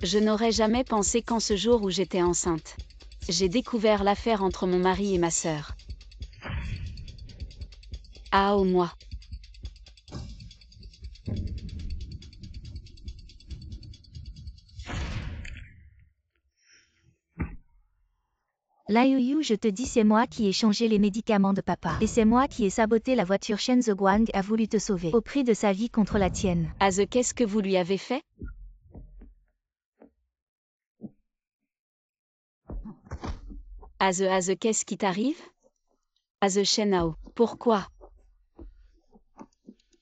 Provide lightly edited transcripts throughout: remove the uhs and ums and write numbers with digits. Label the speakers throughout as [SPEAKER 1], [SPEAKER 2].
[SPEAKER 1] Je n'aurais jamais pensé qu'en ce jour où j'étais enceinte, j'ai découvert l'affaire entre mon mari et ma sœur. Ah oh moi.
[SPEAKER 2] Là Yuyu, je te dis, c'est moi qui ai changé les médicaments de papa. Et c'est moi qui ai saboté la voiture. Shen Zheguang a voulu te sauver, au prix de sa vie contre la tienne.
[SPEAKER 1] Az, qu'est-ce que vous lui avez fait? Az, qu'est-ce qui t'arrive? Az Shenhao, pourquoi?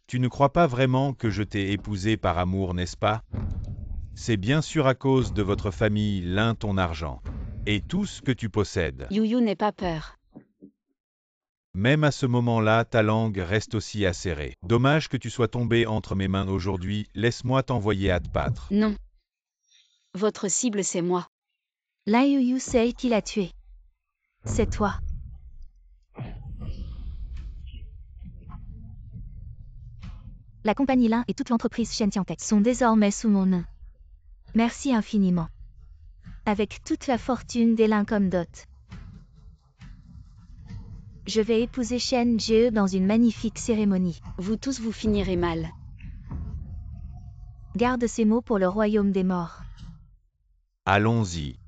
[SPEAKER 3] Tu ne crois pas vraiment que je t'ai épousé par amour, n'est-ce pas? C'est bien sûr à cause de votre famille, l'un ton argent, et tout ce que tu possèdes.
[SPEAKER 1] Yuyu n'aie pas peur.
[SPEAKER 3] Même à ce moment-là, ta langue reste aussi acérée. Dommage que tu sois tombé entre mes mains aujourd'hui, laisse-moi t'envoyer à te battre.
[SPEAKER 1] Non. Votre cible c'est moi.
[SPEAKER 2] Là Yuyu sait qui l'a tué. C'est toi. La compagnie Lin et toute l'entreprise Shen-Tiantec sont désormais sous mon nom. Merci infiniment. Avec toute la fortune des Lin comme dot, je vais épouser Shen Jie dans une magnifique cérémonie.
[SPEAKER 1] Vous tous vous finirez mal.
[SPEAKER 2] Garde ces mots pour le royaume des morts.
[SPEAKER 3] Allons-y.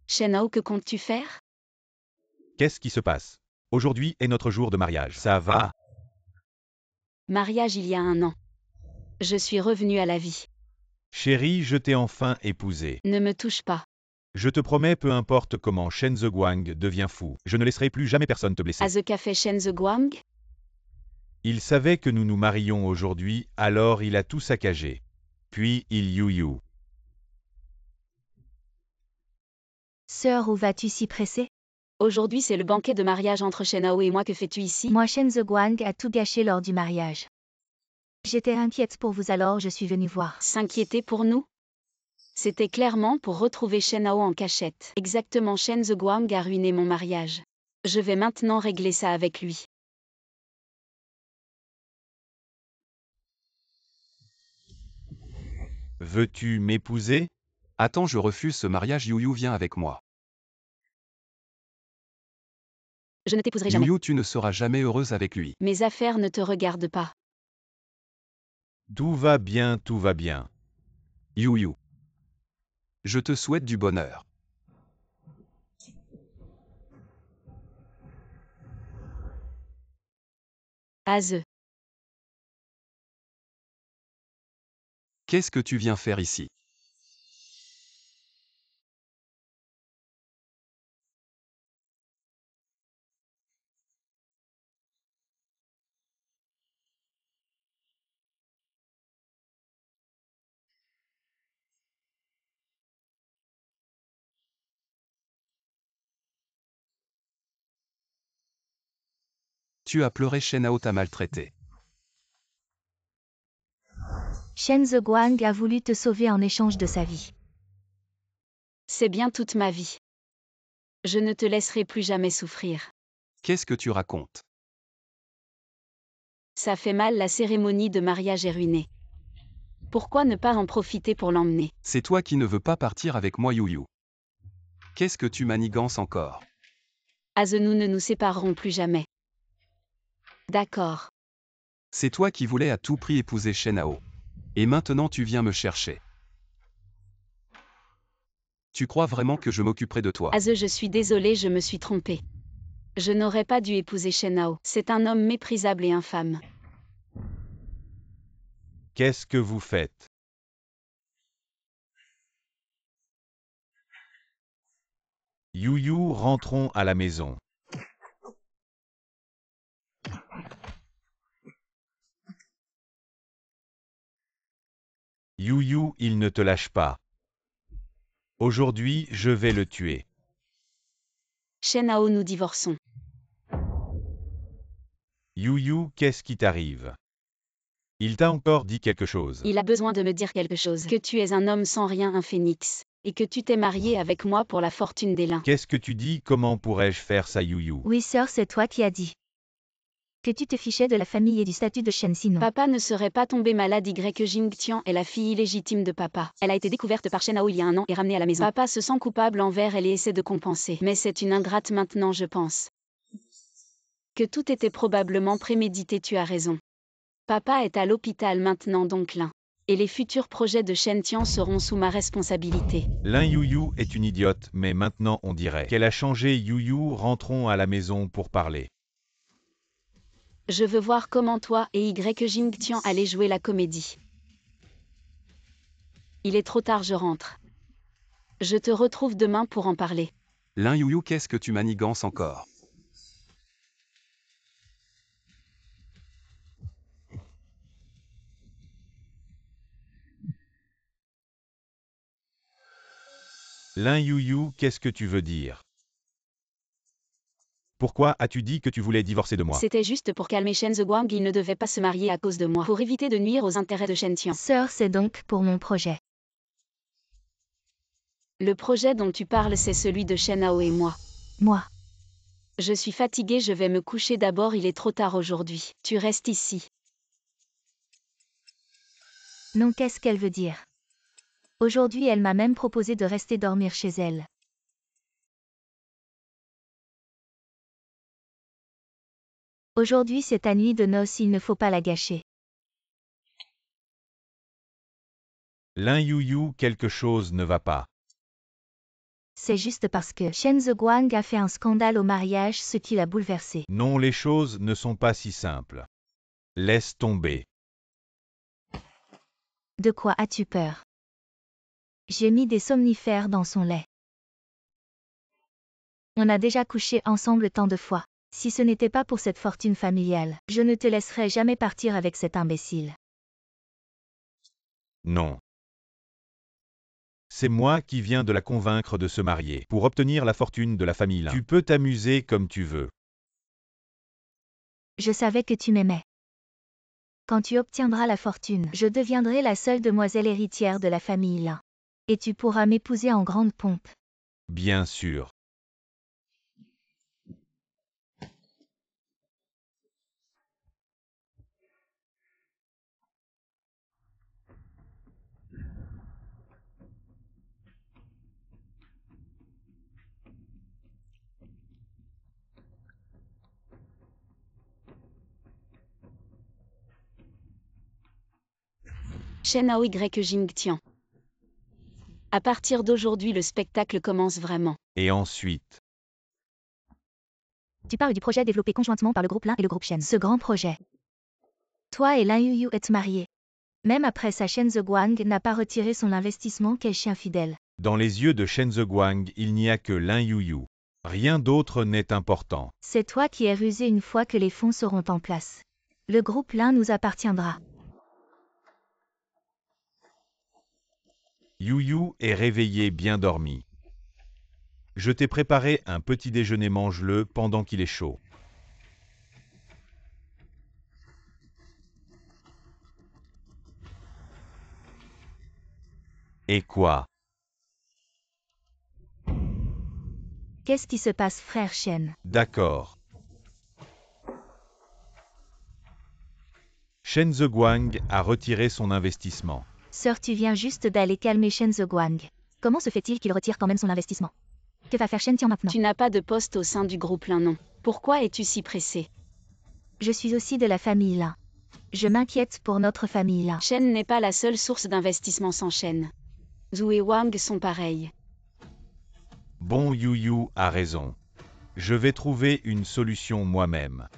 [SPEAKER 1] Shenhao, que comptes-tu faire?
[SPEAKER 3] Qu'est-ce qui se passe? Aujourd'hui est notre jour de mariage. Ça va?
[SPEAKER 1] Mariage il y a 1 an. Je suis revenue à la vie.
[SPEAKER 3] Chérie, je t'ai enfin épousé.
[SPEAKER 1] Ne me touche pas.
[SPEAKER 3] Je te promets, peu importe comment Shen Zheguang devient fou, je ne laisserai plus jamais personne te blesser.
[SPEAKER 1] Az, qu'a fait Shen Zheguang?
[SPEAKER 3] Il savait que nous nous marions aujourd'hui, alors il a tout saccagé. Puis il Yuyu.
[SPEAKER 2] Sœur, où vas-tu si pressée?
[SPEAKER 1] Aujourd'hui c'est le banquet de mariage entre Shenhao et moi, que fais-tu ici?
[SPEAKER 2] Moi, Shen Zheguang a tout gâché lors du mariage. J'étais inquiète pour vous, alors je suis venue voir.
[SPEAKER 1] S'inquiéter pour nous? C'était clairement pour retrouver Shenhao en cachette. Exactement, Shen Zheguang a ruiné mon mariage. Je vais maintenant régler ça avec lui.
[SPEAKER 3] Veux-tu m'épouser?
[SPEAKER 4] Attends, je refuse ce mariage. Yuyu, viens avec moi.
[SPEAKER 1] Je ne t'épouserai jamais.
[SPEAKER 4] Yuyu, tu ne seras jamais heureuse avec lui.
[SPEAKER 1] Mes affaires ne te regardent pas.
[SPEAKER 3] Tout va bien, tout va bien.
[SPEAKER 4] Yuyu. Je te souhaite du bonheur.
[SPEAKER 1] Az.
[SPEAKER 4] Qu'est-ce que tu viens faire ici? Tu as pleuré, Shenhao t'a maltraité.
[SPEAKER 2] Shen Zheguang a voulu te sauver en échange de sa vie.
[SPEAKER 1] C'est bien toute ma vie. Je ne te laisserai plus jamais souffrir.
[SPEAKER 4] Qu'est-ce que tu racontes?
[SPEAKER 1] Ça fait mal, la cérémonie de mariage est ruinée. Pourquoi ne pas en profiter pour l'emmener?
[SPEAKER 4] C'est toi qui ne veux pas partir avec moi, Yuyu. Qu'est-ce que tu manigances encore?
[SPEAKER 1] Az, nous ne nous séparerons plus jamais. D'accord.
[SPEAKER 4] C'est toi qui voulais à tout prix épouser Shenhao. Et maintenant tu viens me chercher. Tu crois vraiment que je m'occuperai de toi?
[SPEAKER 1] Az, je suis désolée, je me suis trompée. Je n'aurais pas dû épouser Shenhao. C'est un homme méprisable et infâme.
[SPEAKER 3] Qu'est-ce que vous faites? Yuyu, rentrons à la maison. Yuyu, il ne te lâche pas. Aujourd'hui, je vais le tuer.
[SPEAKER 1] Shenhao, nous divorçons.
[SPEAKER 3] Yuyu, qu'est-ce qui t'arrive? Il t'a encore dit quelque chose.
[SPEAKER 1] Il a besoin de me dire quelque chose. Que tu es un homme sans rien, un phénix. Et que tu t'es marié avec moi pour la fortune des lins.
[SPEAKER 3] Qu'est-ce que tu dis? Comment pourrais-je faire ça, Yuyu?
[SPEAKER 2] Oui, sœur, c'est toi qui as dit. Que tu te fichais de la famille et du statut de Shen sinon.
[SPEAKER 1] Papa ne serait pas tombé malade. Jingtian est la fille illégitime de papa. Elle a été découverte par Shen Hao il y a un an et ramenée à la maison. Papa se sent coupable envers elle et essaie de compenser. Mais c'est une ingrate maintenant, je pense. Que tout était probablement prémédité, tu as raison. Papa est à l'hôpital maintenant, donc Lin. Et les futurs projets de Shen Tian seront sous ma responsabilité.
[SPEAKER 3] Lin Yuyu est une idiote, mais maintenant on dirait qu'elle a changé. Yuyu, rentrons à la maison pour parler.
[SPEAKER 1] Je veux voir comment toi et Jingtian allez jouer la comédie. Il est trop tard, je rentre. Je te retrouve demain pour en parler.
[SPEAKER 4] Lin Yuyu, qu'est-ce que tu manigances encore?
[SPEAKER 3] Lin Yuyu, qu'est-ce que tu veux dire? Pourquoi as-tu dit que tu voulais divorcer de moi?
[SPEAKER 1] C'était juste pour calmer Shen Zheguang, il ne devait pas se marier à cause de moi. Pour éviter de nuire aux intérêts de Shen Tian.
[SPEAKER 2] Sœur, c'est donc pour mon projet.
[SPEAKER 1] Le projet dont tu parles, c'est celui de Shen Hao et moi.
[SPEAKER 2] Moi.
[SPEAKER 1] Je suis fatiguée, je vais me coucher d'abord, il est trop tard aujourd'hui. Tu restes ici.
[SPEAKER 2] Non, qu'est-ce qu'elle veut dire? Aujourd'hui, elle m'a même proposé de rester dormir chez elle. Aujourd'hui, c'est ta nuit de noces, il ne faut pas la gâcher.
[SPEAKER 3] Lin Yuyu, quelque chose ne va pas.
[SPEAKER 2] C'est juste parce que Shen Zheguang a fait un scandale au mariage, ce qui l'a bouleversé.
[SPEAKER 3] Non, les choses ne sont pas si simples. Laisse tomber.
[SPEAKER 2] De quoi as-tu peur? J'ai mis des somnifères dans son lait. On a déjà couché ensemble tant de fois. Si ce n'était pas pour cette fortune familiale, je ne te laisserais jamais partir avec cet imbécile.
[SPEAKER 3] Non. C'est moi qui viens de la convaincre de se marier pour obtenir la fortune de la famille Lin. Tu peux t'amuser comme tu veux.
[SPEAKER 2] Je savais que tu m'aimais. Quand tu obtiendras la fortune, je deviendrai la seule demoiselle héritière de la famille Lin. Et tu pourras m'épouser en grande pompe.
[SPEAKER 3] Bien sûr.
[SPEAKER 1] Shen Hao Jingtian. À partir d'aujourd'hui, le spectacle commence vraiment.
[SPEAKER 3] Et ensuite,
[SPEAKER 2] Tu parles du projet développé conjointement par le groupe Lin et le groupe Shen. Ce grand projet. Toi et Lin Yuyu êtes mariés. Même après ça, Shen Zheguang n'a pas retiré son investissement, quel chien fidèle.
[SPEAKER 3] dans les yeux de Shen Zheguang, il n'y a que Lin Yuyu. Rien d'autre n'est important.
[SPEAKER 2] C'est toi qui es rusé une fois que les fonds seront en place. Le groupe Lin nous appartiendra.
[SPEAKER 3] Yuyu est réveillé bien dormi. Je t'ai préparé un petit déjeuner, mange-le pendant qu'il est chaud. Et quoi?
[SPEAKER 2] Qu'est-ce qui se passe, frère Shen?
[SPEAKER 3] D'accord. Shen Zheguang a retiré son investissement.
[SPEAKER 2] Sœur, tu viens juste d'aller calmer Shen Zheguang. Comment se fait-il qu'il retire quand même son investissement? Que va faire Shen Tian maintenant?
[SPEAKER 1] Tu n'as pas de poste au sein du groupe Lin, non. Pourquoi es-tu si pressé?
[SPEAKER 2] Je suis aussi de la famille Lin. Je m'inquiète pour notre famille Lin.
[SPEAKER 1] Shen n'est pas la seule source d'investissement sans Shen. Zhu et Wang sont pareils.
[SPEAKER 3] Bon, Yuyu a raison. Je vais trouver une solution moi-même.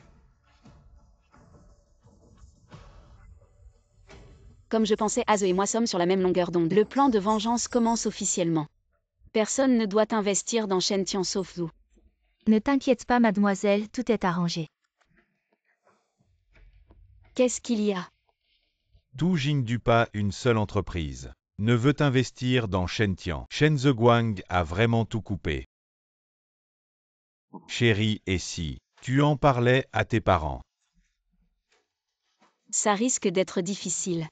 [SPEAKER 1] Comme je pensais, Aze et moi sommes sur la même longueur d'onde. Le plan de vengeance commence officiellement. Personne ne doit investir dans Shen Tian sauf Zhu.
[SPEAKER 2] Ne t'inquiète pas, mademoiselle, tout est arrangé.
[SPEAKER 1] Qu'est-ce qu'il y a?
[SPEAKER 3] Tu Jingdupa, une seule entreprise, ne veut investir dans Shen Tian. Shen Zheguang a vraiment tout coupé. Chérie, et si tu en parlais à tes parents?
[SPEAKER 1] Ça risque d'être difficile.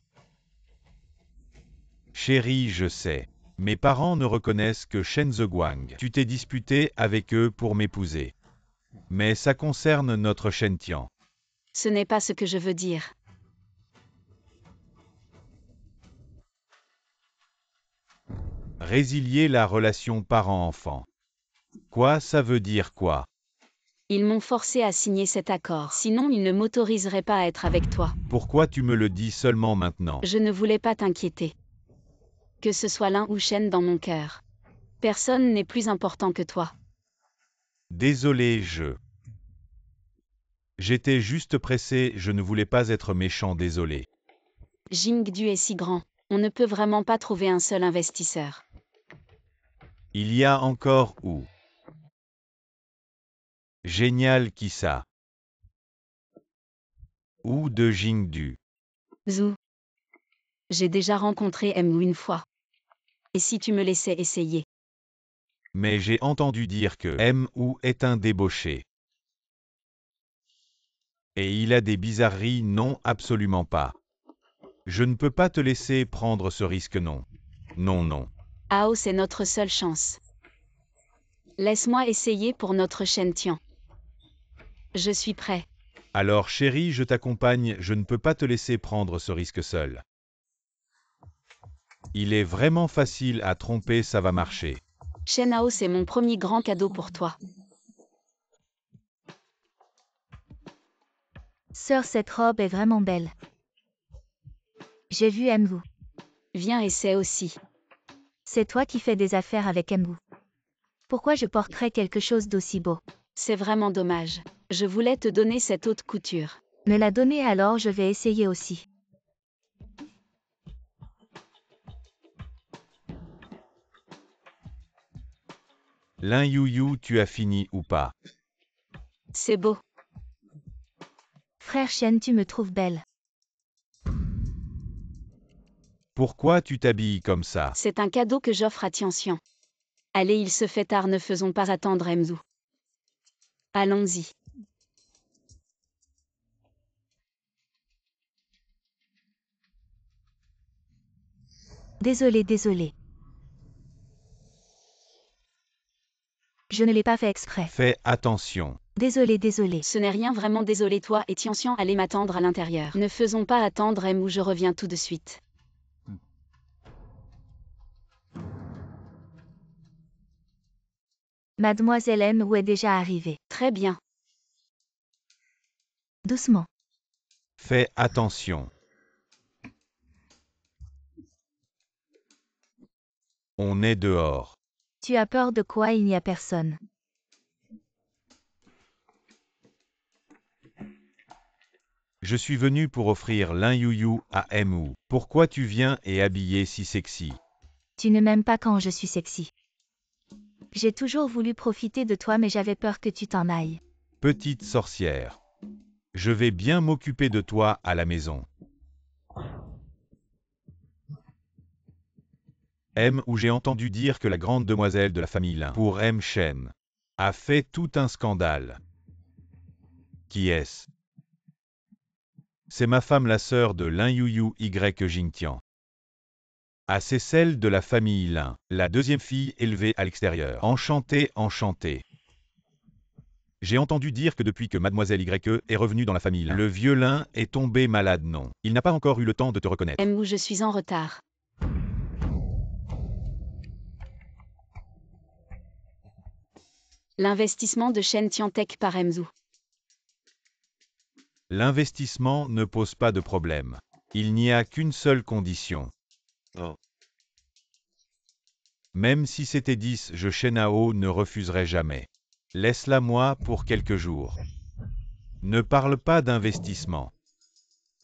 [SPEAKER 3] Chérie, je sais. Mes parents ne reconnaissent que Shen Zheguang. Tu t'es disputé avec eux pour m'épouser. Mais ça concerne notre Shen Tian.
[SPEAKER 1] Ce n'est pas ce que je veux dire.
[SPEAKER 3] Résilier la relation parent-enfant. Quoi, ça veut dire quoi?
[SPEAKER 1] Ils m'ont forcé à signer cet accord, sinon ils ne m'autoriseraient pas à être avec toi.
[SPEAKER 3] Pourquoi tu me le dis seulement maintenant?
[SPEAKER 1] Je ne voulais pas t'inquiéter. Que ce soit Lin ou Shen dans mon cœur. Personne n'est plus important que toi.
[SPEAKER 3] Désolé, J'étais juste pressé, je ne voulais pas être méchant, désolé.
[SPEAKER 1] Jingdu est si grand, on ne peut vraiment pas trouver un seul investisseur.
[SPEAKER 3] Il y a encore où? Génial, qui ça? Ou de Jingdu.
[SPEAKER 1] Zhu. J'ai déjà rencontré Mu une fois. Et si tu me laissais essayer?
[SPEAKER 3] Mais j'ai entendu dire que Mu est un débauché. Et il a des bizarreries, non, absolument pas. Je ne peux pas te laisser prendre ce risque, non. Non, non.
[SPEAKER 1] Ao, c'est notre seule chance. Laisse-moi essayer pour notre Shen Tian. Je suis prêt.
[SPEAKER 3] Alors chérie, je t'accompagne, je ne peux pas te laisser prendre ce risque seul. Il est vraiment facile à tromper, ça va marcher.
[SPEAKER 1] Shen Ao, c'est mon premier grand cadeau pour toi.
[SPEAKER 2] Sœur, cette robe est vraiment belle. J'ai vu Mwu.
[SPEAKER 1] Viens essaie aussi.
[SPEAKER 2] C'est toi qui fais des affaires avec Mwu. Pourquoi je porterais quelque chose d'aussi beau?
[SPEAKER 1] C'est vraiment dommage. Je voulais te donner cette haute couture.
[SPEAKER 2] Me la donner alors, je vais essayer aussi.
[SPEAKER 3] Lin Yuyu, tu as fini ou pas?
[SPEAKER 1] C'est beau.
[SPEAKER 2] Frère Shen, tu me trouves belle.
[SPEAKER 3] Pourquoi tu t'habilles comme ça?
[SPEAKER 1] C'est un cadeau que j'offre à Tianxian. Allez, il se fait tard, ne faisons pas attendre Mzu. Allons-y.
[SPEAKER 2] Désolé. Je ne l'ai pas fait exprès.
[SPEAKER 3] Fais attention.
[SPEAKER 2] Désolé.
[SPEAKER 1] Ce n'est rien, vraiment désolé, toi et Tianxian allez m'attendre à l'intérieur. Ne faisons pas attendre Mzu, je reviens tout de suite.
[SPEAKER 2] Mademoiselle Mwu est déjà arrivée.
[SPEAKER 1] Très bien.
[SPEAKER 2] Doucement.
[SPEAKER 3] Fais attention. On est dehors.
[SPEAKER 2] Tu as peur de quoi? Il n'y a personne.
[SPEAKER 3] Je suis venu pour offrir Lin Yuyu à Mu. Pourquoi tu viens et habillé si sexy?
[SPEAKER 2] Tu ne m'aimes pas quand je suis sexy. J'ai toujours voulu profiter de toi mais j'avais peur que tu t'en ailles.
[SPEAKER 3] Petite sorcière. Je vais bien m'occuper de toi à la maison. Où j'ai entendu dire que la grande demoiselle de la famille Lin, pour Shen, a fait tout un scandale. Qui est-ce? C'est ma femme, la sœur de Lin Yuyu Y Jingtian. Ah, c'est celle de la famille Lin, la deuxième fille élevée à l'extérieur. Enchantée. J'ai entendu dire que depuis que mademoiselle YE est revenue dans la famille Lin, le vieux Lin est tombé malade, non. Il n'a pas encore eu le temps de te reconnaître.
[SPEAKER 1] Mwu, je suis en retard. L'investissement de Shen Tiantec par Mzu.
[SPEAKER 3] L'investissement ne pose pas de problème. Il n'y a qu'une seule condition.
[SPEAKER 5] Oh.
[SPEAKER 3] Même si c'était 10, je Shenao ne refuserai jamais. Laisse-la moi pour quelques jours. Ne parle pas d'investissement.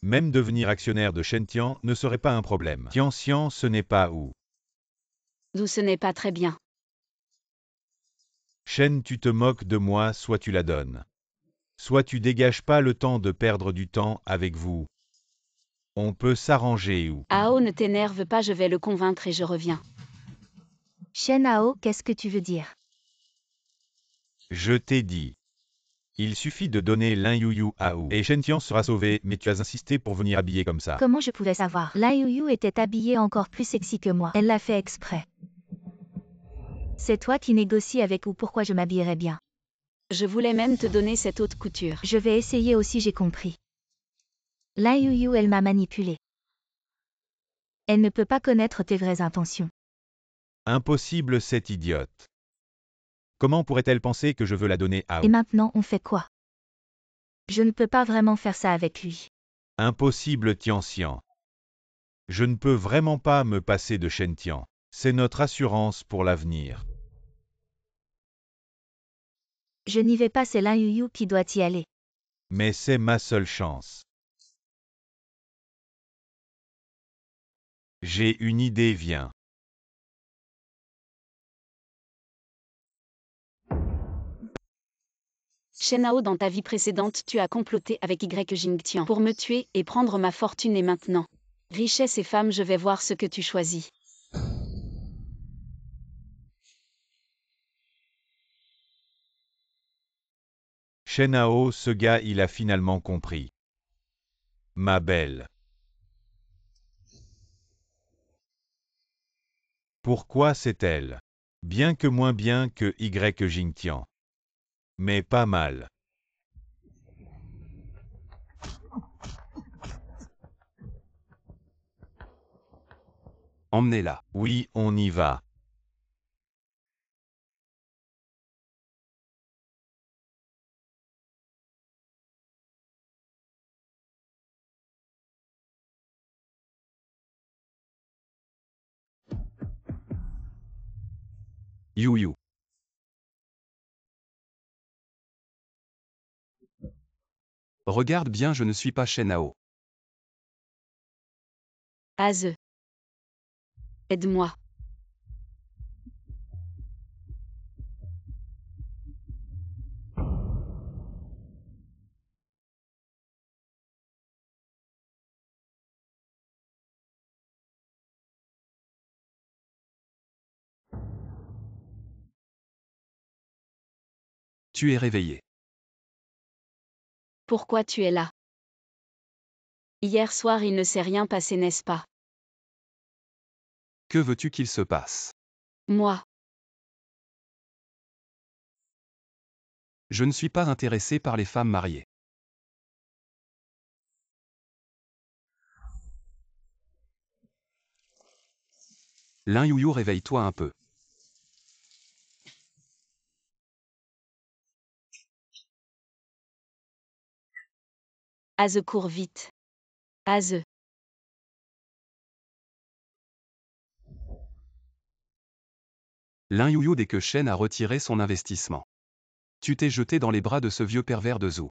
[SPEAKER 3] Même devenir actionnaire de Shen Tian ne serait pas un problème. Tianxian, ce n'est pas où.
[SPEAKER 1] D'où ce n'est pas très bien.
[SPEAKER 3] Shen, tu te moques de moi, soit tu la donnes. Soit tu dégages pas le temps de perdre du temps avec vous. On peut s'arranger ou.
[SPEAKER 1] Ao, ne t'énerve pas, je vais le convaincre et je reviens.
[SPEAKER 2] Shen Ao, qu'est-ce que tu veux dire?
[SPEAKER 3] Je t'ai dit. Il suffit de donner l'un Yuyu à Ou et Shen-Tian sera sauvé, mais tu as insisté pour venir habillé comme ça.
[SPEAKER 2] Comment je pouvais savoir? Lin Yuyu était habillée encore plus sexy que moi. Elle l'a fait exprès. C'est toi qui négocies avec ou pourquoi je m'habillerais bien.
[SPEAKER 1] Je voulais même te donner cette haute couture.
[SPEAKER 2] Je vais essayer aussi, j'ai compris. Lin Yuyu, elle m'a manipulée. Elle ne peut pas connaître tes vraies intentions.
[SPEAKER 3] Impossible, cette idiote. Comment pourrait-elle penser que je veux la donner à
[SPEAKER 2] Et
[SPEAKER 3] Ou?
[SPEAKER 2] maintenant, on fait quoi? Je ne peux pas vraiment faire ça avec lui.
[SPEAKER 3] Impossible, Tianxian. Je ne peux vraiment pas me passer de Shen-Tian. C'est notre assurance pour l'avenir.
[SPEAKER 2] Je n'y vais pas, c'est Lin Yuyu qui doit y aller.
[SPEAKER 3] Mais c'est ma seule chance. J'ai une idée, viens.
[SPEAKER 1] Shen-Ao, dans ta vie précédente, tu as comploté avec Y Jingtian pour me tuer et prendre ma fortune et maintenant. Richesse et femme, je vais voir ce que tu choisis.
[SPEAKER 3] Shen-Ao, ce gars, il a finalement compris. Ma belle. Pourquoi c'est elle? Bien que moins bien que Y Jingtian. Mais pas mal.
[SPEAKER 4] Emmenez-la.
[SPEAKER 3] Oui, on y va.
[SPEAKER 4] Yuyu. Regarde bien, je ne suis pas Shen-Ao.
[SPEAKER 1] Aze. Aide-moi.
[SPEAKER 4] Tu es réveillé.
[SPEAKER 1] Pourquoi tu es là? Hier soir, il ne s'est rien passé, n'est-ce pas?
[SPEAKER 4] Que veux-tu qu'il se passe?
[SPEAKER 1] Moi.
[SPEAKER 4] Je ne suis pas intéressé par les femmes mariées. Lin Yuyu, réveille-toi un peu.
[SPEAKER 1] Aze, cours vite. Aze.
[SPEAKER 4] Lin Yuyu, dès que Shen a retiré son investissement. Tu t'es jeté dans les bras de ce vieux pervers de Zhou.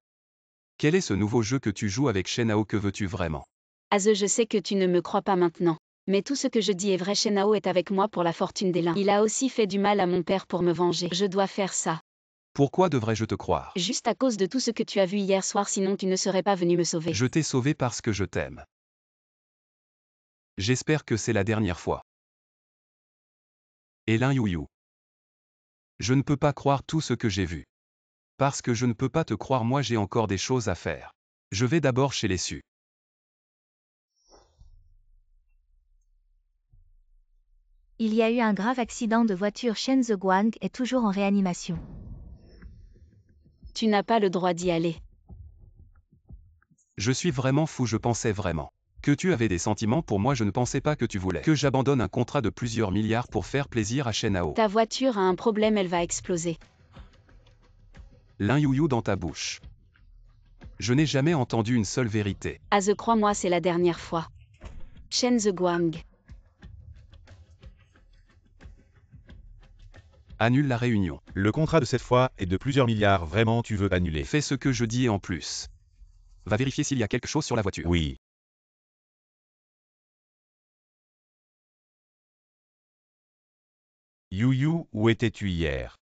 [SPEAKER 4] Quel est ce nouveau jeu que tu joues avec Shen-Ao? Que veux-tu vraiment?
[SPEAKER 1] Aze, je sais que tu ne me crois pas maintenant. Mais tout ce que je dis est vrai, Shen-Ao est avec moi pour la fortune des Lin. Il a aussi fait du mal à mon père pour me venger. Je dois faire ça.
[SPEAKER 4] Pourquoi devrais-je te croire?
[SPEAKER 1] Juste à cause de tout ce que tu as vu hier soir, sinon tu ne serais pas venu me sauver.
[SPEAKER 4] Je t'ai sauvé parce que je t'aime. J'espère que c'est la dernière fois. Et Lin Yuyu. Je ne peux pas croire tout ce que j'ai vu. Parce que je ne peux pas te croire, moi j'ai encore des choses à faire. Je vais d'abord chez les Su.
[SPEAKER 2] Il y a eu un grave accident de voiture. Shen Zheguang est toujours en réanimation.
[SPEAKER 1] Tu n'as pas le droit d'y aller.
[SPEAKER 4] Je suis vraiment fou, je pensais vraiment que tu avais des sentiments pour moi, je ne pensais pas que tu voulais que j'abandonne un contrat de plusieurs milliards pour faire plaisir à Shen-Ao.
[SPEAKER 1] Ta voiture a un problème, elle va exploser.
[SPEAKER 4] Lin Yuyu dans ta bouche. Je n'ai jamais entendu une seule vérité.
[SPEAKER 1] Aze, crois-moi, c'est la dernière fois. Shen Zheguang.
[SPEAKER 4] Annule la réunion.
[SPEAKER 3] Le contrat de cette fois est de plusieurs milliards, vraiment tu veux annuler?
[SPEAKER 4] Fais ce que je dis et en plus. Va vérifier s'il y a quelque chose sur la voiture.
[SPEAKER 3] Oui. Yuyu, où étais-tu hier?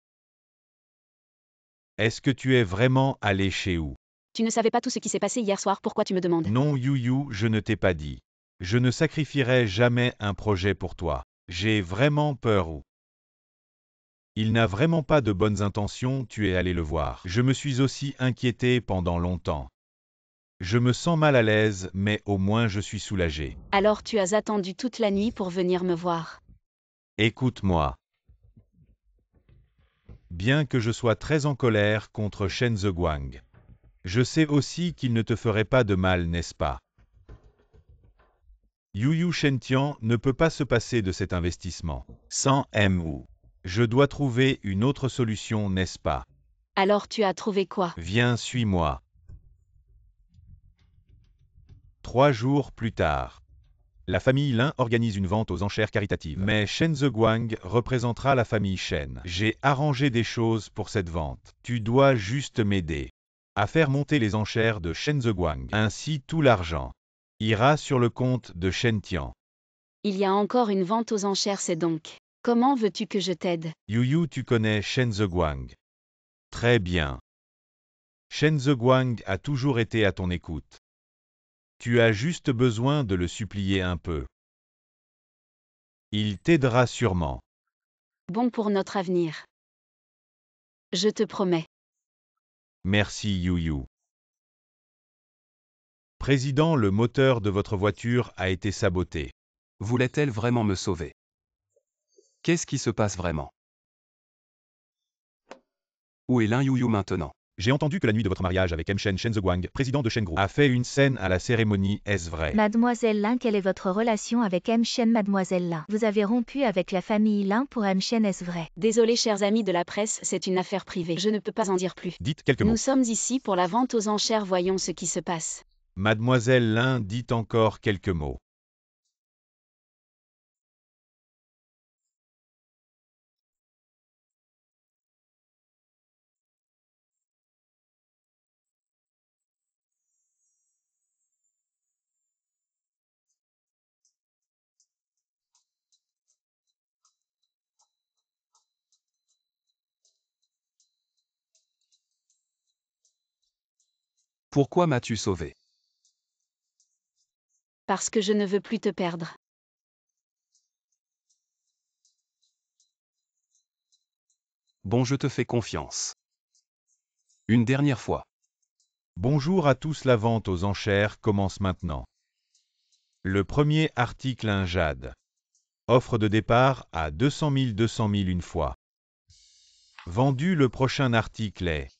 [SPEAKER 3] Est-ce que tu es vraiment allé chez Ou?
[SPEAKER 1] Tu ne savais pas tout ce qui s'est passé hier soir, pourquoi tu me demandes?
[SPEAKER 3] Non Yuyu, je ne t'ai pas dit. Je ne sacrifierai jamais un projet pour toi. J'ai vraiment peur Ou. Il n'a vraiment pas de bonnes intentions, tu es allé le voir. Je me suis aussi inquiété pendant longtemps. Je me sens mal à l'aise, mais au moins je suis soulagé.
[SPEAKER 1] Alors tu as attendu toute la nuit pour venir me voir.
[SPEAKER 3] Écoute-moi. Bien que je sois très en colère contre Shen Zheguang, je sais aussi qu'il ne te ferait pas de mal, n'est-ce pas? Yu Shentian ne peut pas se passer de cet investissement. Sans Mu. Je dois trouver une autre solution, n'est-ce pas?
[SPEAKER 1] Alors tu as trouvé quoi?
[SPEAKER 3] Viens, suis-moi. 3 jours plus tard. La famille Lin organise une vente aux enchères caritatives. Mais Shen Zheguang représentera la famille Shen. J'ai arrangé des choses pour cette vente. Tu dois juste m'aider à faire monter les enchères de Shen Zheguang. Ainsi, tout l'argent ira sur le compte de Shen Tian.
[SPEAKER 1] Il y a encore une vente aux enchères, c'est donc. Comment veux-tu que je t'aide?
[SPEAKER 3] Yu, tu connais Shen Zheguang. Très bien. Shen Zheguang a toujours été à ton écoute. Tu as juste besoin de le supplier un peu. Il t'aidera sûrement.
[SPEAKER 1] Bon pour notre avenir. Je te promets.
[SPEAKER 3] Merci Yu. Président, le moteur de votre voiture a été saboté.
[SPEAKER 4] Voulait-elle vraiment me sauver? Qu'est-ce qui se passe vraiment? Où est Lin Yuyu maintenant?
[SPEAKER 3] J'ai entendu que la nuit de votre mariage avec M. Shen Zheguang, président de Shen Group, a fait une scène à la cérémonie, est-ce vrai?
[SPEAKER 2] Mademoiselle Lin, quelle est votre relation avec M. Shen? Mademoiselle Lin, vous avez rompu avec la famille Lin pour M. Shen, est-ce vrai?
[SPEAKER 1] Désolé chers amis de la presse, c'est une affaire privée. Je ne peux pas en dire plus.
[SPEAKER 3] Dites quelques mots.
[SPEAKER 1] Nous sommes ici pour la vente aux enchères, voyons ce qui se passe.
[SPEAKER 3] Mademoiselle Lin dit encore quelques mots.
[SPEAKER 4] Pourquoi m'as-tu sauvé?
[SPEAKER 1] Parce que je ne veux plus te perdre.
[SPEAKER 4] Bon, je te fais confiance. Une dernière fois.
[SPEAKER 3] Bonjour à tous, la vente aux enchères commence maintenant. Le premier article, un jade. Offre de départ à 200 000 une fois. Vendu. Le prochain article est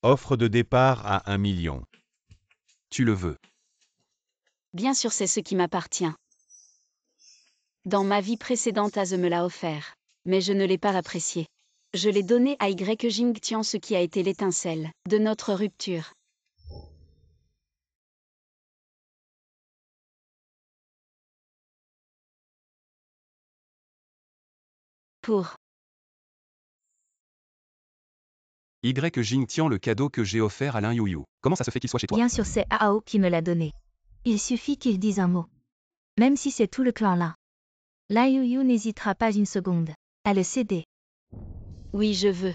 [SPEAKER 3] offre de départ à 1 million.
[SPEAKER 4] Tu le veux.
[SPEAKER 1] Bien sûr, c'est ce qui m'appartient. Dans ma vie précédente, Az me l'a offert. Mais je ne l'ai pas apprécié. Je l'ai donné à Y Jingtian, ce qui a été l'étincelle de notre rupture. Pour
[SPEAKER 4] Y Jingtian, le cadeau que j'ai offert à Lin Yuyu. Comment ça se fait qu'il soit chez toi?
[SPEAKER 2] Bien sûr, c'est Ao qui me l'a donné. Il suffit qu'il dise un mot. Même si c'est tout le clan Lin. Lin Yuyu n'hésitera pas une seconde à le céder.
[SPEAKER 1] oui, je veux.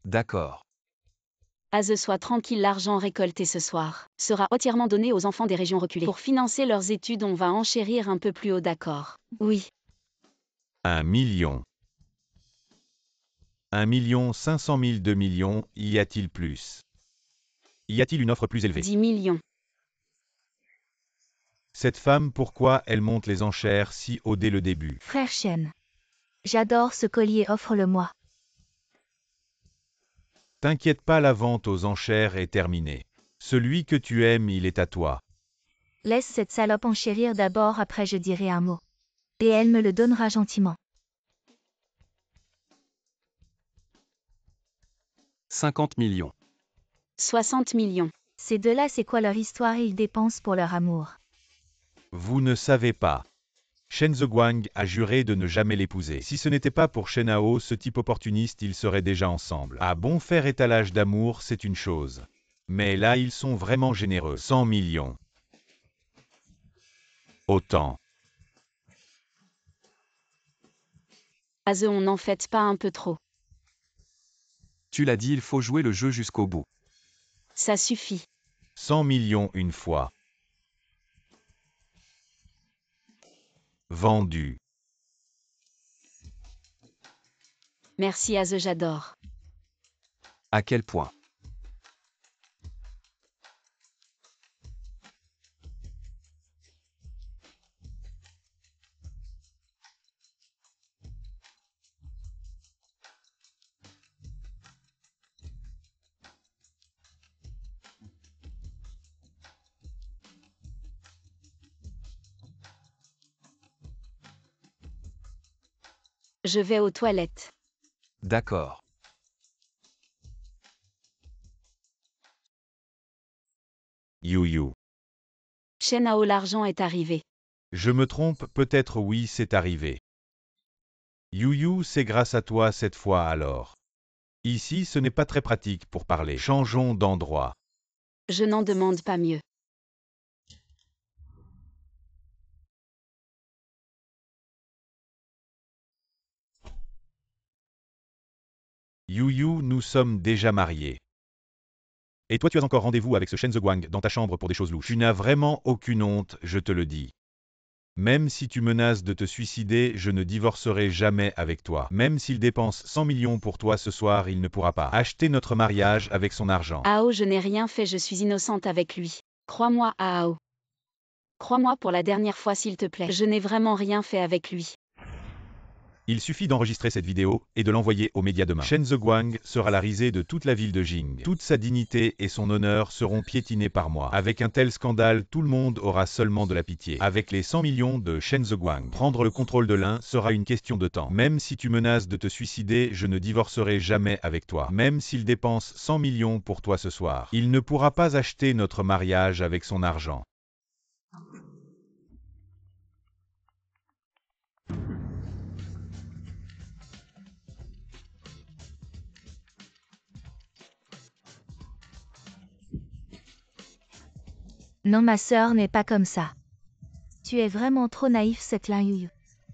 [SPEAKER 4] D'accord.
[SPEAKER 1] Az sois tranquille, l'argent récolté ce soir sera entièrement donné aux enfants des régions reculées. Pour financer leurs études, on va enchérir un peu plus haut, d'accord? Oui.
[SPEAKER 3] 1 million. 1 500 000, 2 millions, y a-t-il plus? Y a-t-il une offre plus élevée?
[SPEAKER 1] 10 millions.
[SPEAKER 3] Cette femme, pourquoi elle monte les enchères si haut dès le début?
[SPEAKER 2] Frère Shen. J'adore ce collier, offre-le-moi.
[SPEAKER 3] T'inquiète pas, la vente aux enchères est terminée. Celui que tu aimes, il est à toi.
[SPEAKER 2] Laisse cette salope enchérir d'abord, après je dirai un mot. Et elle me le donnera gentiment.
[SPEAKER 4] 50 millions.
[SPEAKER 1] 60 millions.
[SPEAKER 2] Ces deux-là, c'est quoi leur histoire? Ils dépensent pour leur amour.
[SPEAKER 3] Vous ne savez pas. Shen Zheguang a juré de ne jamais l'épouser. Si ce n'était pas pour Shen Hao, ce type opportuniste, ils seraient déjà ensemble. Ah bon, faire étalage d'amour, c'est une chose. Mais là, ils sont vraiment généreux. 100 millions. Autant.
[SPEAKER 1] Az, on n'en fait pas un peu trop.
[SPEAKER 4] Tu l'as dit, il faut jouer le jeu jusqu'au bout.
[SPEAKER 1] Ça suffit.
[SPEAKER 3] 100 millions une fois. Vendu.
[SPEAKER 1] Merci à j'adore.
[SPEAKER 4] À quel point?
[SPEAKER 1] Je vais aux toilettes.
[SPEAKER 4] D'accord.
[SPEAKER 3] You.
[SPEAKER 1] Shenhao, l'argent est arrivé.
[SPEAKER 3] Je me trompe, peut-être oui, c'est arrivé. You, c'est grâce à toi cette fois alors. Ici, ce n'est pas très pratique pour parler. Changeons d'endroit.
[SPEAKER 1] Je n'en demande pas mieux.
[SPEAKER 3] You, nous sommes déjà mariés. Et toi tu as encore rendez-vous avec ce Shen Zheguang dans ta chambre pour des choses louches. Tu n'as vraiment aucune honte, je te le dis. Même si tu menaces de te suicider, je ne divorcerai jamais avec toi. Même s'il dépense 100 millions pour toi ce soir, il ne pourra pas acheter notre mariage avec son argent.
[SPEAKER 1] Ao, je n'ai rien fait, je suis innocente avec lui. Crois-moi, Ao. Crois-moi pour la dernière fois s'il te plaît. Je n'ai vraiment rien fait avec lui.
[SPEAKER 3] Il suffit d'enregistrer cette vidéo et de l'envoyer aux médias demain. Shen Zheguang sera la risée de toute la ville de Jing. Toute sa dignité et son honneur seront piétinés par moi. Avec un tel scandale, tout le monde aura seulement de la pitié. Avec les 100 millions de Shen Zheguang, prendre le contrôle de l'un sera une question de temps. Même si tu menaces de te suicider, je ne divorcerai jamais avec toi. Même s'il dépense 100 millions pour toi ce soir, il ne pourra pas acheter notre mariage avec son argent.
[SPEAKER 2] Non, ma sœur n'est pas comme ça. Tu es vraiment trop naïf, cette Lin Yuyu.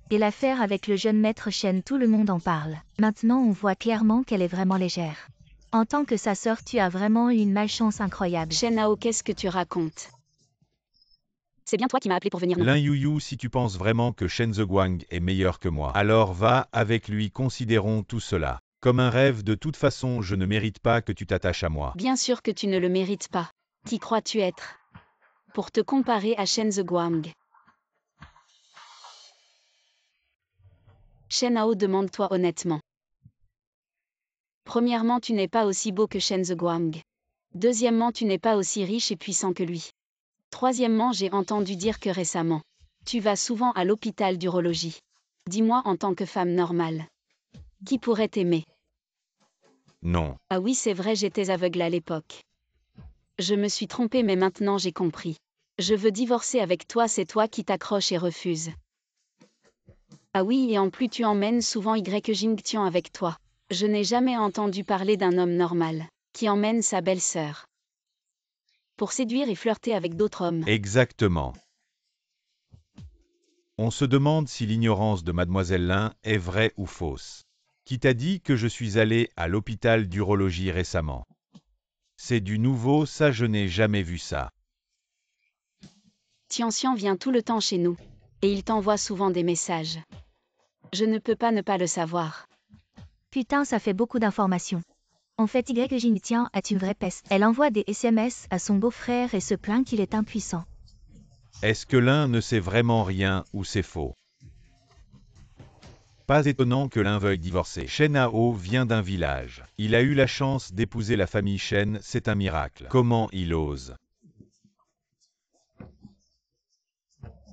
[SPEAKER 2] Et l'affaire avec le jeune maître Shen, tout le monde en parle. Maintenant, on voit clairement qu'elle est vraiment légère. En tant que sa sœur, tu as vraiment eu une malchance incroyable.
[SPEAKER 1] Shenhao, qu'est-ce que tu racontes? C'est bien toi qui m'as appelé pour venir, non?
[SPEAKER 3] Lin Yuyu, si tu penses vraiment que Shen Zheguang est meilleur que moi, alors va avec lui, considérons tout cela comme un rêve. De toute façon, je ne mérite pas que tu t'attaches à moi.
[SPEAKER 1] Bien sûr que tu ne le mérites pas. Qui crois-tu être? Pour te comparer à Shen Zheguang. Shenhao, demande-toi honnêtement. Premièrement, tu n'es pas aussi beau que Shen Zheguang. Deuxièmement, tu n'es pas aussi riche et puissant que lui. Troisièmement, j'ai entendu dire que récemment, tu vas souvent à l'hôpital d'urologie. Dis-moi en tant que femme normale. Qui pourrait t'aimer?
[SPEAKER 3] Non.
[SPEAKER 1] Ah oui, c'est vrai, j'étais aveugle à l'époque. Je me suis trompée, mais maintenant j'ai compris. Je veux divorcer avec toi, c'est toi qui t'accroches et refuses. Ah oui, et en plus tu emmènes souvent Jingtian avec toi. Je n'ai jamais entendu parler d'un homme normal, qui emmène sa belle-sœur pour séduire et flirter avec d'autres hommes.
[SPEAKER 3] Exactement. On se demande si l'ignorance de Mademoiselle Lin est vraie ou fausse. Qui t'a dit que je suis allé à l'hôpital d'urologie récemment? C'est du nouveau, ça, je n'ai jamais vu ça.
[SPEAKER 1] Tianxian vient tout le temps chez nous. Et il t'envoie souvent des messages. Je ne peux pas ne pas le savoir.
[SPEAKER 2] Putain, ça fait beaucoup d'informations. En fait, Jingtian est une vraie peste. Elle envoie des SMS à son beau-frère et se plaint qu'il est impuissant.
[SPEAKER 3] Est-ce que l'un ne sait vraiment rien ou c'est faux? Pas étonnant que l'un veuille divorcer. Shen Hao vient d'un village. Il a eu la chance d'épouser la famille Shen, c'est un miracle. Comment il ose?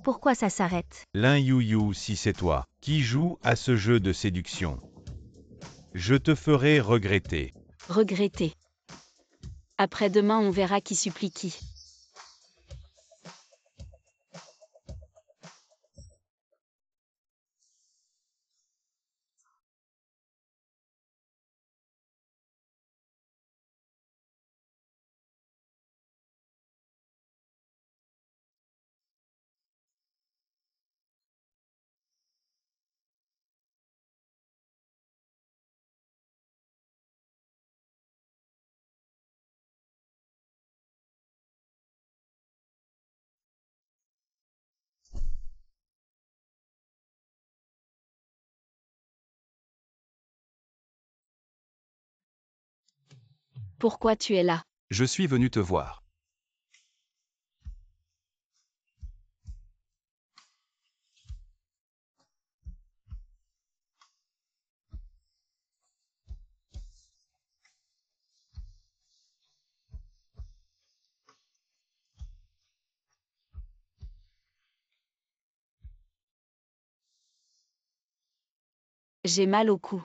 [SPEAKER 2] Pourquoi ça s'arrête?
[SPEAKER 3] Lin Yuyu, si c'est toi qui joues à ce jeu de séduction, je te ferai regretter.
[SPEAKER 1] Regretter. Après-demain, on verra qui supplie qui. Pourquoi tu es là?
[SPEAKER 4] Je suis venu te voir.
[SPEAKER 1] J'ai mal au cou.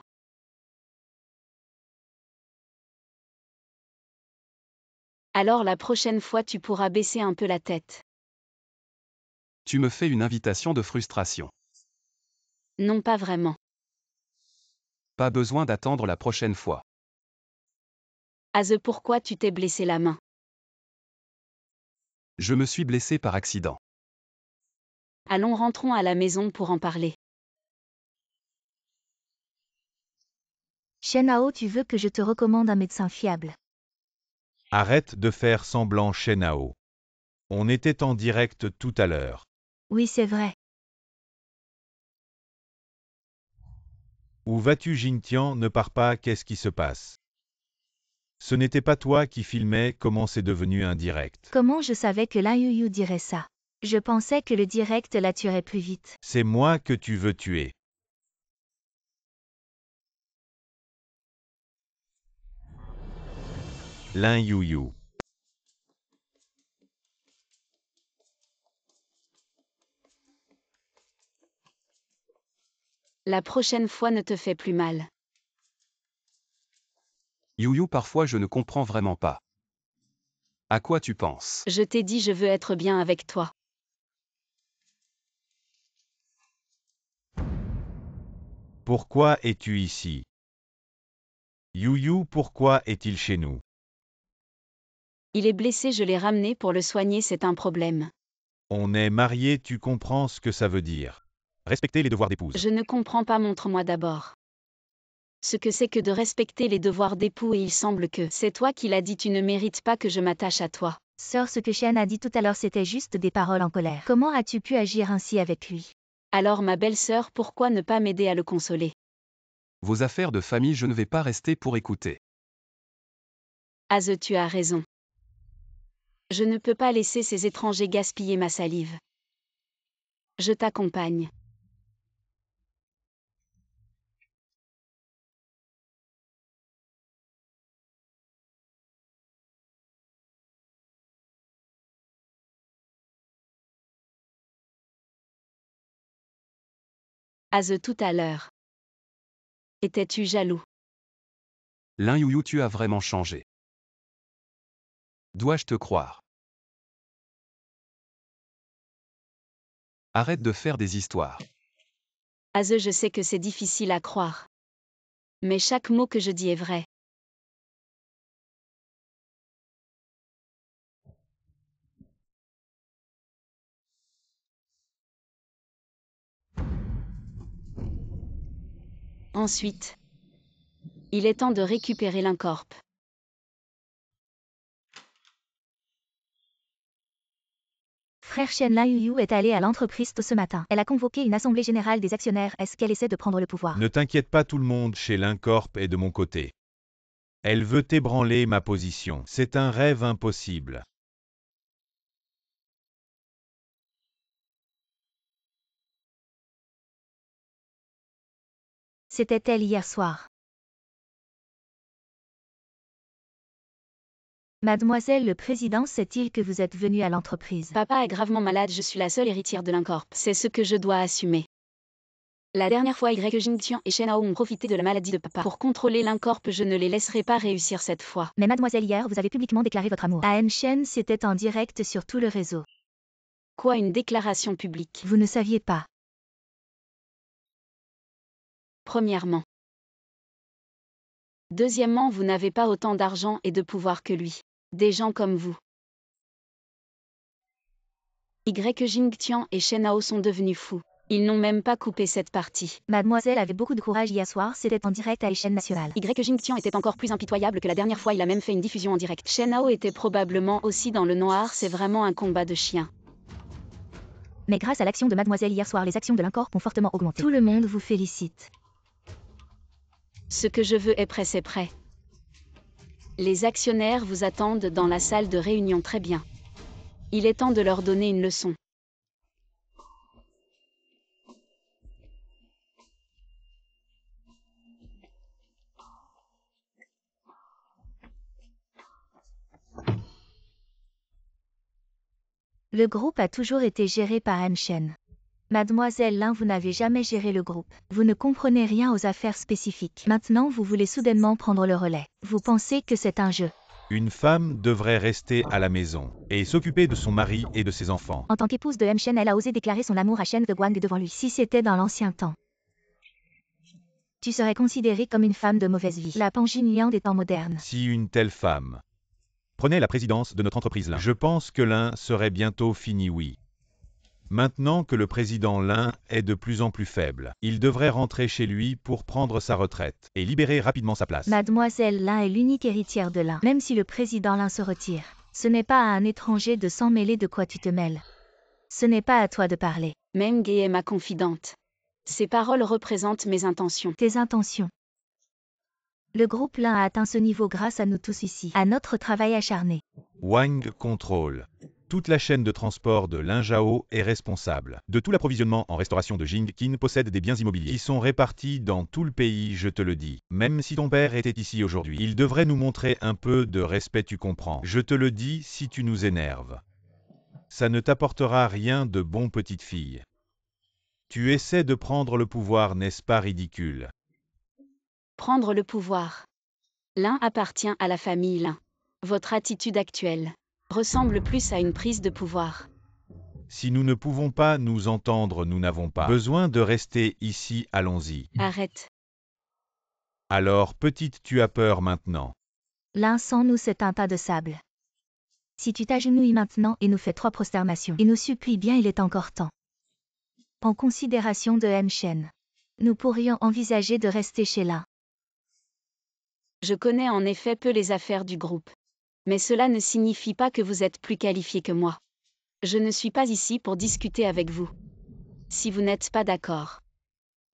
[SPEAKER 1] Alors la prochaine fois tu pourras baisser un peu la tête.
[SPEAKER 4] Tu me fais une invitation de frustration.
[SPEAKER 1] Non, pas vraiment.
[SPEAKER 4] Pas besoin d'attendre la prochaine fois.
[SPEAKER 1] Pourquoi tu t'es blessé la main?
[SPEAKER 4] Je me suis blessé par accident.
[SPEAKER 1] Allons, rentrons à la maison pour en parler.
[SPEAKER 2] Shenhao, tu veux que je te recommande un médecin fiable?
[SPEAKER 3] Arrête de faire semblant, Shenhao. On était en direct tout à l'heure.
[SPEAKER 2] Oui, c'est vrai.
[SPEAKER 3] Où vas-tu, Jingtian? Ne pars pas, qu'est-ce qui se passe? Ce n'était pas toi qui filmais, comment c'est devenu un direct?
[SPEAKER 2] Comment je savais que Lin Yuyu dirait ça? Je pensais que le direct la tuerait plus vite.
[SPEAKER 3] C'est moi que tu veux tuer. Lin Yuyu.
[SPEAKER 1] La prochaine fois ne te fais plus mal.
[SPEAKER 4] Yuyu, parfois je ne comprends vraiment pas. À quoi tu penses?
[SPEAKER 1] Je t'ai dit je veux être bien avec toi.
[SPEAKER 3] Pourquoi es-tu ici? Yuyu, pourquoi est-il chez nous?
[SPEAKER 1] Il est blessé, je l'ai ramené pour le soigner, c'est un problème.
[SPEAKER 3] On est mariés, tu comprends ce que ça veut dire. Respecter les devoirs d'épouse.
[SPEAKER 1] Je ne comprends pas, montre-moi d'abord. Ce que c'est que de respecter les devoirs d'époux, et il semble que c'est toi qui l'as dit, tu ne mérites pas que je m'attache à toi.
[SPEAKER 2] Sœur, ce que Shen a dit tout à l'heure, c'était juste des paroles en colère. Comment as-tu pu agir ainsi avec lui?
[SPEAKER 1] Alors ma belle-sœur, pourquoi ne pas m'aider à le consoler?
[SPEAKER 4] Vos affaires de famille, je ne vais pas rester pour écouter.
[SPEAKER 1] Tu as raison. Je ne peux pas laisser ces étrangers gaspiller ma salive. Je t'accompagne. Tout à l'heure. Étais-tu jaloux?
[SPEAKER 4] Lin Yuyu, tu as vraiment changé. Dois-je te croire? Arrête de faire des histoires.
[SPEAKER 1] Je sais que c'est difficile à croire. Mais chaque mot que je dis est vrai. Ensuite, il est temps de récupérer l'Incorp.
[SPEAKER 2] Frère Shen, Lin Yuyu est allée à l'entreprise tôt ce matin. Elle a convoqué une assemblée générale des actionnaires. Est-ce qu'elle essaie de prendre le pouvoir?
[SPEAKER 3] Ne t'inquiète pas, tout le monde chez l'Incorp est de mon côté. Elle veut ébranler ma position. C'est un rêve impossible.
[SPEAKER 2] C'était elle hier soir. Mademoiselle le président, sait-il que vous êtes venue à l'entreprise?
[SPEAKER 1] Papa est gravement malade, je suis la seule héritière de l'Incorp. C'est ce que je dois assumer. La dernière fois, Jingtian et Shenhao ont profité de la maladie de papa. Pour contrôler l'Incorp, je ne les laisserai pas réussir cette fois.
[SPEAKER 2] Mais mademoiselle, hier, vous avez publiquement déclaré votre amour à M. Shen, c'était en direct sur tout le réseau.
[SPEAKER 1] Quoi, une déclaration publique?
[SPEAKER 2] Vous ne saviez pas.
[SPEAKER 1] Premièrement. Deuxièmement, vous n'avez pas autant d'argent et de pouvoir que lui. Des gens comme vous. Jingtian et Shenhao sont devenus fous. Ils n'ont même pas coupé cette partie.
[SPEAKER 2] Mademoiselle avait beaucoup de courage hier soir, c'était en direct à l'échelle nationale.
[SPEAKER 1] Jingtian était encore plus impitoyable que la dernière fois, il a même fait une diffusion en direct. Shenhao était probablement aussi dans le noir, c'est vraiment un combat de chiens.
[SPEAKER 2] Mais grâce à l'action de mademoiselle hier soir, les actions de l'Incorp ont fortement augmenté. Tout le monde vous félicite.
[SPEAKER 1] Ce que je veux est prêt, c'est prêt. Les actionnaires vous attendent dans la salle de réunion. Très bien. Il est temps de leur donner une leçon.
[SPEAKER 2] Le groupe a toujours été géré par M. Shen. Mademoiselle Lin, vous n'avez jamais géré le groupe. Vous ne comprenez rien aux affaires spécifiques. Maintenant, vous voulez soudainement prendre le relais. Vous pensez que c'est un jeu.
[SPEAKER 3] Une femme devrait rester à la maison et s'occuper de son mari et de ses enfants.
[SPEAKER 2] En tant qu'épouse de M. Shen, elle a osé déclarer son amour à Shen de Guang devant lui. Si c'était dans l'ancien temps, tu serais considérée comme une femme de mauvaise vie. La Panjin Liang des temps modernes.
[SPEAKER 3] Si une telle femme prenait la présidence de notre entreprise Lin, je pense que Lin serait bientôt fini, oui. Maintenant que le président Lin est de plus en plus faible, il devrait rentrer chez lui pour prendre sa retraite et libérer rapidement sa place.
[SPEAKER 2] Mademoiselle Lin est l'unique héritière de Lin. Même si le président Lin se retire, ce n'est pas à un étranger de s'en mêler. De quoi tu te mêles? Ce n'est pas à toi de parler.
[SPEAKER 1] Meng Ge est ma confidente. Ces paroles représentent mes intentions.
[SPEAKER 2] Tes intentions. Le groupe Lin a atteint ce niveau grâce à nous tous ici, à notre travail acharné.
[SPEAKER 3] Wang contrôle toute la chaîne de transport de Linzhao est responsable de tout l'approvisionnement en restauration de Jingqin, possède des biens immobiliers qui sont répartis dans tout le pays, je te le dis. Même si ton père était ici aujourd'hui, il devrait nous montrer un peu de respect, tu comprends. Je te le dis, si tu nous énerves, ça ne t'apportera rien de bon, petite fille. Tu essaies de prendre le pouvoir, n'est-ce pas ridicule?
[SPEAKER 1] Prendre le pouvoir. L'un appartient à la famille Lin. Votre attitude actuelle ressemble plus à une prise de pouvoir.
[SPEAKER 3] Si nous ne pouvons pas nous entendre, nous n'avons pas besoin de rester ici, allons-y.
[SPEAKER 1] Arrête.
[SPEAKER 3] Alors, petite, tu as peur maintenant.
[SPEAKER 2] L'un sans nous, c'est un tas de sable. Si tu t'agenouilles maintenant et nous fais 3 prosternations, et nous supplie bien, il est encore temps. En considération de M. Shen, nous pourrions envisager de rester chez Lin.
[SPEAKER 1] Je connais en effet peu les affaires du groupe. Mais cela ne signifie pas que vous êtes plus qualifié que moi. Je ne suis pas ici pour discuter avec vous. Si vous n'êtes pas d'accord,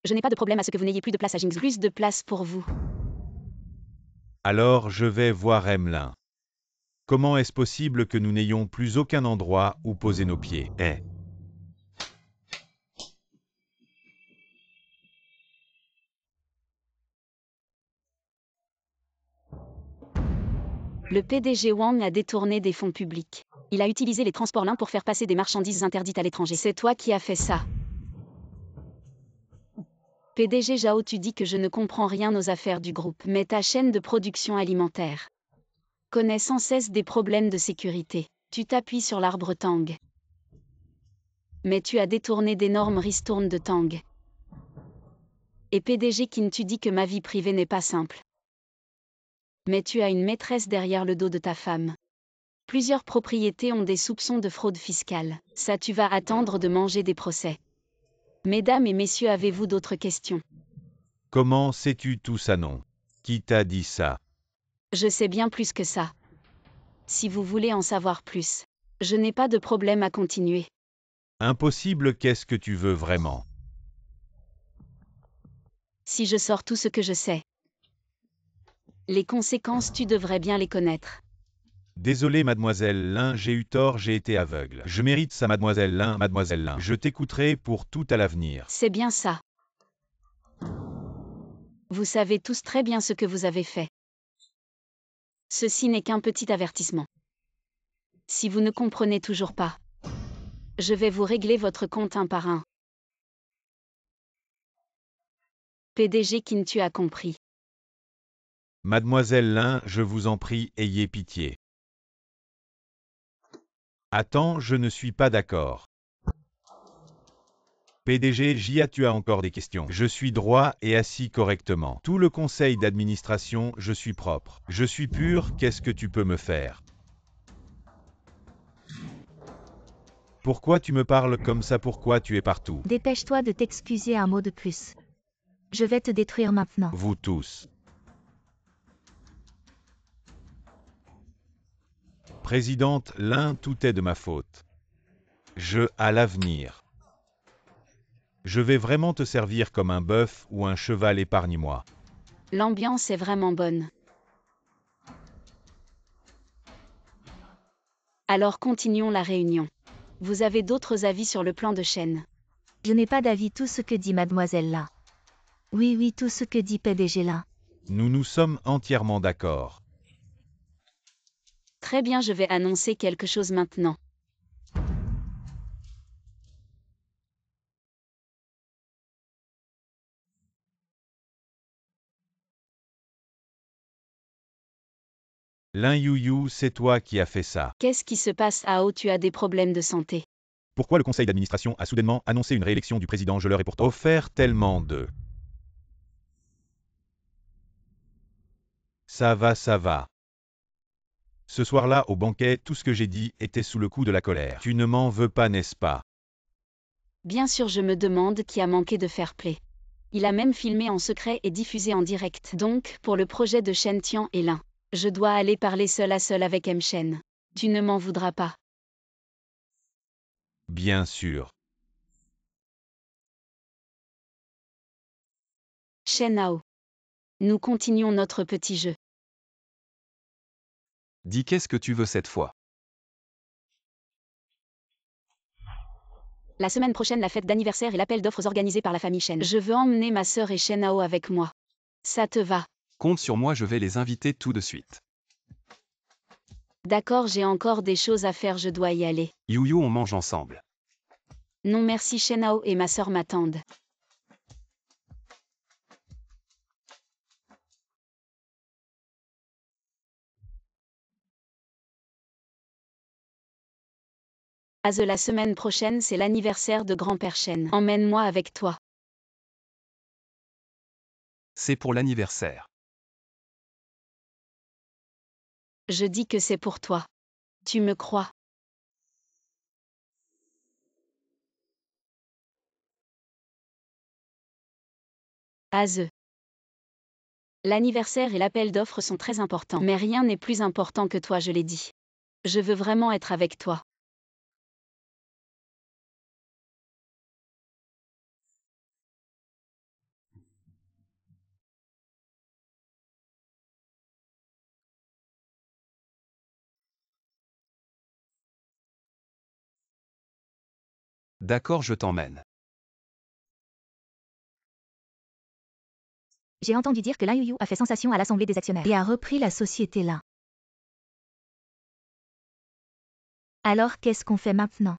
[SPEAKER 1] je n'ai pas de problème à ce que vous n'ayez plus de place à Jing's, plus de place pour vous.
[SPEAKER 3] Alors je vais voir Emlin. Comment est-ce possible que nous n'ayons plus aucun endroit où poser nos pieds?
[SPEAKER 1] Le PDG Wang a détourné des fonds publics. Il a utilisé les transports Lin pour faire passer des marchandises interdites à l'étranger. C'est toi qui as fait ça. PDG Zhao, tu dis que je ne comprends rien aux affaires du groupe, mais ta chaîne de production alimentaire connaît sans cesse des problèmes de sécurité. Tu t'appuies sur l'arbre Tang. Mais tu as détourné d'énormes ristournes de Tang. Et PDG Qin, tu dis que ma vie privée n'est pas simple. Mais tu as une maîtresse derrière le dos de ta femme. Plusieurs propriétés ont des soupçons de fraude fiscale. Ça, tu vas attendre de manger des procès. Mesdames et messieurs, avez-vous d'autres questions?
[SPEAKER 3] Comment sais-tu tout ça, non? Qui t'a dit ça?
[SPEAKER 1] Je sais bien plus que ça. Si vous voulez en savoir plus, je n'ai pas de problème à continuer.
[SPEAKER 3] Impossible, qu'est-ce que tu veux vraiment?
[SPEAKER 1] Si je sors tout ce que je sais, les conséquences, tu devrais bien les connaître.
[SPEAKER 3] Désolé mademoiselle Lin, j'ai eu tort, j'ai été aveugle. Je mérite ça mademoiselle Lin, mademoiselle Lin. Je t'écouterai pour tout à l'avenir.
[SPEAKER 1] C'est bien ça. Vous savez tous très bien ce que vous avez fait. Ceci n'est qu'un petit avertissement. Si vous ne comprenez toujours pas, je vais vous régler votre compte un par un. PDG Qin, tu as compris.
[SPEAKER 3] Mademoiselle Lin, je vous en prie, ayez pitié. Attends, je ne suis pas d'accord. PDG Jia, tu as encore des questions. Je suis droit et assis correctement. Tout le conseil d'administration, je suis propre. Je suis pur, qu'est-ce que tu peux me faire? Pourquoi tu me parles comme ça? Pourquoi tu es partout?
[SPEAKER 2] Dépêche-toi de t'excuser un mot de plus. Je vais te détruire maintenant.
[SPEAKER 3] Vous tous. Présidente Lin, tout est de ma faute. À l'avenir. Je vais vraiment te servir comme un bœuf ou un cheval, épargne-moi.
[SPEAKER 1] L'ambiance est vraiment bonne. Alors continuons la réunion. Vous avez d'autres avis sur le plan de Shen?
[SPEAKER 2] Je n'ai pas d'avis tout ce que dit mademoiselle là. Oui, tout ce que dit PDG là.
[SPEAKER 3] Nous nous sommes entièrement d'accord.
[SPEAKER 1] Très bien, je vais annoncer quelque chose maintenant.
[SPEAKER 3] Lin Yuyu, c'est toi qui as fait ça.
[SPEAKER 1] Qu'est-ce qui se passe, Ao? Tu as des problèmes de santé?
[SPEAKER 3] Pourquoi le conseil d'administration a soudainement annoncé une réélection du président? Je leur ai pourtant offert tellement de... Ça va. Ce soir-là, au banquet, tout ce que j'ai dit était sous le coup de la colère. Tu ne m'en veux pas, n'est-ce pas?
[SPEAKER 1] Bien sûr, je me demande qui a manqué de fair play. Il a même filmé en secret et diffusé en direct. Donc, pour le projet de Shen Tian et Lin, je dois aller parler seul à seul avec M. Shen. Tu ne m'en voudras pas.
[SPEAKER 3] Bien sûr.
[SPEAKER 1] Shen Ao. Nous continuons notre petit jeu.
[SPEAKER 4] Dis qu'est-ce que tu veux cette fois?
[SPEAKER 1] La semaine prochaine, la fête d'anniversaire et l'appel d'offres organisé par la famille Shen. Je veux emmener ma sœur et Shen Ao avec moi. Ça te va?
[SPEAKER 4] Compte sur moi, je vais les inviter tout de suite.
[SPEAKER 1] D'accord, j'ai encore des choses à faire, je dois y aller.
[SPEAKER 4] Yuyu, on mange ensemble.
[SPEAKER 1] Non merci, Shen Ao et ma sœur m'attendent. La semaine prochaine, c'est l'anniversaire de grand-père Shen. Emmène-moi avec toi.
[SPEAKER 4] C'est pour l'anniversaire.
[SPEAKER 1] Je dis que c'est pour toi. Tu me crois? L'anniversaire et l'appel d'offres sont très importants, mais rien n'est plus important que toi, je l'ai dit. Je veux vraiment être avec toi.
[SPEAKER 4] D'accord, je t'emmène.
[SPEAKER 2] J'ai entendu dire que Lin Yuyu a fait sensation à l'Assemblée des actionnaires et a repris la société là. Alors qu'est-ce qu'on fait maintenant?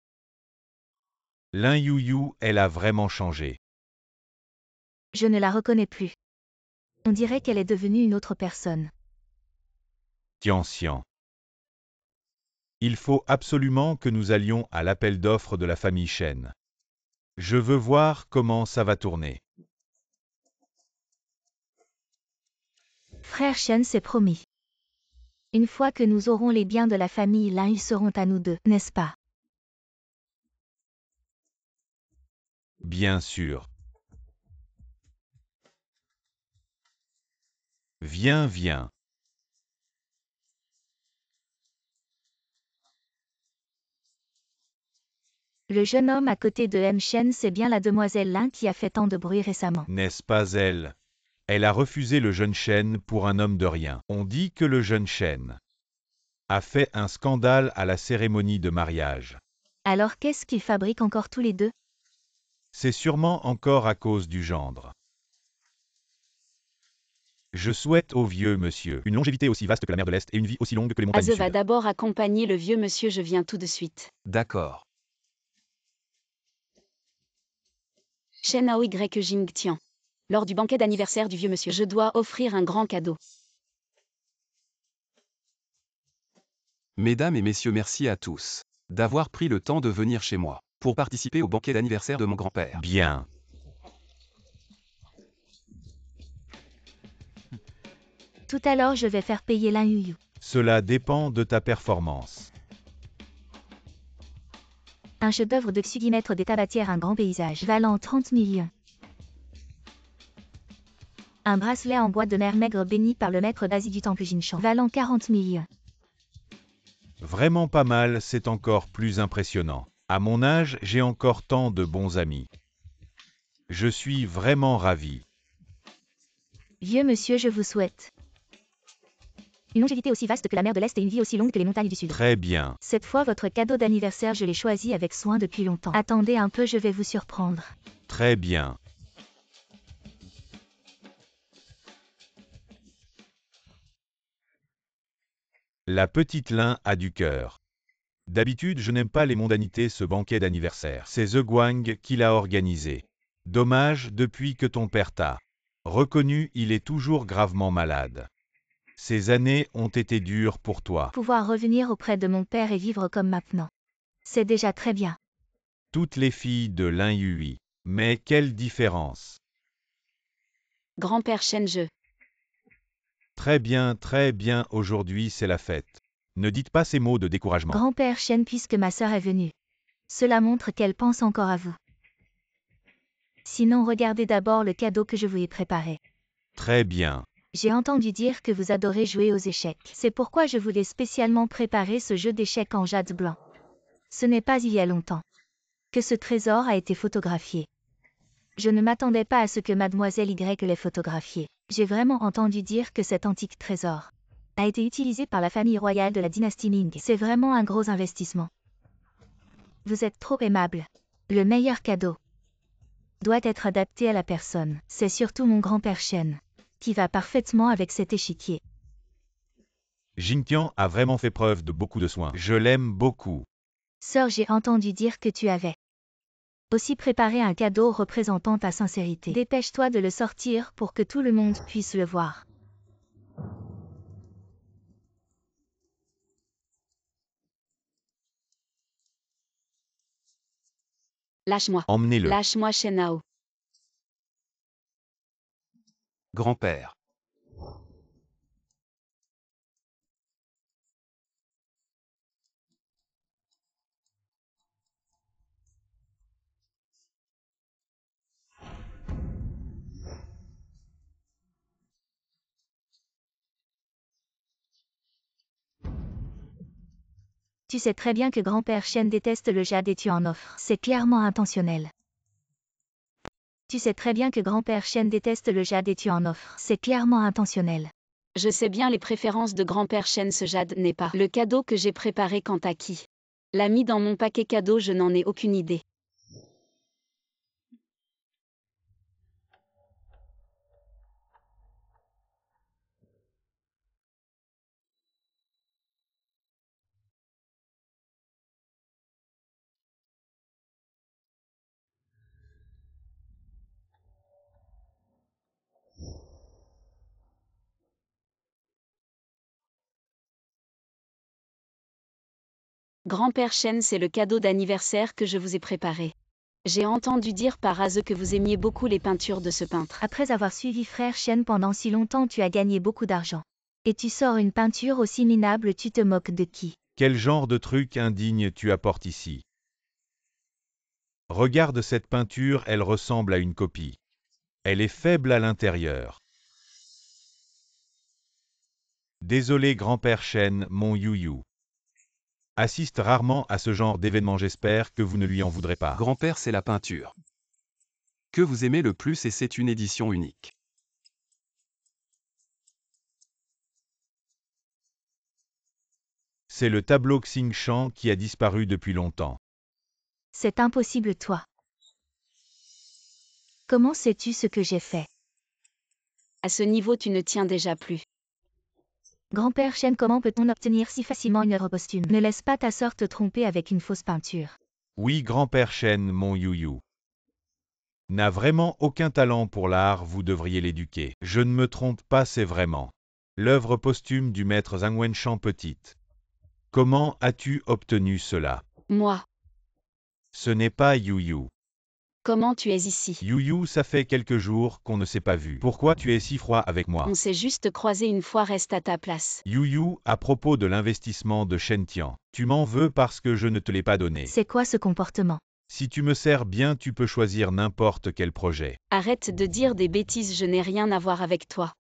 [SPEAKER 3] Lin Yuyu, elle a vraiment changé.
[SPEAKER 2] Je ne la reconnais plus. On dirait qu'elle est devenue une autre personne.
[SPEAKER 3] Tian. Il faut absolument que nous allions à l'appel d'offres de la famille Shen. Je veux voir comment ça va tourner.
[SPEAKER 2] Frère Shen s'est promis. Une fois que nous aurons les biens de la famille Lin, ils seront à nous deux, n'est-ce pas?
[SPEAKER 3] Bien sûr. Viens.
[SPEAKER 2] Le jeune homme à côté de M. Shen, c'est bien la demoiselle Lin qui a fait tant de bruit récemment.
[SPEAKER 3] N'est-ce pas elle? Elle a refusé le jeune Shen pour un homme de rien. On dit que le jeune Shen a fait un scandale à la cérémonie de mariage.
[SPEAKER 2] Alors qu'est-ce qu'ils fabriquent encore tous les deux?
[SPEAKER 3] C'est sûrement encore à cause du gendre. Je souhaite au vieux monsieur une longévité aussi vaste que la mer de l'Est et une vie aussi longue que les montagnes du
[SPEAKER 1] Va
[SPEAKER 3] Sud.
[SPEAKER 1] d'abord accompagner le vieux monsieur, je viens tout de suite.
[SPEAKER 4] D'accord.
[SPEAKER 1] Shen Ao Y Jingtian. Lors du banquet d'anniversaire du vieux monsieur, je dois offrir un grand cadeau.
[SPEAKER 4] Mesdames et messieurs, merci à tous d'avoir pris le temps de venir chez moi pour participer au banquet d'anniversaire de mon grand-père.
[SPEAKER 3] Bien.
[SPEAKER 2] Tout à l'heure, je vais faire payer Lin Yuyu.
[SPEAKER 3] Cela dépend de ta performance.
[SPEAKER 2] Un chef-d'œuvre de Xugimètre des tabatières, un grand paysage, valant 30 millions. Un bracelet en bois de mer maigre béni par le maître d'Asie du temple Jinshan, valant 40 millions.
[SPEAKER 3] Vraiment pas mal, c'est encore plus impressionnant. À mon âge, j'ai encore tant de bons amis. Je suis vraiment ravi.
[SPEAKER 2] Vieux monsieur, je vous souhaite Une longévité aussi vaste que la mer de l'Est et une vie aussi longue que les montagnes du Sud.
[SPEAKER 3] Très bien.
[SPEAKER 2] Cette fois, votre cadeau d'anniversaire, je l'ai choisi avec soin depuis longtemps. Attendez un peu, je vais vous surprendre.
[SPEAKER 3] Très bien. La petite Lin a du cœur. D'habitude, je n'aime pas les mondanités, ce banquet d'anniversaire. C'est The Guang qui l'a organisé. Dommage, depuis que ton père t'a reconnu, il est toujours gravement malade. Ces années ont été dures pour toi.
[SPEAKER 2] Pouvoir revenir auprès de mon père et vivre comme maintenant. C'est déjà très bien.
[SPEAKER 3] Toutes les filles de Lin Yui. Mais quelle différence!
[SPEAKER 1] Grand-père Shen,
[SPEAKER 3] Très bien, aujourd'hui c'est la fête. Ne dites pas ces mots de découragement.
[SPEAKER 2] Grand-père Shen, puisque ma sœur est venue. Cela montre qu'elle pense encore à vous. Sinon, regardez d'abord le cadeau que je vous ai préparé.
[SPEAKER 3] Très bien.
[SPEAKER 2] J'ai entendu dire que vous adorez jouer aux échecs. C'est pourquoi je voulais spécialement préparer ce jeu d'échecs en jade blanc. Ce n'est pas il y a longtemps que ce trésor a été photographié. Je ne m'attendais pas à ce que Mademoiselle Y l'ait photographié. J'ai vraiment entendu dire que cet antique trésor a été utilisé par la famille royale de la dynastie Ming. C'est vraiment un gros investissement. Vous êtes trop aimable. Le meilleur cadeau doit être adapté à la personne. C'est surtout mon grand-père Shen qui va parfaitement avec cet échiquier.
[SPEAKER 3] Jingtian a vraiment fait preuve de beaucoup de soin. Je l'aime beaucoup.
[SPEAKER 2] Sœur, j'ai entendu dire que tu avais aussi préparé un cadeau représentant ta sincérité. Dépêche-toi de le sortir pour que tout le monde puisse le voir.
[SPEAKER 1] Lâche-moi.
[SPEAKER 3] Emmenez-le.
[SPEAKER 1] Lâche-moi, Shenhao.
[SPEAKER 4] Grand-père.
[SPEAKER 2] Tu sais très bien que grand-père Shen déteste le jade et tu en offres. C'est clairement intentionnel. Tu sais très bien que grand-père Shen déteste le jade et tu en offres. C'est clairement intentionnel.
[SPEAKER 1] Je sais bien les préférences de grand-père Shen, ce jade n'est pas le cadeau que j'ai préparé quant à qui l'a mis dans mon paquet cadeau, je n'en ai aucune idée. Grand-père Shen, c'est le cadeau d'anniversaire que je vous ai préparé. J'ai entendu dire par Aze que vous aimiez beaucoup les peintures de ce peintre.
[SPEAKER 2] Après avoir suivi frère Shen pendant si longtemps, tu as gagné beaucoup d'argent. Et tu sors une peinture aussi minable, tu te moques de qui?
[SPEAKER 3] Quel genre de truc indigne tu apportes ici? Regarde cette peinture, elle ressemble à une copie. Elle est faible à l'intérieur. Désolé grand-père Shen, mon Yuyu. Assiste rarement à ce genre d'événement, j'espère que vous ne lui en voudrez pas.
[SPEAKER 4] Grand-père, c'est la peinture que vous aimez le plus et c'est une édition unique.
[SPEAKER 3] C'est le tableau Xing Shan qui a disparu depuis longtemps.
[SPEAKER 2] C'est impossible, toi. Comment sais-tu ce que j'ai fait?
[SPEAKER 1] À ce niveau, tu ne tiens déjà plus.
[SPEAKER 2] Grand-père Shen, comment peut-on obtenir si facilement une œuvre posthume? Ne laisse pas ta sœur te tromper avec une fausse peinture.
[SPEAKER 3] Oui, grand-père Shen, mon Yuyu. N'a vraiment aucun talent pour l'art, vous devriez l'éduquer. Je ne me trompe pas, c'est vraiment l'œuvre posthume du maître Zhang Wenshan petite. Comment as-tu obtenu cela?
[SPEAKER 1] Moi.
[SPEAKER 3] Ce n'est pas Yuyu.
[SPEAKER 1] Comment tu es ici?
[SPEAKER 3] Yuyu, ça fait quelques jours qu'on ne s'est pas vu. Pourquoi tu es si froid avec moi?
[SPEAKER 1] On s'est juste croisé une fois, reste à ta place.
[SPEAKER 3] Yuyu, à propos de l'investissement de Shen Tian, tu m'en veux parce que je ne te l'ai pas donné.
[SPEAKER 2] C'est quoi ce comportement?
[SPEAKER 3] Si tu me sers bien, tu peux choisir n'importe quel projet.
[SPEAKER 1] Arrête de dire des bêtises, je n'ai rien à voir avec toi.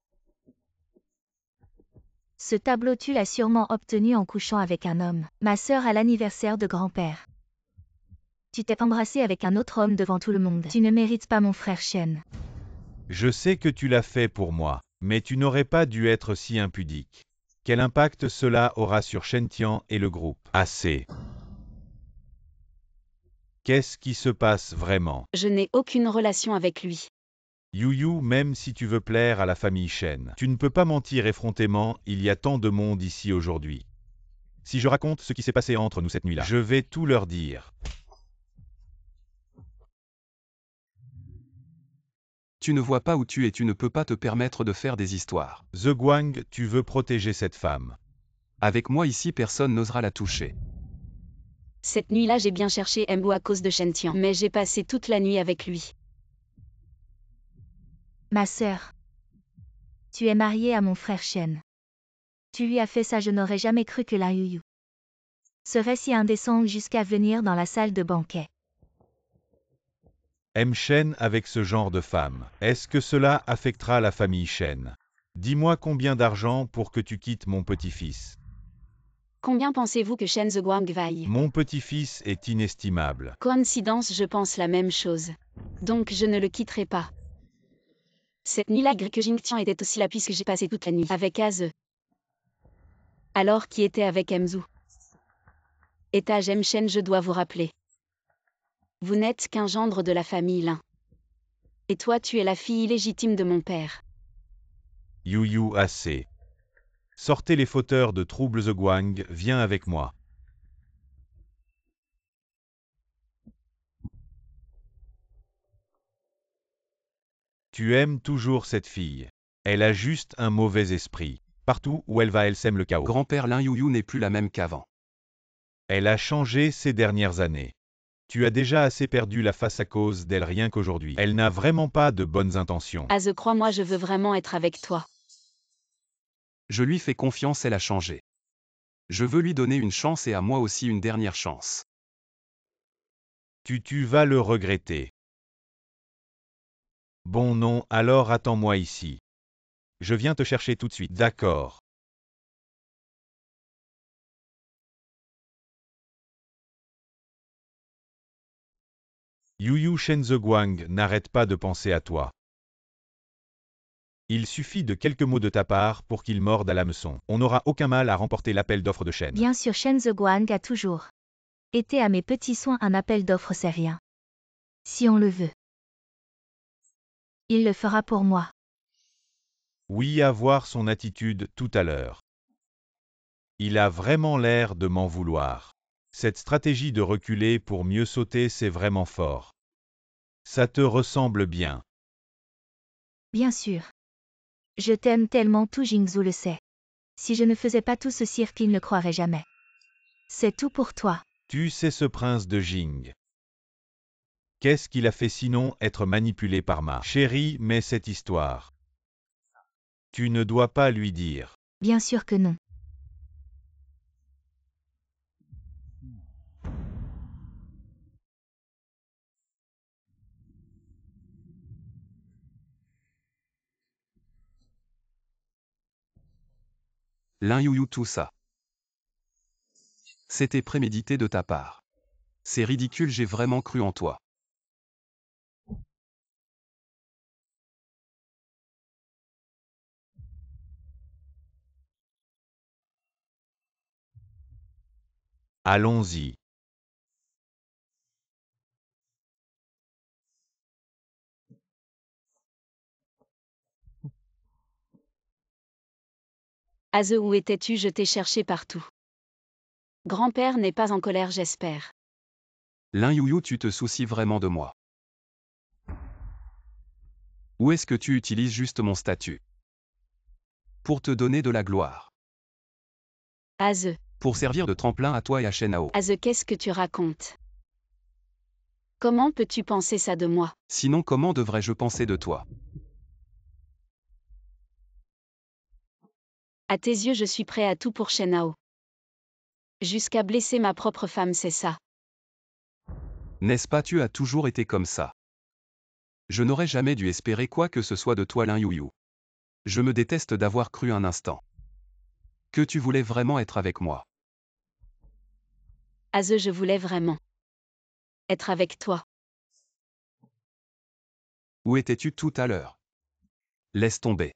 [SPEAKER 2] Ce tableau, tu l'as sûrement obtenu en couchant avec un homme. Ma sœur à l'anniversaire de grand-père. Tu t'es embrassé avec un autre homme devant tout le monde. Tu ne mérites pas mon frère Shen.
[SPEAKER 3] Je sais que tu l'as fait pour moi, mais tu n'aurais pas dû être si impudique. Quel impact cela aura sur Shen-Tian et le groupe? Assez. Qu'est-ce qui se passe vraiment?
[SPEAKER 1] Je n'ai aucune relation avec lui.
[SPEAKER 3] Yu, même si tu veux plaire à la famille Shen, tu ne peux pas mentir effrontément, il y a tant de monde ici aujourd'hui. Si je raconte ce qui s'est passé entre nous cette nuit-là, je vais tout leur dire.
[SPEAKER 4] Tu ne vois pas où tu es, tu ne peux pas te permettre de faire des histoires.
[SPEAKER 3] The Guang, tu veux protéger cette femme.
[SPEAKER 4] Avec moi ici, personne n'osera la toucher.
[SPEAKER 1] Cette nuit-là, j'ai bien cherché Mbo à cause de Shen-Tian, mais j'ai passé toute la nuit avec lui.
[SPEAKER 2] Ma sœur. Tu es mariée à mon frère Shen. Tu lui as fait ça, je n'aurais jamais cru que Lin Yuyu serait si indécent jusqu'à venir dans la salle de banquet.
[SPEAKER 3] M. Shen avec ce genre de femme. Est-ce que cela affectera la famille Shen? Dis-moi combien d'argent pour que tu quittes mon petit-fils.
[SPEAKER 1] Combien pensez-vous que Shen The Guang vaille?
[SPEAKER 3] Mon petit-fils est inestimable.
[SPEAKER 1] Coïncidence, je pense la même chose. Donc je ne le quitterai pas. Cette nuit-là, que Jingtian était aussi là puisque j'ai passé toute la nuit avec Aze. Alors qui était avec Mzu? Étage M. Shen, je dois vous rappeler. Vous n'êtes qu'un gendre de la famille Lin. Et toi tu es la fille illégitime de mon père.
[SPEAKER 3] Yu, assez. Sortez les fauteurs de troubles The Guang, viens avec moi. Tu aimes toujours cette fille. Elle a juste un mauvais esprit. Partout où elle va, elle sème le chaos.
[SPEAKER 4] Grand-père Lin Yuyu n'est plus la même qu'avant.
[SPEAKER 3] Elle a changé ces dernières années. Tu as déjà assez perdu la face à cause d'elle rien qu'aujourd'hui. Elle n'a vraiment pas de bonnes intentions.
[SPEAKER 1] Aze, crois-moi, je veux vraiment être avec toi.
[SPEAKER 4] Je lui fais confiance, elle a changé. Je veux lui donner une chance et à moi aussi une dernière chance.
[SPEAKER 3] Tu vas le regretter. Bon non, alors attends-moi ici. Je viens te chercher tout de suite, d'accord. Yu Shen The Guang n'arrête pas de penser à toi. Il suffit de quelques mots de ta part pour qu'il morde à l'hameçon. On n'aura aucun mal à remporter l'appel d'offres de Shen.
[SPEAKER 2] Bien sûr, Shen The Guang a toujours été à mes petits soins, un appel d'offres, c'est rien. Si on le veut. Il le fera pour moi.
[SPEAKER 3] Oui, à voir son attitude tout à l'heure. Il a vraiment l'air de m'en vouloir. Cette stratégie de reculer pour mieux sauter, c'est vraiment fort. Ça te ressemble bien.
[SPEAKER 2] Bien sûr. Je t'aime tellement, tout Jingzhu le sait. Si je ne faisais pas tout ce cirque, il ne croirait jamais. C'est tout pour toi.
[SPEAKER 3] Tu sais ce prince de Jing. Qu'est-ce qu'il a fait sinon être manipulé par ma chérie, mais cette histoire. Tu ne dois pas lui dire.
[SPEAKER 2] Bien sûr que non.
[SPEAKER 4] Lin Yuyu, tout ça. C'était prémédité de ta part. C'est ridicule, j'ai vraiment cru en toi.
[SPEAKER 3] Allons-y.
[SPEAKER 1] Aze, où étais-tu? Je t'ai cherché partout. Grand-père n'est pas en colère, j'espère.
[SPEAKER 4] Lin Yuyu, tu te soucies vraiment de moi. Ou est-ce que tu utilises juste mon statut pour te donner de la gloire?
[SPEAKER 1] Aze.
[SPEAKER 4] Pour servir de tremplin à toi et à Shenao.
[SPEAKER 1] Aze, qu'est-ce que tu racontes? Comment peux-tu penser ça de moi?
[SPEAKER 4] Sinon, comment devrais-je penser de toi?
[SPEAKER 1] À tes yeux, je suis prêt à tout pour Shenao. Jusqu'à blesser ma propre femme, c'est ça.
[SPEAKER 4] N'est-ce pas, tu as toujours été comme ça. Je n'aurais jamais dû espérer quoi que ce soit de toi, Lin Yuyu. Je me déteste d'avoir cru un instant que tu voulais vraiment être avec moi.
[SPEAKER 1] Aze, je voulais vraiment être avec toi.
[SPEAKER 4] Où étais-tu tout à l'heure? Laisse tomber.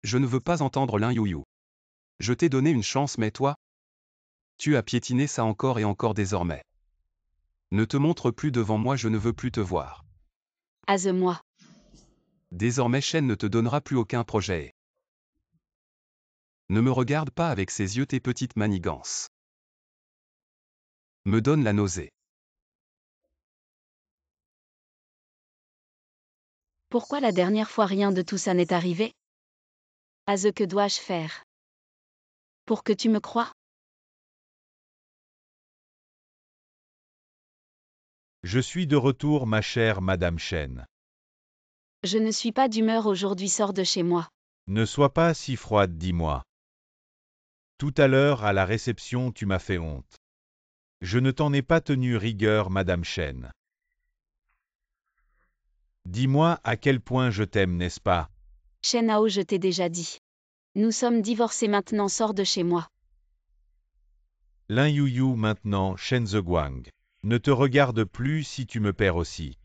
[SPEAKER 4] Je ne veux pas entendre Lin Yuyu. Je t'ai donné une chance mais toi, tu as piétiné ça encore et encore désormais. Ne te montre plus devant moi, je ne veux plus te voir.
[SPEAKER 1] Moi.
[SPEAKER 4] Désormais Shen ne te donnera plus aucun projet. Ne me regarde pas avec ses yeux, tes petites manigances me donnent la nausée.
[SPEAKER 1] Pourquoi la dernière fois rien de tout ça n'est arrivé? Que dois-je faire pour que tu me crois?
[SPEAKER 3] Je suis de retour, ma chère Madame Shen.
[SPEAKER 1] Je ne suis pas d'humeur aujourd'hui, sors de chez moi.
[SPEAKER 3] Ne sois pas si froide, dis-moi. Tout à l'heure, à la réception, tu m'as fait honte. Je ne t'en ai pas tenu rigueur, Madame Shen. Dis-moi à quel point je t'aime, n'est-ce pas?
[SPEAKER 1] Shen, je t'ai déjà dit. Nous sommes divorcés maintenant, sors de chez moi.
[SPEAKER 3] Lin Yuyu maintenant, Shen Zeguang. Ne te regarde plus si tu me perds aussi.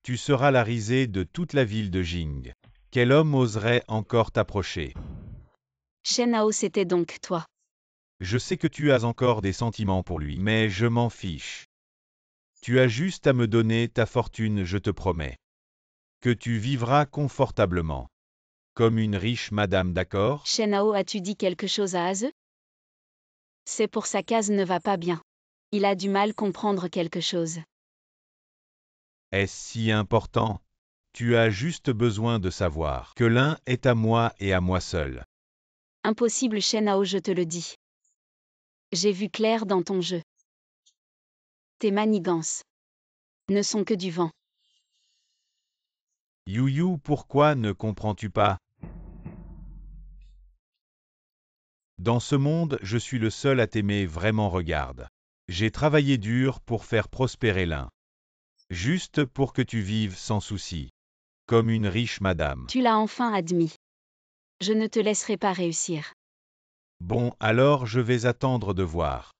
[SPEAKER 3] Tu seras la risée de toute la ville de Jing. Quel homme oserait encore t'approcher?
[SPEAKER 1] Shen, c'était donc toi.
[SPEAKER 3] Je sais que tu as encore des sentiments pour lui, mais je m'en fiche. Tu as juste à me donner ta fortune, je te promets. Que tu vivras confortablement. Comme une riche madame, d'accord?
[SPEAKER 1] Shen, as-tu dit quelque chose à Aze? C'est pour sa case ne va pas bien. Il a du mal comprendre quelque chose.
[SPEAKER 3] Est-ce si important? Tu as juste besoin de savoir que l'un est à moi et à moi seul.
[SPEAKER 1] Impossible, Shen, je te le dis. J'ai vu clair dans ton jeu. Tes manigances ne sont que du vent.
[SPEAKER 3] Yuyu, pourquoi ne comprends-tu pas? Dans ce monde, je suis le seul à t'aimer vraiment, regarde. J'ai travaillé dur pour faire prospérer l'un. Juste pour que tu vives sans souci. Comme une riche madame.
[SPEAKER 1] Tu l'as enfin admis. Je ne te laisserai pas réussir.
[SPEAKER 3] Bon, alors je vais attendre de voir.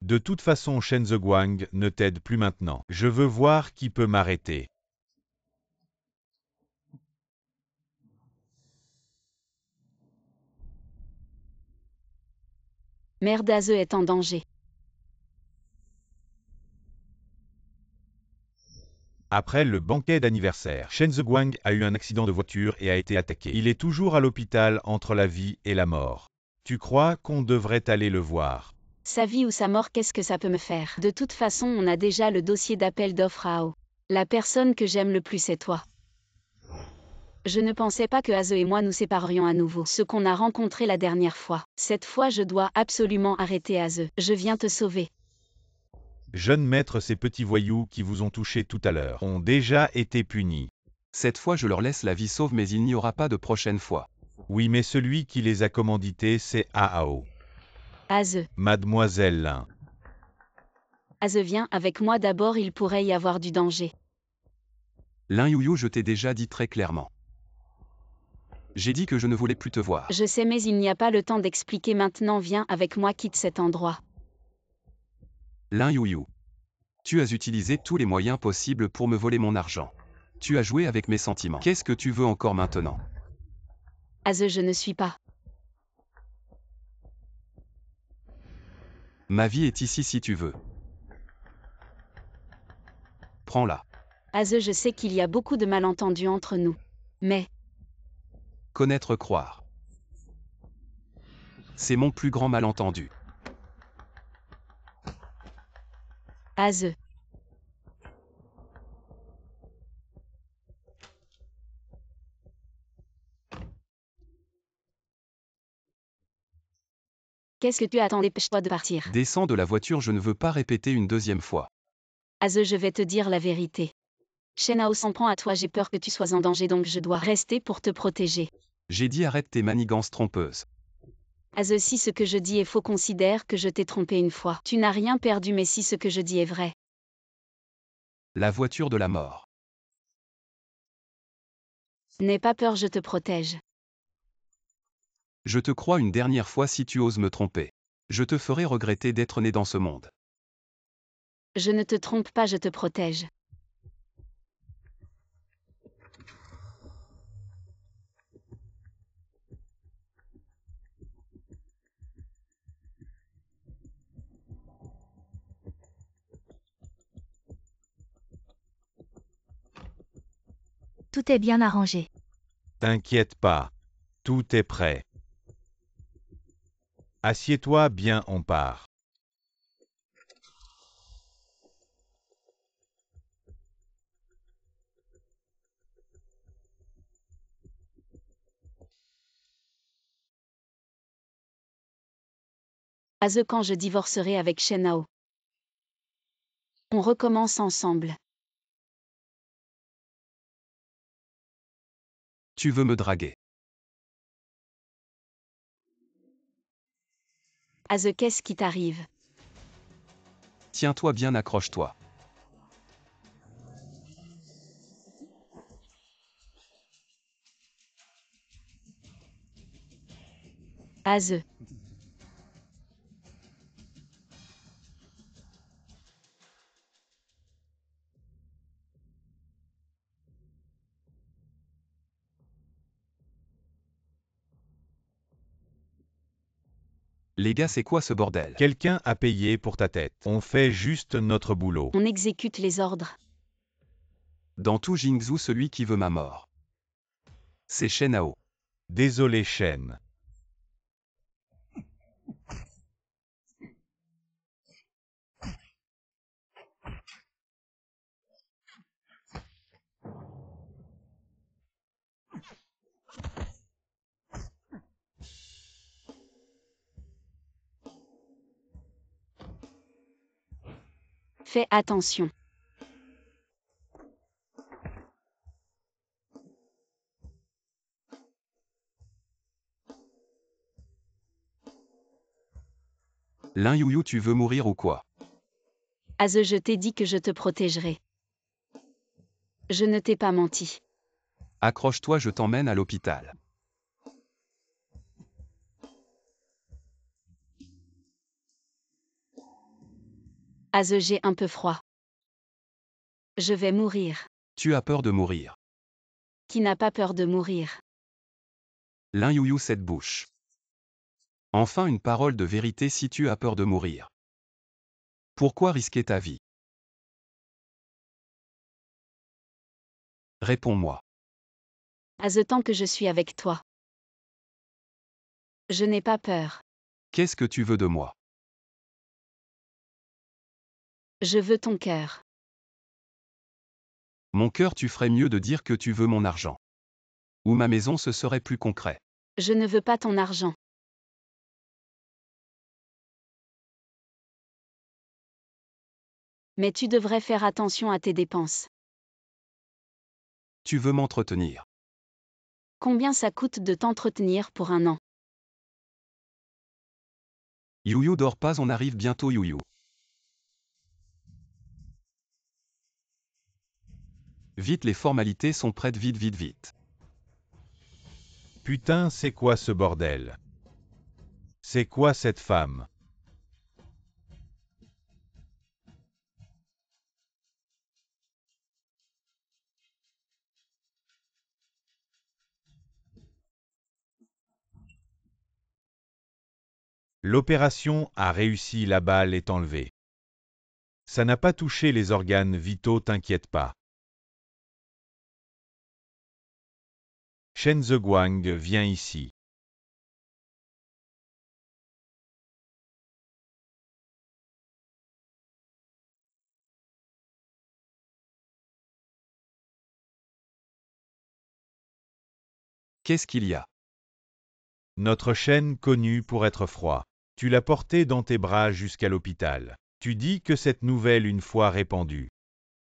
[SPEAKER 3] De toute façon, Shen Zeguang ne t'aide plus maintenant. Je veux voir qui peut m'arrêter.
[SPEAKER 1] Mère d'Aze est en danger.
[SPEAKER 3] Après le banquet d'anniversaire, Shen Zeguang a eu un accident de voiture et a été attaqué. Il est toujours à l'hôpital entre la vie et la mort. Tu crois qu'on devrait aller le voir?
[SPEAKER 1] Sa vie ou sa mort, qu'est-ce que ça peut me faire? De toute façon, on a déjà le dossier d'appel d'offres à AO. La personne que j'aime le plus, c'est toi. Je ne pensais pas que Aze et moi nous séparerions à nouveau. Ce qu'on a rencontré la dernière fois. Cette fois, je dois absolument arrêter Aze. Je viens te sauver.
[SPEAKER 3] Jeune maître, ces petits voyous qui vous ont touché tout à l'heure ont déjà été punis.
[SPEAKER 4] Cette fois je leur laisse la vie sauve mais il n'y aura pas de prochaine fois.
[SPEAKER 3] Oui, mais celui qui les a commandités, c'est Aao.
[SPEAKER 1] Aze.
[SPEAKER 3] Mademoiselle Lin.
[SPEAKER 1] Aze, viens avec moi d'abord, il pourrait y avoir du danger.
[SPEAKER 4] Lin Yuyu, je t'ai déjà dit très clairement. J'ai dit que je ne voulais plus te voir.
[SPEAKER 1] Je sais, mais il n'y a pas le temps d'expliquer maintenant, viens avec moi, quitte cet endroit.
[SPEAKER 4] Lin Yuyu. Tu as utilisé tous les moyens possibles pour me voler mon argent. Tu as joué avec mes sentiments. Qu'est-ce que tu veux encore maintenant?
[SPEAKER 1] Aze, je ne suis pas.
[SPEAKER 4] Ma vie est ici si tu veux. Prends-la.
[SPEAKER 1] Aze, je sais qu'il y a beaucoup de malentendus entre nous. Mais,
[SPEAKER 4] Connaître, croire. C'est mon plus grand malentendu.
[SPEAKER 1] Aze. Qu'est-ce que tu attends? Dépêche-toi de partir.
[SPEAKER 4] Descends de la voiture, je ne veux pas répéter une deuxième fois.
[SPEAKER 1] Aze, je vais te dire la vérité. Shen s'en prend à toi, j'ai peur que tu sois en danger donc je dois rester pour te protéger.
[SPEAKER 4] J'ai dit arrête tes manigances trompeuses.
[SPEAKER 1] Aze, si ce que je dis est faux, considère que je t'ai trompé une fois. Tu n'as rien perdu, mais si ce que je dis est vrai.
[SPEAKER 4] La voiture de la mort.
[SPEAKER 1] N'aie pas peur, je te protège.
[SPEAKER 4] Je te crois une dernière fois si tu oses me tromper. Je te ferai regretter d'être né dans ce monde.
[SPEAKER 1] Je ne te trompe pas, je te protège.
[SPEAKER 2] Tout est bien arrangé.
[SPEAKER 3] T'inquiète pas. Tout est prêt. Assieds-toi bien, on part.
[SPEAKER 1] Quand je divorcerai avec Shenao. On recommence ensemble.
[SPEAKER 4] Tu veux me draguer.
[SPEAKER 1] Qu'est-ce qui t'arrive?
[SPEAKER 4] Tiens-toi bien, accroche-toi.
[SPEAKER 1] Aze.
[SPEAKER 4] Les gars, c'est quoi ce bordel?
[SPEAKER 3] Quelqu'un a payé pour ta tête. On fait juste notre boulot.
[SPEAKER 1] On exécute les ordres.
[SPEAKER 4] Dans tout Jingzhou, celui qui veut ma mort. C'est Shenao.
[SPEAKER 3] Désolé, Shen.
[SPEAKER 1] Fais attention.
[SPEAKER 4] Lin Yuyu, tu veux mourir ou quoi?
[SPEAKER 1] Je t'ai dit que je te protégerai. Je ne t'ai pas menti.
[SPEAKER 4] Accroche-toi, je t'emmène à l'hôpital.
[SPEAKER 1] J'ai un peu froid. Je vais mourir.
[SPEAKER 4] Tu as peur de mourir.
[SPEAKER 1] Qui n'a pas peur de mourir?
[SPEAKER 4] Lin Yuyu, cette bouche. Enfin une parole de vérité si tu as peur de mourir. Pourquoi risquer ta vie? Réponds-moi.
[SPEAKER 1] Tant que je suis avec toi. Je n'ai pas peur.
[SPEAKER 4] Qu'est-ce que tu veux de moi?
[SPEAKER 1] Je veux ton cœur.
[SPEAKER 4] Mon cœur, tu ferais mieux de dire que tu veux mon argent. Ou ma maison, ce serait plus concret.
[SPEAKER 1] Je ne veux pas ton argent. Mais tu devrais faire attention à tes dépenses.
[SPEAKER 4] Tu veux m'entretenir.
[SPEAKER 1] Combien ça coûte de t'entretenir pour un an?
[SPEAKER 4] Yuyu, dors pas, on arrive bientôt, Yuyu. Vite, les formalités sont prêtes, vite, vite, vite.
[SPEAKER 3] Putain, c'est quoi ce bordel? C'est quoi cette femme? L'opération a réussi, la balle est enlevée. Ça n'a pas touché les organes vitaux, t'inquiète pas. Shen Zheguang, viens ici.
[SPEAKER 4] Qu'est-ce qu'il y a?
[SPEAKER 3] Notre Shen connu pour être froid. Tu l'as porté dans tes bras jusqu'à l'hôpital. Tu dis que cette nouvelle une fois répandue.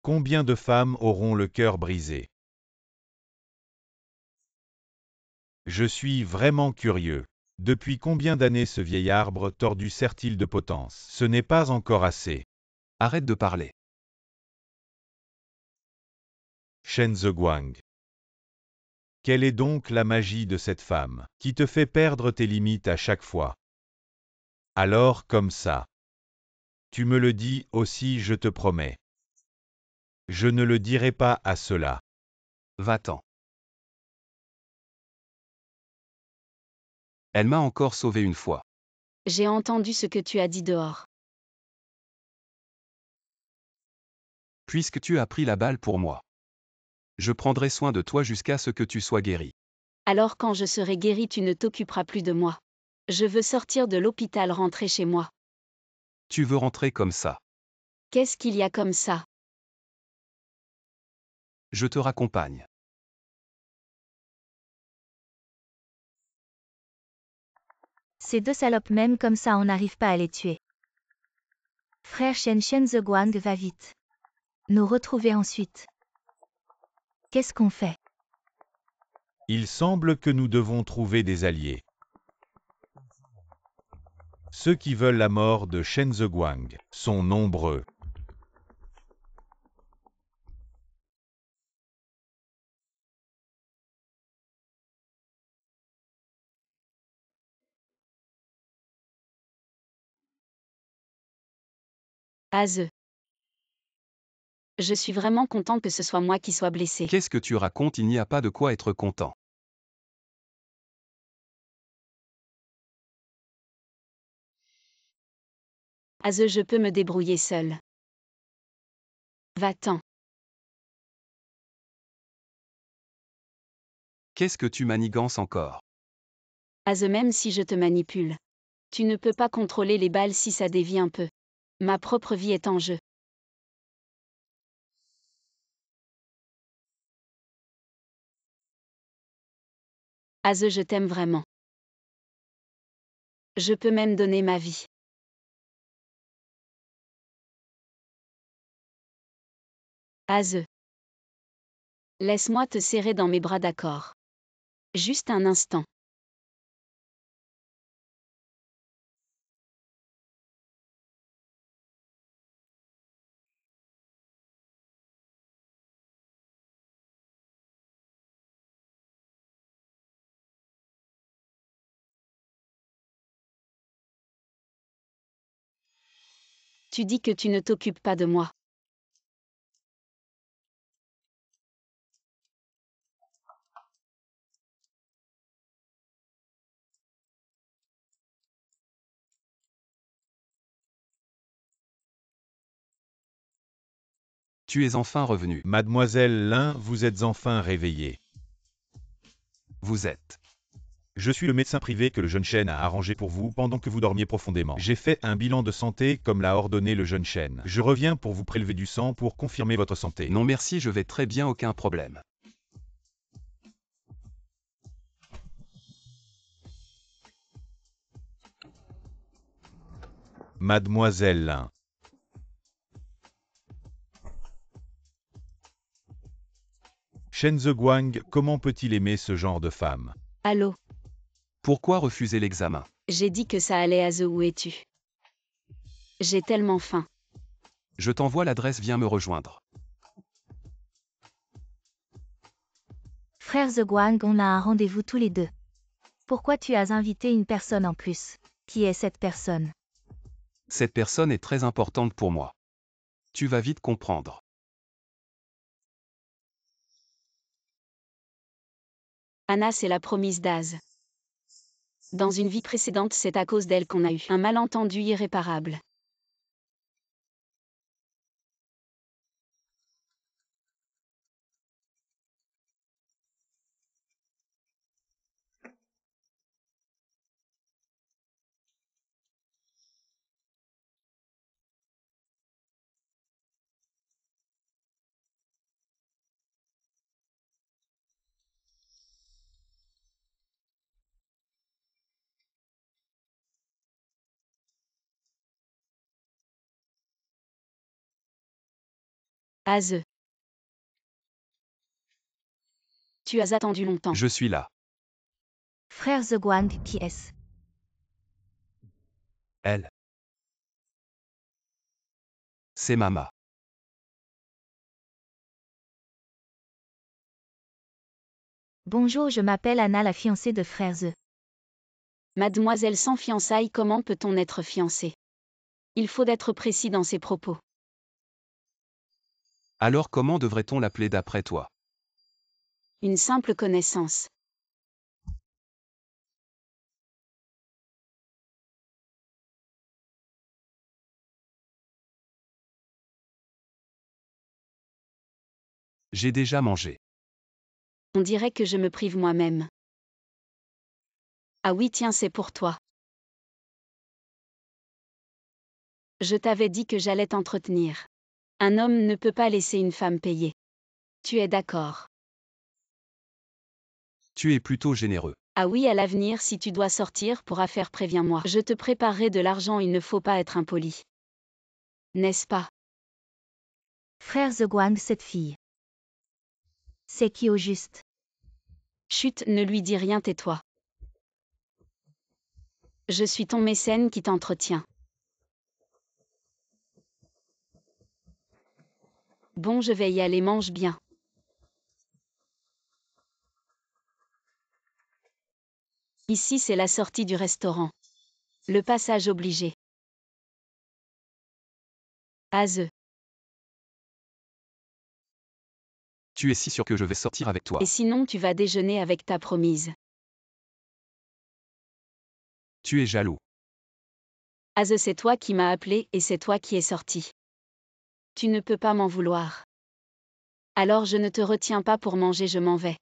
[SPEAKER 3] Combien de femmes auront le cœur brisé? Je suis vraiment curieux. Depuis combien d'années ce vieil arbre tordu sert-il de potence? Ce n'est pas encore assez.
[SPEAKER 4] Arrête de parler.
[SPEAKER 3] Shen Zheguang. Quelle est donc la magie de cette femme, qui te fait perdre tes limites à chaque fois? Alors comme ça. Tu me le dis aussi, je te promets. Je ne le dirai pas à cela.
[SPEAKER 4] Va-t'en. Elle m'a encore sauvé une fois.
[SPEAKER 1] J'ai entendu ce que tu as dit dehors.
[SPEAKER 4] Puisque tu as pris la balle pour moi. Je prendrai soin de toi jusqu'à ce que tu sois guéri.
[SPEAKER 1] Alors quand je serai guérie, tu ne t'occuperas plus de moi. Je veux sortir de l'hôpital, rentrer chez moi.
[SPEAKER 4] Tu veux rentrer comme ça.
[SPEAKER 1] Qu'est-ce qu'il y a comme ça?
[SPEAKER 4] Je te raccompagne.
[SPEAKER 2] Ces deux salopes, même comme ça on n'arrive pas à les tuer. Frère Shen Guang va vite. Nous retrouver ensuite. Qu'est-ce qu'on fait?
[SPEAKER 3] Il semble que nous devons trouver des alliés. Ceux qui veulent la mort de Shen Guang sont nombreux.
[SPEAKER 1] Aze. Je suis vraiment content que ce soit moi qui sois blessé.
[SPEAKER 4] Qu'est-ce que tu racontes? Il n'y a pas de quoi être content.
[SPEAKER 1] Aze, je peux me débrouiller seul. Va-t'en.
[SPEAKER 4] Qu'est-ce que tu manigances encore?
[SPEAKER 1] Aze, même si je te manipule, tu ne peux pas contrôler les balles si ça dévie un peu. Ma propre vie est en jeu. Aze, je t'aime vraiment. Je peux même donner ma vie. Aze. Laisse-moi te serrer dans mes bras, d'accord? Juste un instant. Tu dis que tu ne t'occupes pas de moi.
[SPEAKER 4] Tu es enfin revenu.
[SPEAKER 3] Mademoiselle Lin, vous êtes enfin réveillée.
[SPEAKER 4] Vous êtes.
[SPEAKER 3] Je suis le médecin privé que le jeune Shen a arrangé pour vous pendant que vous dormiez profondément. J'ai fait un bilan de santé comme l'a ordonné le jeune Shen. Je reviens pour vous prélever du sang pour confirmer votre santé.
[SPEAKER 4] Non merci, je vais très bien, aucun problème.
[SPEAKER 3] Mademoiselle Lin. Shen Guang, comment peut-il aimer ce genre de femme?
[SPEAKER 1] Allô?
[SPEAKER 4] Pourquoi refuser l'examen?
[SPEAKER 1] J'ai dit que ça allait. Aze, où es-tu? J'ai tellement faim.
[SPEAKER 4] Je t'envoie l'adresse, viens me rejoindre.
[SPEAKER 2] Frère Guang, on a un rendez-vous tous les deux. Pourquoi tu as invité une personne en plus? Qui est cette personne?
[SPEAKER 4] Cette personne est très importante pour moi. Tu vas vite comprendre.
[SPEAKER 1] Anna, c'est la promise d'Aze. Dans une vie précédente, c'est à cause d'elle qu'on a eu un malentendu irréparable. Aze. Tu as attendu longtemps.
[SPEAKER 4] Je suis là.
[SPEAKER 2] Frère Guang, qui est-ce?
[SPEAKER 4] Elle. C'est Mama.
[SPEAKER 2] Bonjour, je m'appelle Anna, la fiancée de Frère Ze.
[SPEAKER 1] Mademoiselle sans fiançailles, comment peut-on être fiancé? Il faut être précis dans ses propos.
[SPEAKER 4] Alors comment devrait-on l'appeler d'après toi?
[SPEAKER 1] Une simple connaissance.
[SPEAKER 4] J'ai déjà mangé.
[SPEAKER 1] On dirait que je me prive moi-même. Ah oui, tiens, c'est pour toi. Je t'avais dit que j'allais t'entretenir. Un homme ne peut pas laisser une femme payer. Tu es d'accord?
[SPEAKER 4] Tu es plutôt généreux.
[SPEAKER 1] Ah oui, à l'avenir, si tu dois sortir pour affaires, préviens-moi. Je te préparerai de l'argent, il ne faut pas être impoli. N'est-ce pas?
[SPEAKER 2] Frère Zheguang, cette fille. C'est qui au juste?
[SPEAKER 1] Chut, ne lui dis rien, tais-toi. Je suis ton mécène qui t'entretient. Bon, je vais y aller, mange bien. Ici, c'est la sortie du restaurant. Le passage obligé. Aze.
[SPEAKER 4] Tu es si sûr que je vais sortir avec toi.
[SPEAKER 1] Et sinon, tu vas déjeuner avec ta promise.
[SPEAKER 4] Tu es jaloux.
[SPEAKER 1] Aze, c'est toi qui m'as appelé et c'est toi qui es sorti. Tu ne peux pas m'en vouloir. Alors je ne te retiens pas pour manger, je m'en vais.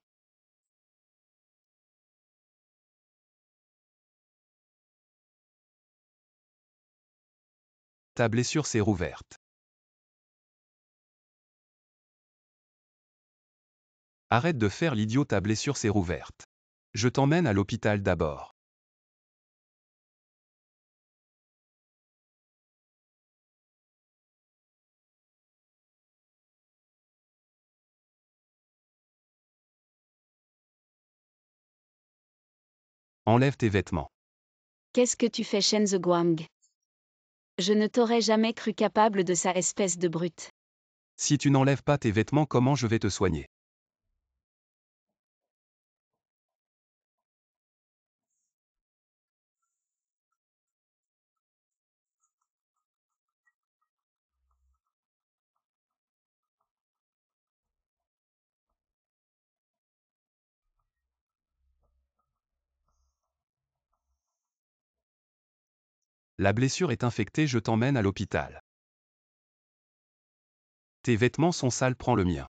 [SPEAKER 4] Ta blessure s'est rouverte. Arrête de faire l'idiot, ta blessure s'est rouverte. Je t'emmène à l'hôpital d'abord. Enlève tes vêtements.
[SPEAKER 1] Qu'est-ce que tu fais, Shen Zheguang? Je ne t'aurais jamais cru capable de ça, espèce de brute.
[SPEAKER 4] Si tu n'enlèves pas tes vêtements, comment je vais te soigner? La blessure est infectée, je t'emmène à l'hôpital. Tes vêtements sont sales, prends le mien.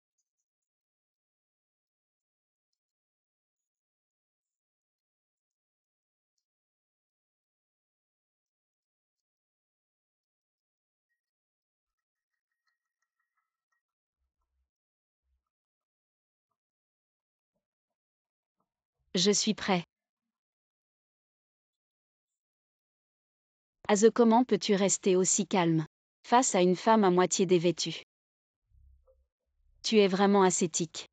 [SPEAKER 1] Je suis prêt. Aze, comment peux-tu rester aussi calme face à une femme à moitié dévêtue? Tu es vraiment ascétique.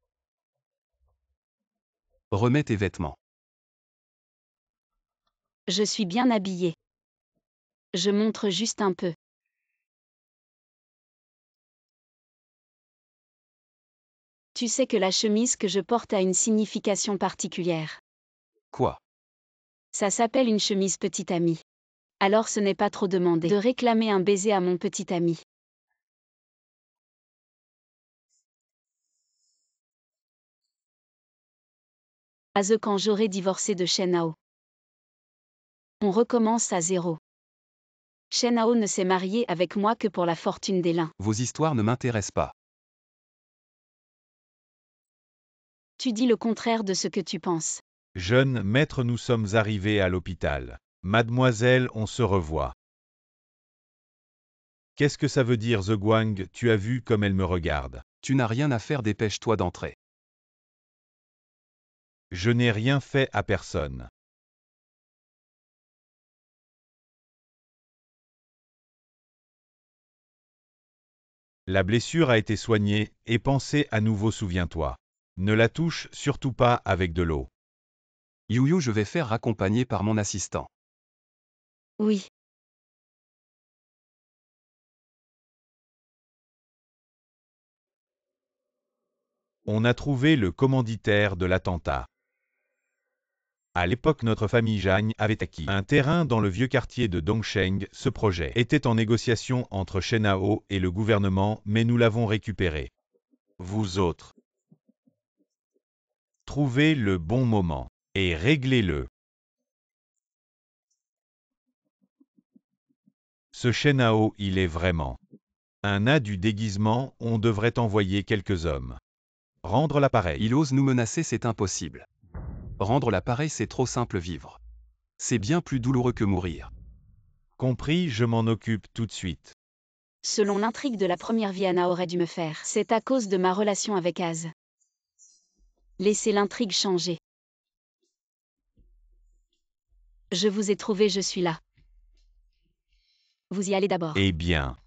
[SPEAKER 4] Remets tes vêtements.
[SPEAKER 1] Je suis bien habillée. Je montre juste un peu. Tu sais que la chemise que je porte a une signification particulière.
[SPEAKER 4] Quoi?
[SPEAKER 1] Ça s'appelle une chemise petite amie. Alors ce n'est pas trop demandé de réclamer un baiser à mon petit ami. Aze, quand j'aurai divorcé de Shen Hao. On recommence à zéro. Shen Hao ne s'est marié avec moi que pour la fortune des lins.
[SPEAKER 4] Vos histoires ne m'intéressent pas.
[SPEAKER 1] Tu dis le contraire de ce que tu penses.
[SPEAKER 3] Jeune maître, nous sommes arrivés à l'hôpital. Mademoiselle, on se revoit. Qu'est-ce que ça veut dire, Zheguang? Tu as vu comme elle me regarde.
[SPEAKER 4] Tu n'as rien à faire, dépêche-toi d'entrer.
[SPEAKER 3] Je n'ai rien fait à personne. La blessure a été soignée, et pensez à nouveau, souviens-toi. Ne la touche surtout pas avec de l'eau.
[SPEAKER 4] Yuyu, je vais faire accompagner par mon assistant.
[SPEAKER 1] Oui.
[SPEAKER 3] On a trouvé le commanditaire de l'attentat. À l'époque, notre famille Zhang avait acquis un terrain dans le vieux quartier de Dongsheng. Ce projet était en négociation entre Shen Hao et le gouvernement, mais nous l'avons récupéré. Vous autres, trouvez le bon moment et réglez-le. Ce Shen Hao, il est vraiment un as du déguisement, on devrait envoyer quelques hommes. Rendre l'appareil.
[SPEAKER 4] Il ose nous menacer, c'est impossible. Rendre l'appareil, c'est trop simple vivre. C'est bien plus douloureux que mourir.
[SPEAKER 3] Compris, je m'en occupe tout de suite.
[SPEAKER 1] Selon l'intrigue de la première vie, Anna aurait dû me faire. C'est à cause de ma relation avec Az. Laissez l'intrigue changer. Je vous ai trouvé, je suis là. Vous y allez d'abord.
[SPEAKER 3] Eh bien.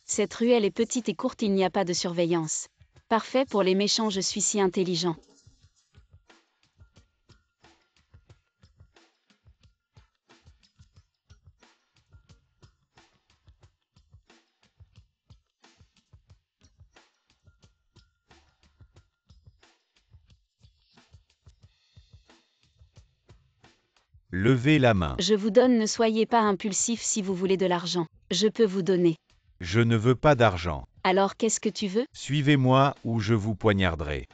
[SPEAKER 1] Cette ruelle est petite et courte, il n'y a pas de surveillance. Parfait pour les méchants, je suis si intelligent.
[SPEAKER 3] Levez la main.
[SPEAKER 1] Je vous donne, ne soyez pas impulsif si vous voulez de l'argent. Je peux vous donner.
[SPEAKER 3] Je ne veux pas d'argent.
[SPEAKER 1] Alors qu'est-ce que tu veux?
[SPEAKER 3] Suivez-moi ou je vous poignarderai.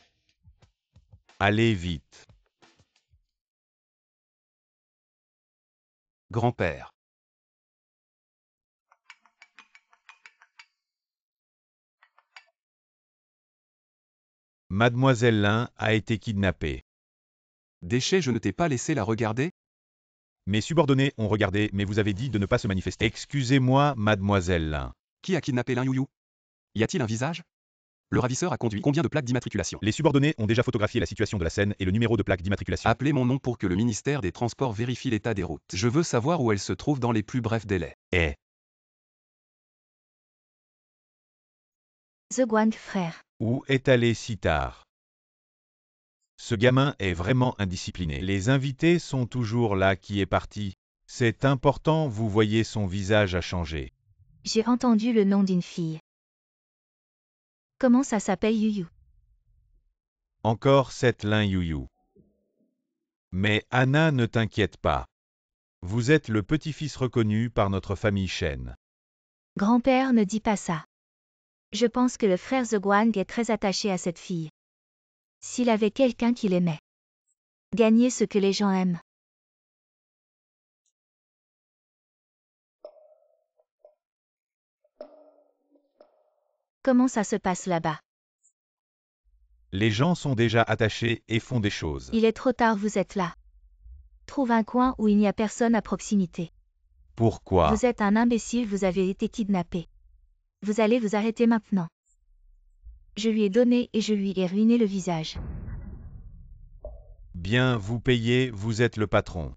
[SPEAKER 3] Allez vite.
[SPEAKER 4] Grand-père.
[SPEAKER 3] Mademoiselle Lin a été kidnappée.
[SPEAKER 4] Déchet, je ne t'ai pas laissé la regarder?
[SPEAKER 3] Mes subordonnés ont regardé, mais vous avez dit de ne pas se manifester. Excusez-moi, mademoiselle Lin.
[SPEAKER 4] Qui a kidnappé Lin Youyou? Y a-t-il un visage? Le ravisseur a conduit combien de plaques d'immatriculation?
[SPEAKER 3] Les subordonnés ont déjà photographié la situation de la scène et le numéro de plaque d'immatriculation.
[SPEAKER 4] Appelez mon nom pour que le ministère des Transports vérifie l'état des routes. Je veux savoir où elle se trouve dans les plus brefs délais.
[SPEAKER 2] The Guang frère.
[SPEAKER 3] Où est allé si tard? Ce gamin est vraiment indiscipliné. Les invités sont toujours là. Qui est parti? C'est important, vous voyez son visage a changé.
[SPEAKER 2] J'ai entendu le nom d'une fille. Comment ça s'appelle Yuyu?
[SPEAKER 3] Encore cette Lin Youyou. Mais Anna, ne t'inquiète pas. Vous êtes le petit-fils reconnu par notre famille Shen.
[SPEAKER 2] Grand-père, ne dis pas ça. Je pense que le frère The Guang est très attaché à cette fille. S'il avait quelqu'un qui l'aimait. Gagner ce que les gens aiment. Comment ça se passe là-bas?
[SPEAKER 3] Les gens sont déjà attachés et font des choses.
[SPEAKER 2] Il est trop tard, vous êtes là. Trouve un coin où il n'y a personne à proximité.
[SPEAKER 3] Pourquoi?
[SPEAKER 2] Vous êtes un imbécile, vous avez été kidnappé. Vous allez vous arrêter maintenant. Je lui ai donné et je lui ai ruiné le visage.
[SPEAKER 3] Bien, vous payez, vous êtes le patron.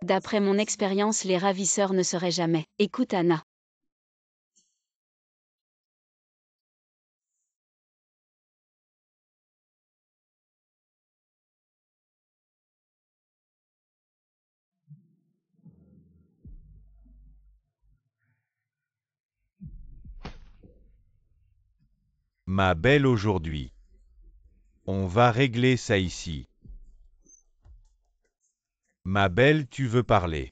[SPEAKER 1] D'après mon expérience, les ravisseurs ne seraient jamais. Écoute Anna.
[SPEAKER 3] Ma belle, aujourd'hui. On va régler ça ici. Ma belle, tu veux parler.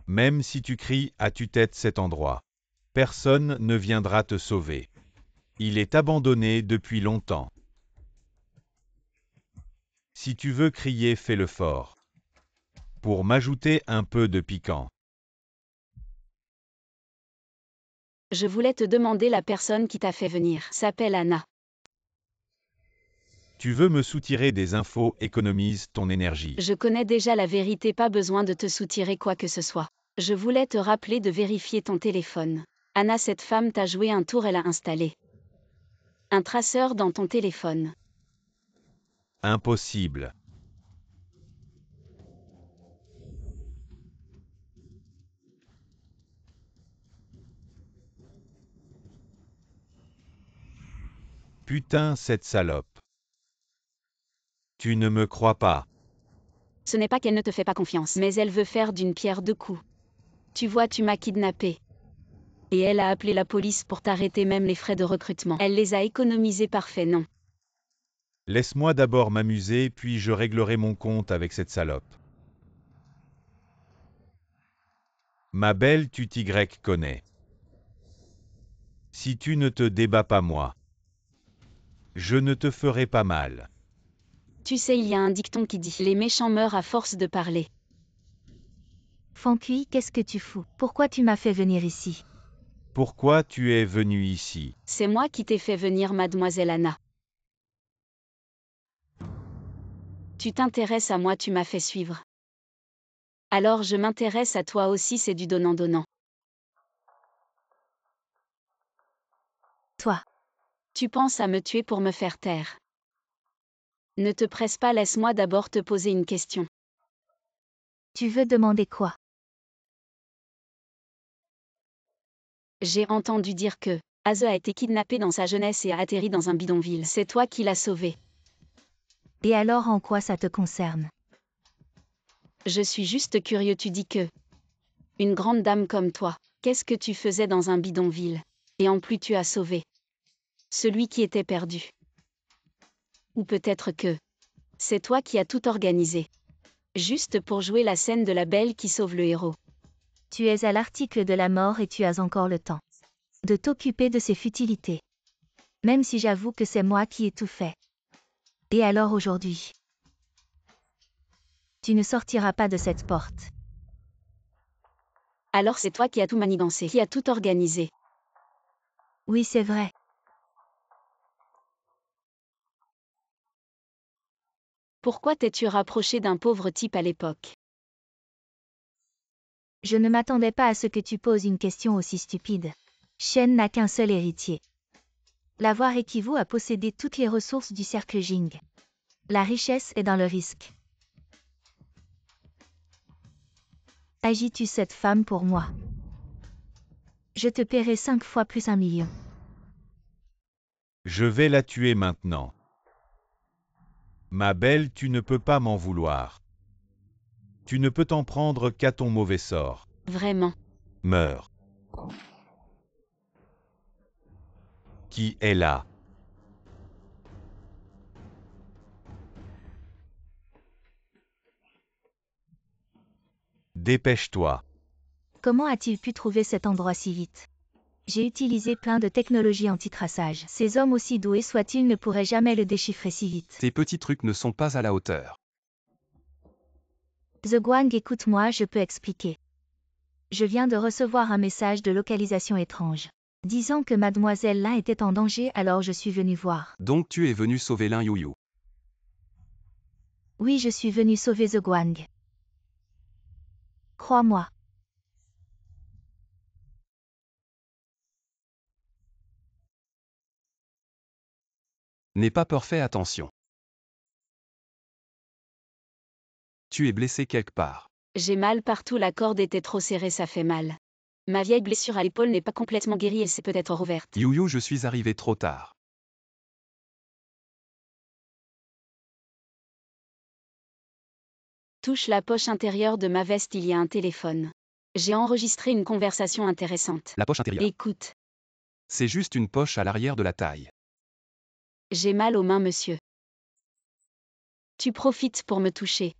[SPEAKER 3] Même si tu cries à tue-tête cet endroit. Personne ne viendra te sauver. Il est abandonné depuis longtemps. Si tu veux crier, fais-le fort. Pour m'ajouter un peu de piquant.
[SPEAKER 1] Je voulais te demander, la personne qui t'a fait venir s'appelle Anna.
[SPEAKER 3] Tu veux me soutirer des infos, économise ton énergie.
[SPEAKER 1] Je connais déjà la vérité, pas besoin de te soutirer quoi que ce soit. Je voulais te rappeler de vérifier ton téléphone. Anna, cette femme t'a joué un tour, elle a installé un traceur dans ton téléphone.
[SPEAKER 3] Impossible. Putain, cette salope. Tu ne me crois pas.
[SPEAKER 1] Ce n'est pas qu'elle ne te fait pas confiance, mais elle veut faire d'une pierre deux coups. Tu vois, tu m'as kidnappé. Et elle a appelé la police pour t'arrêter, même les frais de recrutement. Elle les a économisés, parfait, non?
[SPEAKER 3] Laisse-moi d'abord m'amuser, puis je réglerai mon compte avec cette salope. Ma belle, tu t'y connais. Si tu ne te débats pas moi, je ne te ferai pas mal.
[SPEAKER 1] Tu sais, il y a un dicton qui dit « Les méchants meurent à force de parler ».
[SPEAKER 2] Fancui, qu'est-ce que tu fous? Pourquoi tu m'as fait venir ici?
[SPEAKER 3] Pourquoi tu es venu ici?
[SPEAKER 1] C'est moi qui t'ai fait venir, mademoiselle Anna. Tu t'intéresses à moi, tu m'as fait suivre. Alors je m'intéresse à toi aussi, c'est du donnant-donnant.
[SPEAKER 2] Toi.
[SPEAKER 1] Tu penses à me tuer pour me faire taire. Ne te presse pas, laisse-moi d'abord te poser une question.
[SPEAKER 2] Tu veux demander quoi?
[SPEAKER 1] J'ai entendu dire que Aze a été kidnappé dans sa jeunesse et a atterri dans un bidonville. C'est toi qui l'as sauvé.
[SPEAKER 2] Et alors en quoi ça te concerne?
[SPEAKER 1] Je suis juste curieux, tu dis que une grande dame comme toi, qu'est-ce que tu faisais dans un bidonville? Et en plus tu as sauvé celui qui était perdu. Ou peut-être que c'est toi qui as tout organisé. Juste pour jouer la scène de la belle qui sauve le héros.
[SPEAKER 2] Tu es à l'article de la mort et tu as encore le temps de t'occuper de ces futilités. Même si j'avoue que c'est moi qui ai tout fait. Et alors aujourd'hui? Tu ne sortiras pas de cette porte.
[SPEAKER 1] Alors c'est toi qui as tout manigancé, qui as tout organisé.
[SPEAKER 2] Oui, c'est vrai.
[SPEAKER 1] Pourquoi t'es-tu rapproché d'un pauvre type à l'époque?
[SPEAKER 2] Je ne m'attendais pas à ce que tu poses une question aussi stupide. Shen n'a qu'un seul héritier. L'avoir équivaut à posséder toutes les ressources du cercle Jing. La richesse est dans le risque. Agis-tu cette femme pour moi? Je te paierai 5 fois plus 1 million.
[SPEAKER 3] Je vais la tuer maintenant. Ma belle, tu ne peux pas m'en vouloir. Tu ne peux t'en prendre qu'à ton mauvais sort.
[SPEAKER 1] Vraiment.
[SPEAKER 3] Meurs. Qui est là? Dépêche-toi.
[SPEAKER 2] Comment a-t-il pu trouver cet endroit si vite? J'ai utilisé plein de technologies anti-traçage. Ces hommes aussi doués soient-ils ne pourraient jamais le déchiffrer si vite.
[SPEAKER 4] Tes petits trucs ne sont pas à la hauteur.
[SPEAKER 2] The Guang, écoute-moi, je peux expliquer. Je viens de recevoir un message de localisation étrange. Disant que mademoiselle Lin était en danger, alors je suis venu voir.
[SPEAKER 4] Donc tu es venu sauver Lin Yuyu.
[SPEAKER 2] Oui, je suis venu sauver The Guang. Crois-moi.
[SPEAKER 4] N'aie pas peur, fais attention. Tu es blessé quelque part.
[SPEAKER 1] J'ai mal partout, la corde était trop serrée, ça fait mal. Ma vieille blessure à l'épaule n'est pas complètement guérie et c'est peut-être rouverte.
[SPEAKER 4] Yuyu, je suis arrivé trop tard.
[SPEAKER 1] Touche la poche intérieure de ma veste, il y a un téléphone. J'ai enregistré une conversation intéressante.
[SPEAKER 4] La poche intérieure.
[SPEAKER 1] Écoute.
[SPEAKER 4] C'est juste une poche à l'arrière de la taille.
[SPEAKER 1] J'ai mal aux mains, monsieur. Tu profites pour me toucher.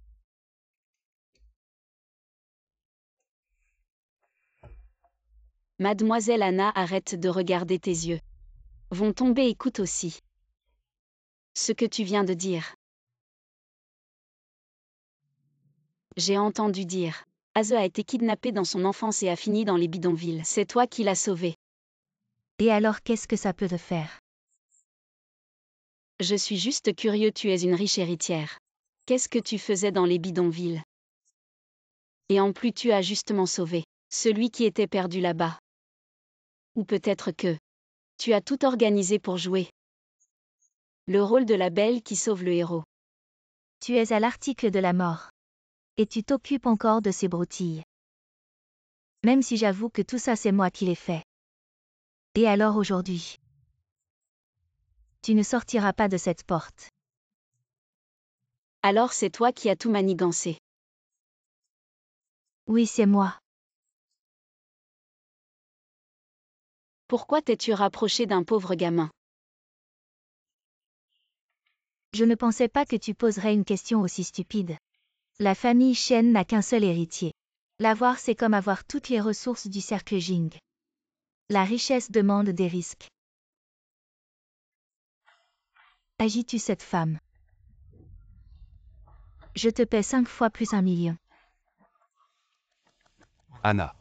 [SPEAKER 1] Mademoiselle Anna, arrête de regarder, tes yeux vont tomber, écoute aussi ce que tu viens de dire. J'ai entendu dire. Aze a été kidnappé dans son enfance et a fini dans les bidonvilles. C'est toi qui l'as sauvé.
[SPEAKER 2] Et alors qu'est-ce que ça peut te faire?
[SPEAKER 1] Je suis juste curieux, tu es une riche héritière. Qu'est-ce que tu faisais dans les bidonvilles? Et en plus tu as justement sauvé celui qui était perdu là-bas. Ou peut-être que tu as tout organisé pour jouer le rôle de la belle qui sauve le héros.
[SPEAKER 2] Tu es à l'article de la mort. Et tu t'occupes encore de ces broutilles. Même si j'avoue que tout ça c'est moi qui l'ai fait. Et alors aujourd'hui? Tu ne sortiras pas de cette porte.
[SPEAKER 1] Alors c'est toi qui as tout manigancé.
[SPEAKER 2] Oui, c'est moi.
[SPEAKER 1] Pourquoi t'es-tu rapproché d'un pauvre gamin?
[SPEAKER 2] Je ne pensais pas que tu poserais une question aussi stupide. La famille Shen n'a qu'un seul héritier. L'avoir, c'est comme avoir toutes les ressources du cercle Jing. La richesse demande des risques. Agis-tu cette femme? Je te paie 5 fois plus 1 million.
[SPEAKER 4] Anna.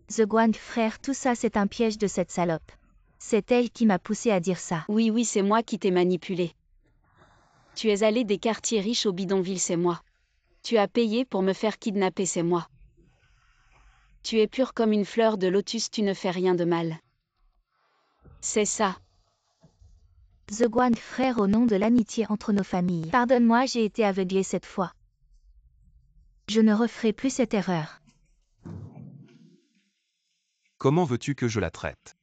[SPEAKER 2] The Guang frère, tout ça c'est un piège de cette salope. C'est elle qui m'a poussé à dire ça.
[SPEAKER 1] Oui, c'est moi qui t'ai manipulé. Tu es allé des quartiers riches au bidonville, c'est moi. Tu as payé pour me faire kidnapper, c'est moi. Tu es pure comme une fleur de lotus, tu ne fais rien de mal. C'est ça.
[SPEAKER 2] The Guang frère, au nom de l'amitié entre nos familles. Pardonne-moi, j'ai été aveuglé cette fois. Je ne referai plus cette erreur.
[SPEAKER 4] Comment veux-tu que je la traite?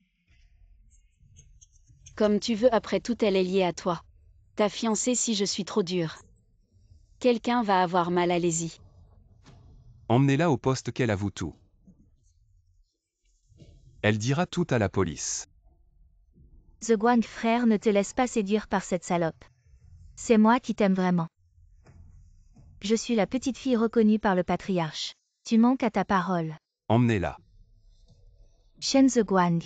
[SPEAKER 1] Comme tu veux, après tout elle est liée à toi. Ta fiancée, si je suis trop dure. Quelqu'un va avoir mal, allez-y.
[SPEAKER 4] Emmenez-la au poste qu'elle avoue tout. Elle dira tout à la police.
[SPEAKER 2] The Guang frère, ne te laisse pas séduire par cette salope. C'est moi qui t'aime vraiment. Je suis la petite fille reconnue par le patriarche. Tu manques à ta parole.
[SPEAKER 4] Emmenez-la.
[SPEAKER 2] Shen The Guang.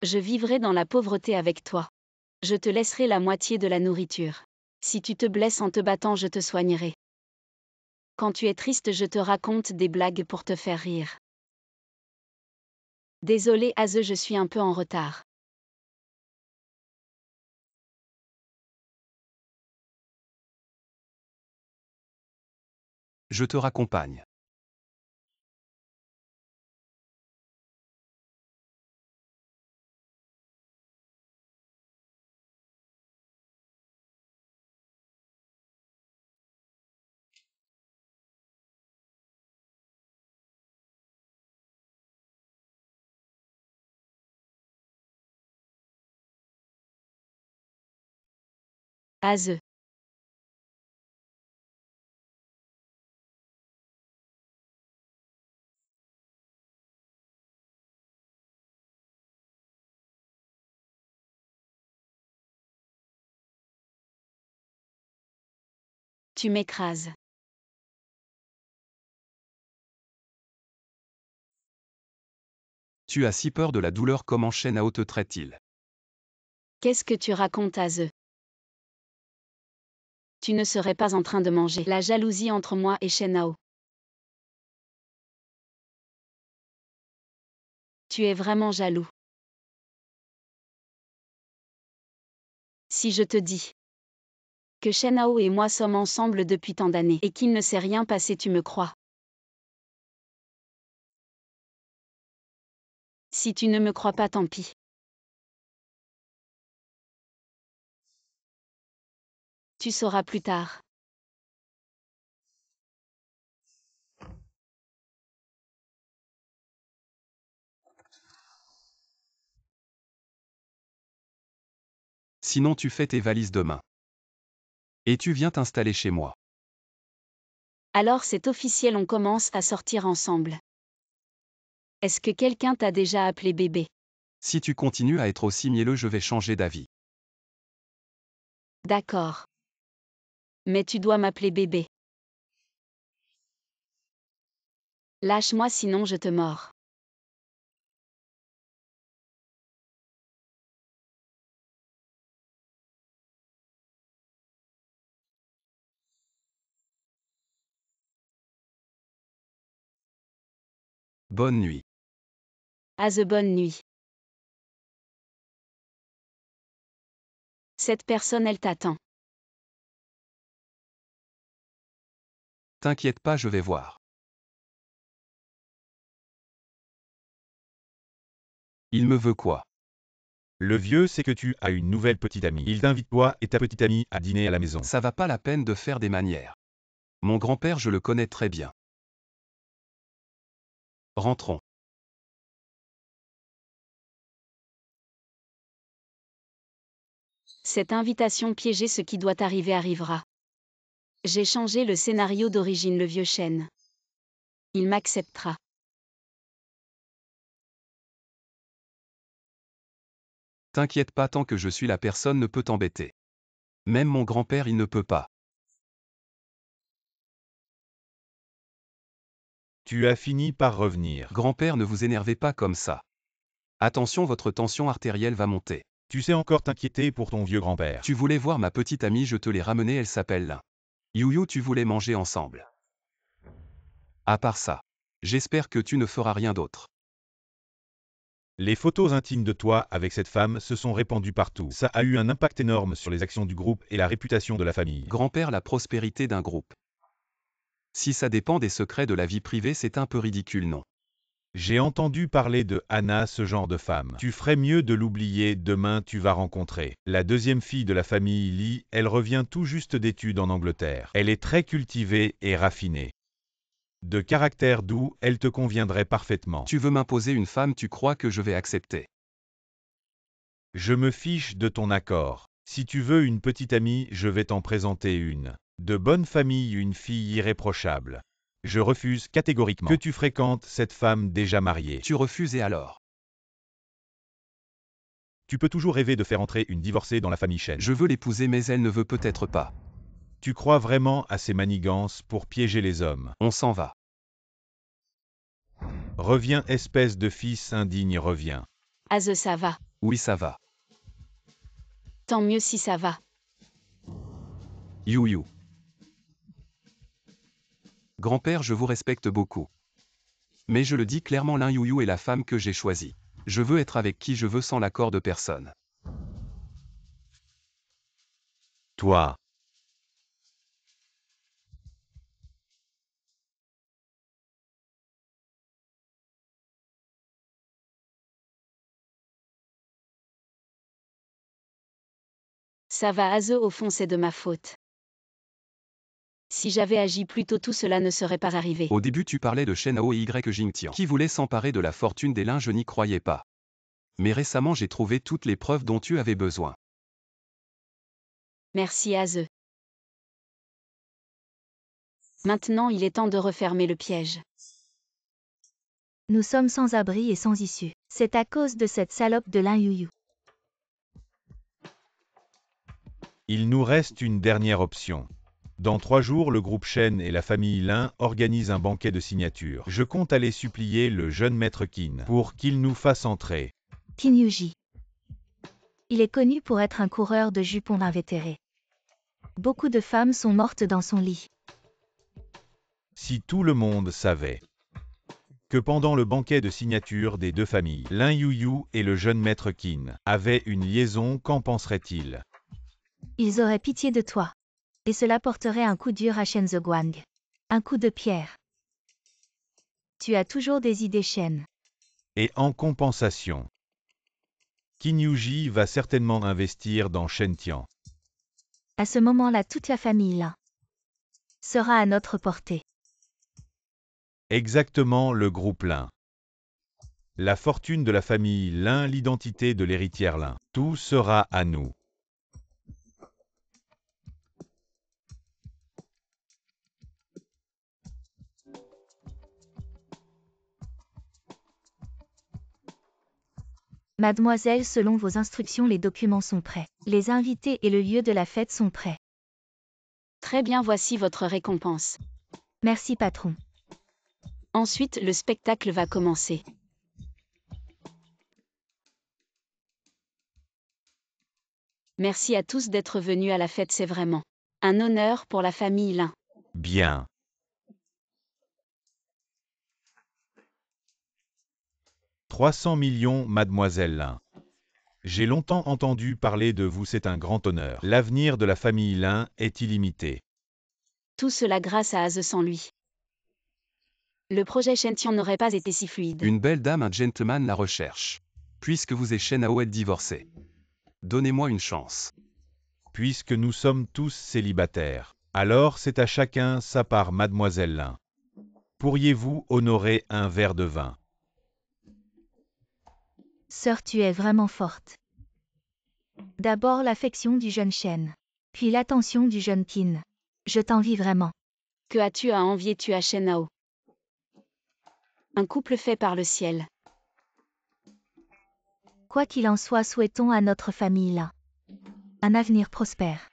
[SPEAKER 1] Je vivrai dans la pauvreté avec toi. Je te laisserai la moitié de la nourriture. Si tu te blesses en te battant, je te soignerai. Quand tu es triste, je te raconte des blagues pour te faire rire. Désolé Aze, je suis un peu en retard.
[SPEAKER 4] Je te raccompagne.
[SPEAKER 1] Aze. Tu m'écrases.
[SPEAKER 4] Tu as si peur de la douleur, comment Shen Hao te traite-t-il?
[SPEAKER 1] Qu'est-ce que tu racontes, Aze? Tu ne serais pas en train de manger. La jalousie entre moi et Shen Hao. Tu es vraiment jaloux. Si je te dis que Shen Hao et moi sommes ensemble depuis tant d'années et qu'il ne s'est rien passé, tu me crois? Si tu ne me crois pas, tant pis. Tu sauras plus tard.
[SPEAKER 4] Sinon tu fais tes valises demain. Et tu viens t'installer chez moi.
[SPEAKER 1] Alors c'est officiel, on commence à sortir ensemble. Est-ce que quelqu'un t'a déjà appelé bébé?
[SPEAKER 4] Si tu continues à être aussi mielleux, je vais changer d'avis.
[SPEAKER 1] D'accord. Mais tu dois m'appeler bébé. Lâche-moi sinon je te mords.
[SPEAKER 4] Bonne nuit.
[SPEAKER 1] Aze, bonne nuit. Cette personne, elle t'attend.
[SPEAKER 4] T'inquiète pas, je vais voir. Il me veut quoi?
[SPEAKER 3] Le vieux, c'est que tu as une nouvelle petite amie. Il t'invite toi et ta petite amie à dîner à la maison.
[SPEAKER 4] Ça va pas la peine de faire des manières. Mon grand-père, je le connais très bien. Rentrons.
[SPEAKER 1] Cette invitation piégée, ce qui doit arriver arrivera. J'ai changé le scénario d'origine, le vieux Shen. Il m'acceptera.
[SPEAKER 4] T'inquiète pas, tant que je suis là, personne ne peut t'embêter. Même mon grand-père, il ne peut pas.
[SPEAKER 3] Tu as fini par revenir.
[SPEAKER 4] Grand-père, ne vous énervez pas comme ça. Attention, votre tension artérielle va monter.
[SPEAKER 3] Tu sais encore t'inquiéter pour ton vieux grand-père.
[SPEAKER 4] Tu voulais voir ma petite amie, je te l'ai ramenée, elle s'appelle Lin. Youyou, tu voulais manger ensemble. À part ça, j'espère que tu ne feras rien d'autre.
[SPEAKER 3] Les photos intimes de toi avec cette femme se sont répandues partout. Ça a eu un impact énorme sur les actions du groupe et la réputation de la famille.
[SPEAKER 4] Grand-père, la prospérité d'un groupe. Si ça dépend des secrets de la vie privée, c'est un peu ridicule, non?
[SPEAKER 3] J'ai entendu parler de Anna, ce genre de femme. Tu ferais mieux de l'oublier, demain tu vas rencontrer la deuxième fille de la famille Lee, elle revient tout juste d'études en Angleterre. Elle est très cultivée et raffinée. De caractère doux, elle te conviendrait parfaitement.
[SPEAKER 4] Tu veux m'imposer une femme, tu crois que je vais accepter?
[SPEAKER 3] Je me fiche de ton accord. Si tu veux une petite amie, je vais t'en présenter une. De bonne famille, une fille irréprochable. Je refuse catégoriquement que tu fréquentes cette femme déjà mariée.
[SPEAKER 4] Tu refuses et alors?
[SPEAKER 3] Tu peux toujours rêver de faire entrer une divorcée dans la famille Shen.
[SPEAKER 4] Je veux l'épouser, mais elle ne veut peut-être pas.
[SPEAKER 3] Tu crois vraiment à ces manigances pour piéger les hommes?
[SPEAKER 4] On s'en va.
[SPEAKER 3] Reviens, espèce de fils indigne, reviens.
[SPEAKER 1] Aze, ça va.
[SPEAKER 4] Oui, ça va.
[SPEAKER 1] Tant mieux si ça va.
[SPEAKER 4] Youyou. Grand-père, je vous respecte beaucoup. Mais je le dis clairement, Lin Youyou est la femme que j'ai choisie. Je veux être avec qui je veux sans l'accord de personne.
[SPEAKER 3] Toi.
[SPEAKER 1] Ça va, Aze, au fond c'est de ma faute. Si j'avais agi plus tôt, tout cela ne serait pas arrivé.
[SPEAKER 4] Au début, tu parlais de Shen Hao et Y Jingtian, qui voulait s'emparer de la fortune des Lin, je n'y croyais pas. Mais récemment, j'ai trouvé toutes les preuves dont tu avais besoin.
[SPEAKER 1] Merci, Aze. Maintenant, il est temps de refermer le piège.
[SPEAKER 2] Nous sommes sans abri et sans issue. C'est à cause de cette salope de Lin Youyou.
[SPEAKER 3] Il nous reste une dernière option. Dans 3 jours, le groupe Shen et la famille Lin organisent un banquet de signature. Je compte aller supplier le jeune maître Qin pour qu'il nous fasse entrer.
[SPEAKER 2] Qin Yuji. Il est connu pour être un coureur de jupons invétéré. Beaucoup de femmes sont mortes dans son lit.
[SPEAKER 3] Si tout le monde savait que pendant le banquet de signature des deux familles, Lin Youyou et le jeune maître Qin avaient une liaison, qu'en penseraient-ils?
[SPEAKER 2] Ils auraient pitié de toi. Et cela porterait un coup dur à Shen Zeguang. Un coup de pierre. Tu as toujours des idées, Shen.
[SPEAKER 3] Et en compensation, Qin Yuji va certainement investir dans Shen-Tian.
[SPEAKER 2] À ce moment-là, toute la famille Lin sera à notre portée.
[SPEAKER 3] Exactement, le groupe Lin. La fortune de la famille Lin, l'identité de l'héritière Lin. Tout sera à nous.
[SPEAKER 2] Mademoiselle, selon vos instructions, les documents sont prêts. Les invités et le lieu de la fête sont prêts.
[SPEAKER 1] Très bien, voici votre récompense.
[SPEAKER 2] Merci, patron.
[SPEAKER 1] Ensuite, le spectacle va commencer. Merci à tous d'être venus à la fête, c'est vraiment un honneur pour la famille Lin.
[SPEAKER 3] Bien. « 300 millions, mademoiselle Lin. J'ai longtemps entendu parler de vous, c'est un grand honneur. L'avenir de la famille Lin est illimité.
[SPEAKER 1] Tout cela grâce à Aze, sans lui. Le projet Shen-Tian n'aurait pas été si fluide.
[SPEAKER 4] Une belle dame, un gentleman la recherche. Puisque vous et Shen Hao êtes divorcés. Donnez-moi une chance.
[SPEAKER 3] Puisque nous sommes tous célibataires, alors c'est à chacun sa part, mademoiselle Lin. Pourriez-vous honorer un verre de vin?
[SPEAKER 2] Sœur, tu es vraiment forte. D'abord l'affection du jeune Shen. Puis l'attention du jeune Qin. Je t'envie vraiment.
[SPEAKER 1] Que as-tu à envier, tu as Shen Hao? Un couple fait par le ciel.
[SPEAKER 2] Quoi qu'il en soit, souhaitons à notre famille Lin un avenir prospère.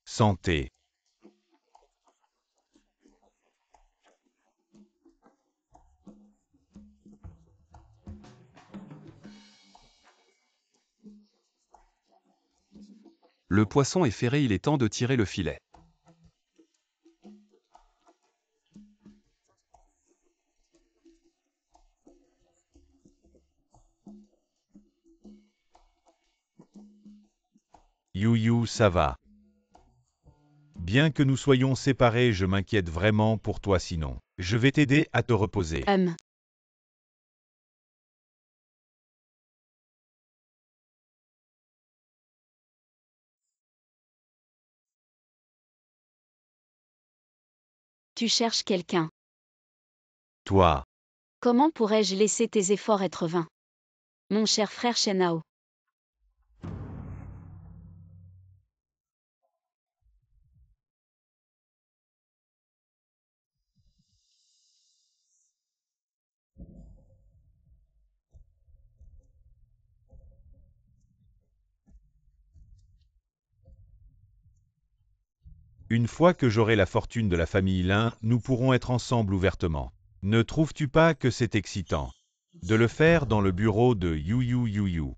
[SPEAKER 3] Santé.
[SPEAKER 4] Le poisson est ferré, il est temps de tirer le filet.
[SPEAKER 3] You, ça va. Bien que nous soyons séparés, je m'inquiète vraiment pour toi sinon. Je vais t'aider à te reposer.
[SPEAKER 1] Tu cherches quelqu'un.
[SPEAKER 3] Toi.
[SPEAKER 1] Comment pourrais-je laisser tes efforts être vains? Mon cher frère Shenao.
[SPEAKER 3] Une fois que j'aurai la fortune de la famille Lin, nous pourrons être ensemble ouvertement. Ne trouves-tu pas que c'est excitant de le faire dans le bureau de You?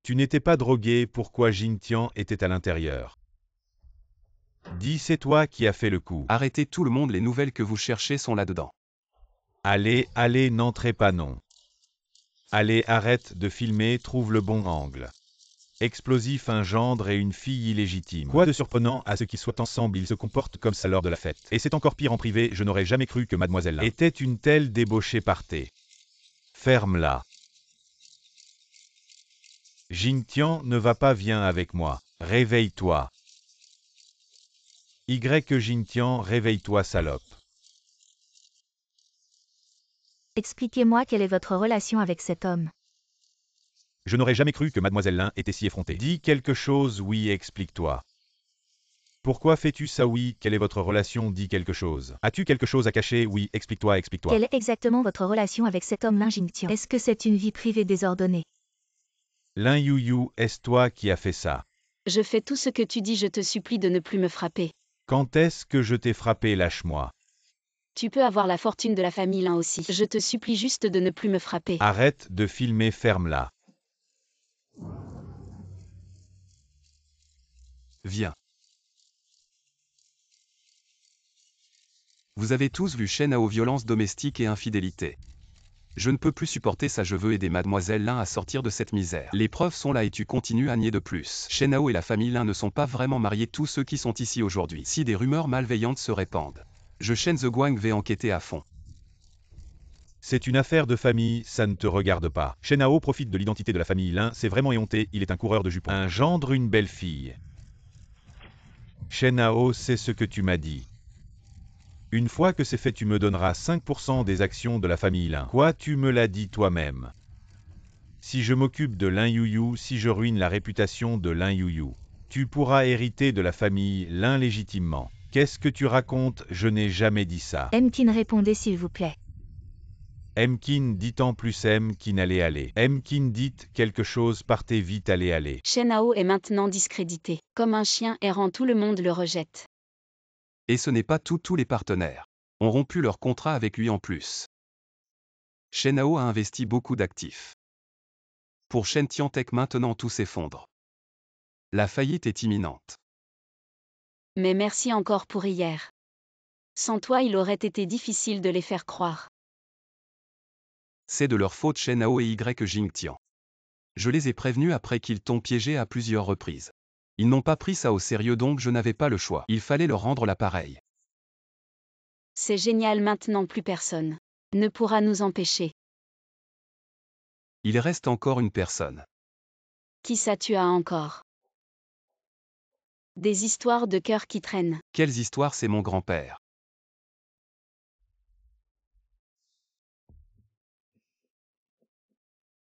[SPEAKER 3] Tu n'étais pas drogué, pourquoi Jingtian était à l'intérieur? Dis, c'est toi qui as fait le coup.
[SPEAKER 4] Arrêtez tout le monde, les nouvelles que vous cherchez sont là-dedans.
[SPEAKER 3] Allez, n'entrez pas non. Allez, arrête de filmer, trouve le bon angle. Explosif, un gendre et une fille illégitime. Quoi de surprenant à ce qu'ils soient ensemble, ils se comportent comme ça lors de la fête. Et c'est encore pire en privé, je n'aurais jamais cru que mademoiselle Lin était une telle débauchée partée. Ferme-la. Jingtian, ne va pas, viens avec moi. Réveille-toi. Jingtian, réveille-toi salope.
[SPEAKER 2] Expliquez-moi quelle est votre relation avec cet homme.
[SPEAKER 3] Je n'aurais jamais cru que mademoiselle Lin était si effrontée. Dis quelque chose, oui, explique-toi. Pourquoi fais-tu ça, oui? Quelle est votre relation? Dis quelque chose. As-tu quelque chose à cacher? Oui, explique-toi.
[SPEAKER 2] Quelle est exactement votre relation avec cet homme Lin Jingtian? Est-ce que c'est une vie privée désordonnée?
[SPEAKER 3] Lin You, est-ce toi qui as fait ça?
[SPEAKER 1] Je fais tout ce que tu dis, je te supplie de ne plus me frapper.
[SPEAKER 3] Quand est-ce que je t'ai frappé? Lâche-moi.
[SPEAKER 1] Tu peux avoir la fortune de la famille Lin aussi. Je te supplie juste de ne plus me frapper.
[SPEAKER 3] Arrête de filmer, ferme-la.
[SPEAKER 4] Viens. Vous avez tous vu Shenao, violence domestique et infidélité. Je ne peux plus supporter ça, je veux aider mademoiselle Lin à sortir de cette misère. Les preuves sont là et tu continues à nier de plus. Shenao et la famille Lin ne sont pas vraiment mariés, tous ceux qui sont ici aujourd'hui. Si des rumeurs malveillantes se répandent, je Shen The Guang vais enquêter à fond.
[SPEAKER 3] C'est une affaire de famille, ça ne te regarde pas. Shenao profite de l'identité de la famille Lin, c'est vraiment éhonté, il est un coureur de jupons. Un gendre, une belle fille. Shenao, c'est ce que tu m'as dit. Une fois que c'est fait, tu me donneras 5% des actions de la famille Lin. Quoi, tu me l'as dit toi-même? Si je m'occupe de Lin You, si je ruine la réputation de Lin You, tu pourras hériter de la famille Lin légitimement. Qu'est-ce que tu racontes? Je n'ai jamais dit ça.
[SPEAKER 2] Emkin, répondez s'il vous plaît.
[SPEAKER 3] Emkin, dit en plus Emkin, allez. Emkin, dites quelque chose, partez vite, allez.
[SPEAKER 1] Shenao est maintenant discrédité. Comme un chien errant, tout le monde le rejette.
[SPEAKER 4] Et ce n'est pas tous les partenaires ont rompu leur contrat avec lui en plus. Shenao a investi beaucoup d'actifs. Pour Shen Tiantec, maintenant tout s'effondre. La faillite est imminente.
[SPEAKER 1] Mais merci encore pour hier. Sans toi, il aurait été difficile de les faire croire.
[SPEAKER 4] C'est de leur faute, Shenao et Jingtian. Je les ai prévenus après qu'ils t'ont piégé à plusieurs reprises. Ils n'ont pas pris ça au sérieux, donc je n'avais pas le choix. Il fallait leur rendre l'appareil.
[SPEAKER 1] C'est génial, maintenant plus personne ne pourra nous empêcher.
[SPEAKER 4] Il reste encore une personne.
[SPEAKER 1] Qui ça tu as encore? Des histoires de cœur qui traînent.
[SPEAKER 4] Quelles histoires? C'est mon grand-père.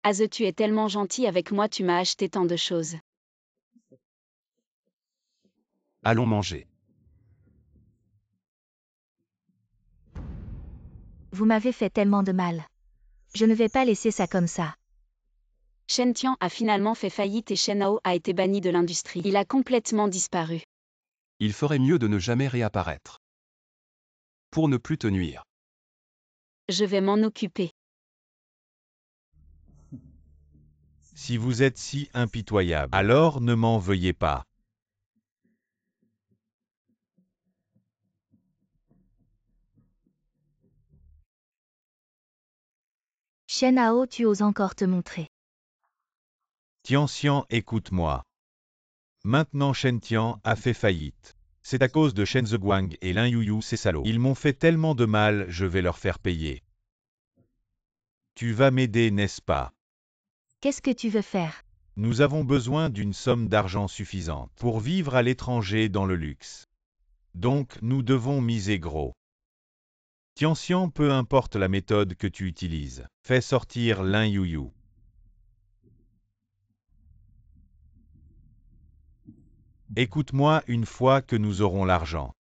[SPEAKER 1] Az, tu es tellement gentil avec moi, tu m'as acheté tant de choses.
[SPEAKER 4] Allons manger.
[SPEAKER 2] Vous m'avez fait tellement de mal. Je ne vais pas laisser ça comme ça.
[SPEAKER 1] Shen Tian a finalement fait faillite et Shen Hao a été banni de l'industrie. Il a complètement disparu.
[SPEAKER 4] Il ferait mieux de ne jamais réapparaître. Pour ne plus te nuire.
[SPEAKER 1] Je vais m'en occuper.
[SPEAKER 3] Si vous êtes si impitoyable, alors ne m'en veuillez pas.
[SPEAKER 2] Shen Hao, tu oses encore te montrer.
[SPEAKER 3] Tianxian, écoute-moi. Maintenant Shen Tian a fait faillite. C'est à cause de Shen Zeguang et Lin Yuyu, ces salauds. Ils m'ont fait tellement de mal, je vais leur faire payer. Tu vas m'aider, n'est-ce pas?
[SPEAKER 2] Qu'est-ce que tu veux faire?
[SPEAKER 3] Nous avons besoin d'une somme d'argent suffisante pour vivre à l'étranger dans le luxe. Donc, nous devons miser gros. Tianxian, peu importe la méthode que tu utilises, fais sortir Lin Yuyu. Écoute-moi une fois que nous aurons l'argent.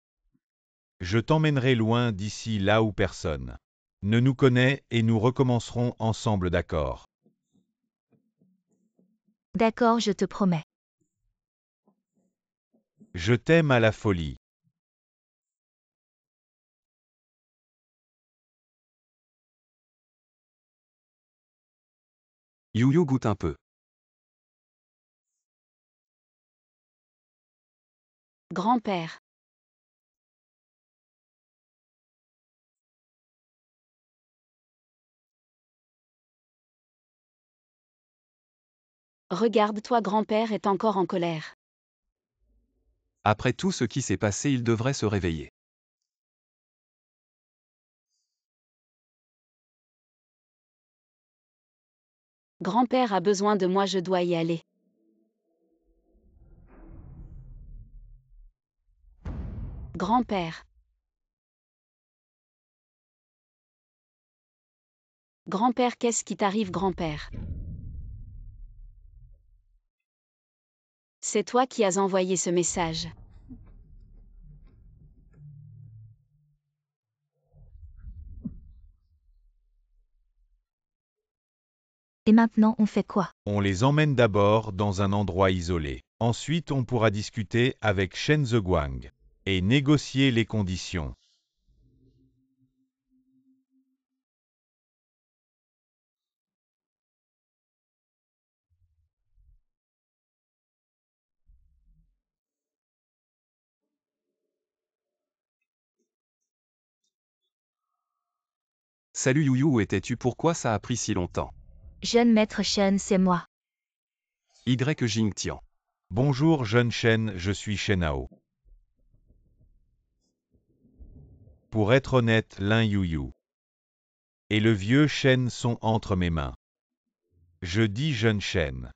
[SPEAKER 3] Je t'emmènerai loin d'ici là où personne ne nous connaît et nous recommencerons ensemble, d'accord?
[SPEAKER 2] D'accord, je te promets.
[SPEAKER 3] Je t'aime à la folie.
[SPEAKER 4] Yuyu goûte un peu.
[SPEAKER 1] Grand-père. Regarde-toi, grand-père est encore en colère.
[SPEAKER 4] Après tout ce qui s'est passé, il devrait se réveiller.
[SPEAKER 1] Grand-père a besoin de moi, je dois y aller. Grand-père. Grand-père, qu'est-ce qui t'arrive, grand-père? C'est toi qui as envoyé ce message.
[SPEAKER 2] Et maintenant, on fait quoi?
[SPEAKER 3] On les emmène d'abord dans un endroit isolé. Ensuite, on pourra discuter avec Shen Zeguang et négocier les conditions.
[SPEAKER 4] Salut Yuyu, où étais-tu? Pourquoi ça a pris si longtemps?
[SPEAKER 2] Jeune maître Shen, c'est moi.
[SPEAKER 4] Y Jingtian.
[SPEAKER 3] Bonjour jeune Shen, je suis Shen Hao. Pour être honnête, Lin Yuyu et le vieux Shen sont entre mes mains. Je dis jeune Shen.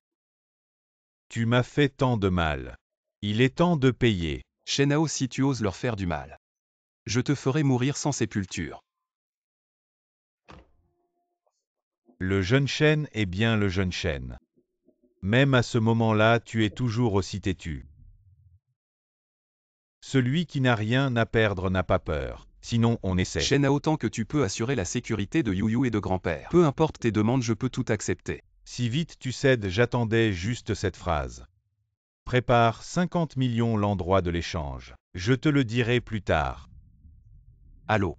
[SPEAKER 3] Tu m'as fait tant de mal. Il est temps de payer.
[SPEAKER 4] Shen Hao, si tu oses leur faire du mal, je te ferai mourir sans sépulture.
[SPEAKER 3] Le jeune Shen est bien le jeune Shen. Même à ce moment-là, tu es toujours aussi têtu. Celui qui n'a rien à perdre n'a pas peur. Sinon, on essaie.
[SPEAKER 4] Shen Hao, autant que tu peux assurer la sécurité de Yuyu et de grand-père. Peu importe tes demandes, je peux tout accepter.
[SPEAKER 3] Si vite tu cèdes, j'attendais juste cette phrase. Prépare 50 millions l'endroit de l'échange. Je te le dirai plus tard.
[SPEAKER 4] Allô?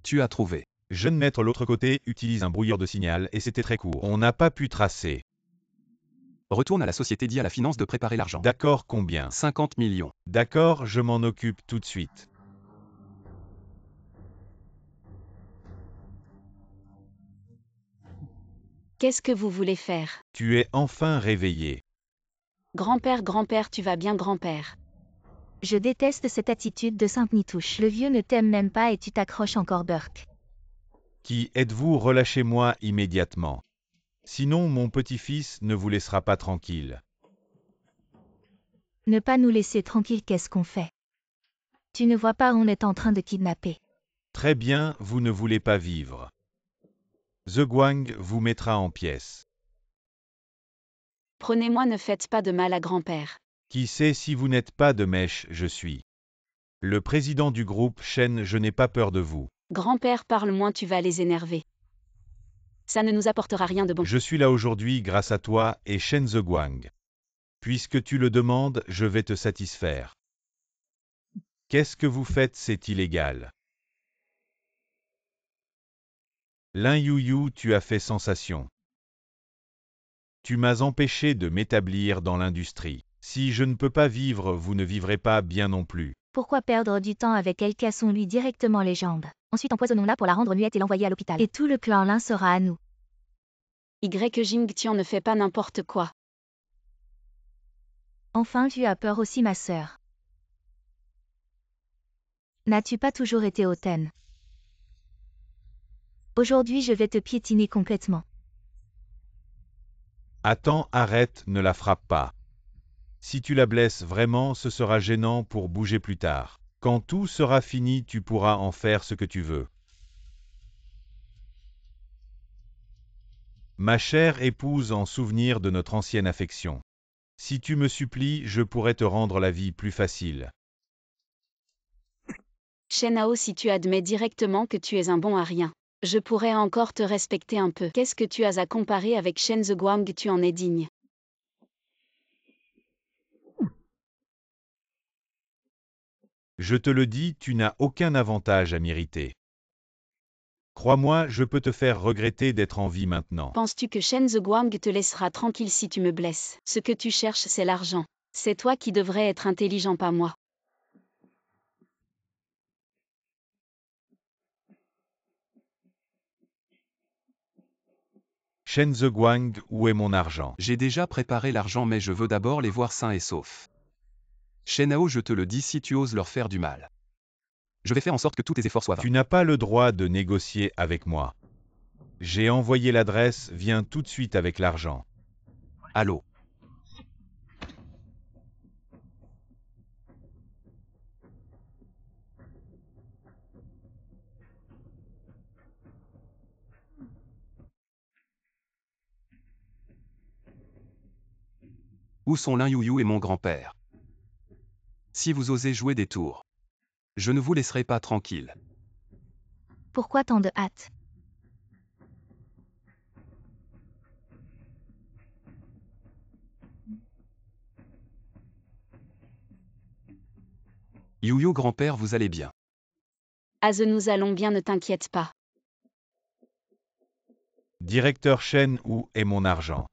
[SPEAKER 4] Tu as trouvé.
[SPEAKER 3] Jeune maître, l'autre côté utilise un brouilleur de signal et c'était très court. On n'a pas pu tracer.
[SPEAKER 4] Retourne à la société, dit à la finance de préparer l'argent.
[SPEAKER 3] D'accord, combien?
[SPEAKER 4] 50 millions.
[SPEAKER 3] D'accord, je m'en occupe tout de suite.
[SPEAKER 1] Qu'est-ce que vous voulez faire?
[SPEAKER 3] Tu es enfin réveillé.
[SPEAKER 1] Grand-père, grand-père, tu vas bien, grand-père?
[SPEAKER 2] Je déteste cette attitude de Sainte-Nitouche. Le vieux ne t'aime même pas et tu t'accroches encore, Burke.
[SPEAKER 3] Qui êtes-vous? Relâchez-moi immédiatement. Sinon, mon petit-fils ne vous laissera pas tranquille.
[SPEAKER 2] Ne pas nous laisser tranquilles, qu'est-ce qu'on fait? Tu ne vois pas, on est en train de kidnapper.
[SPEAKER 3] Très bien, vous ne voulez pas vivre. The Guang vous mettra en pièces.
[SPEAKER 1] Prenez-moi, ne faites pas de mal à grand-père.
[SPEAKER 3] Qui sait si vous n'êtes pas de mèche, je suis. Le président du groupe Shen, je n'ai pas peur de vous.
[SPEAKER 1] Grand-père, parle moins, tu vas les énerver. Ça ne nous apportera rien de bon.
[SPEAKER 3] Je suis là aujourd'hui grâce à toi et Shen The Guang. Puisque tu le demandes, je vais te satisfaire. Qu'est-ce que vous faites, c'est illégal. Lin Yuyu, tu as fait sensation. Tu m'as empêché de m'établir dans l'industrie. Si je ne peux pas vivre, vous ne vivrez pas bien non plus.
[SPEAKER 2] Pourquoi perdre du temps avec elle? Cassons-lui directement les jambes. Ensuite empoisonnons-la pour la rendre muette et l'envoyer à l'hôpital. Et tout le clan Lin sera à nous.
[SPEAKER 1] Jingtian ne fait pas n'importe quoi.
[SPEAKER 2] Enfin, tu as peur aussi, ma sœur. N'as-tu pas toujours été hautaine? Aujourd'hui, je vais te piétiner complètement.
[SPEAKER 3] Attends, arrête, ne la frappe pas. Si tu la blesses vraiment, ce sera gênant pour bouger plus tard. Quand tout sera fini, tu pourras en faire ce que tu veux. Ma chère épouse, en souvenir de notre ancienne affection. Si tu me supplies, je pourrais te rendre la vie plus facile.
[SPEAKER 1] Shen, si tu admets directement que tu es un bon à rien, je pourrais encore te respecter un peu. Qu'est-ce que tu as à comparer avec Shen The Guang? Tu en es digne.
[SPEAKER 3] Je te le dis, tu n'as aucun avantage à m'irriter. Crois-moi, je peux te faire regretter d'être en vie maintenant.
[SPEAKER 1] Penses-tu que Shen The Guang te laissera tranquille si tu me blesses? Ce que tu cherches, c'est l'argent. C'est toi qui devrais être intelligent, pas moi.
[SPEAKER 3] Shen The Guang, où est mon argent?
[SPEAKER 4] J'ai déjà préparé l'argent mais je veux d'abord les voir sains et saufs. Shenao, je te le dis, si tu oses leur faire du mal, je vais faire en sorte que tous tes efforts soient vains.
[SPEAKER 3] Tu n'as pas le droit de négocier avec moi. J'ai envoyé l'adresse, viens tout de suite avec l'argent.
[SPEAKER 4] Allô? Où sont Lin Yuyu et mon grand-père? Si vous osez jouer des tours, je ne vous laisserai pas tranquille.
[SPEAKER 2] Pourquoi tant de hâte?
[SPEAKER 4] Yuyu grand-père, vous allez bien?
[SPEAKER 1] Nous allons bien, ne t'inquiète pas.
[SPEAKER 3] Directeur Shen, où est mon argent?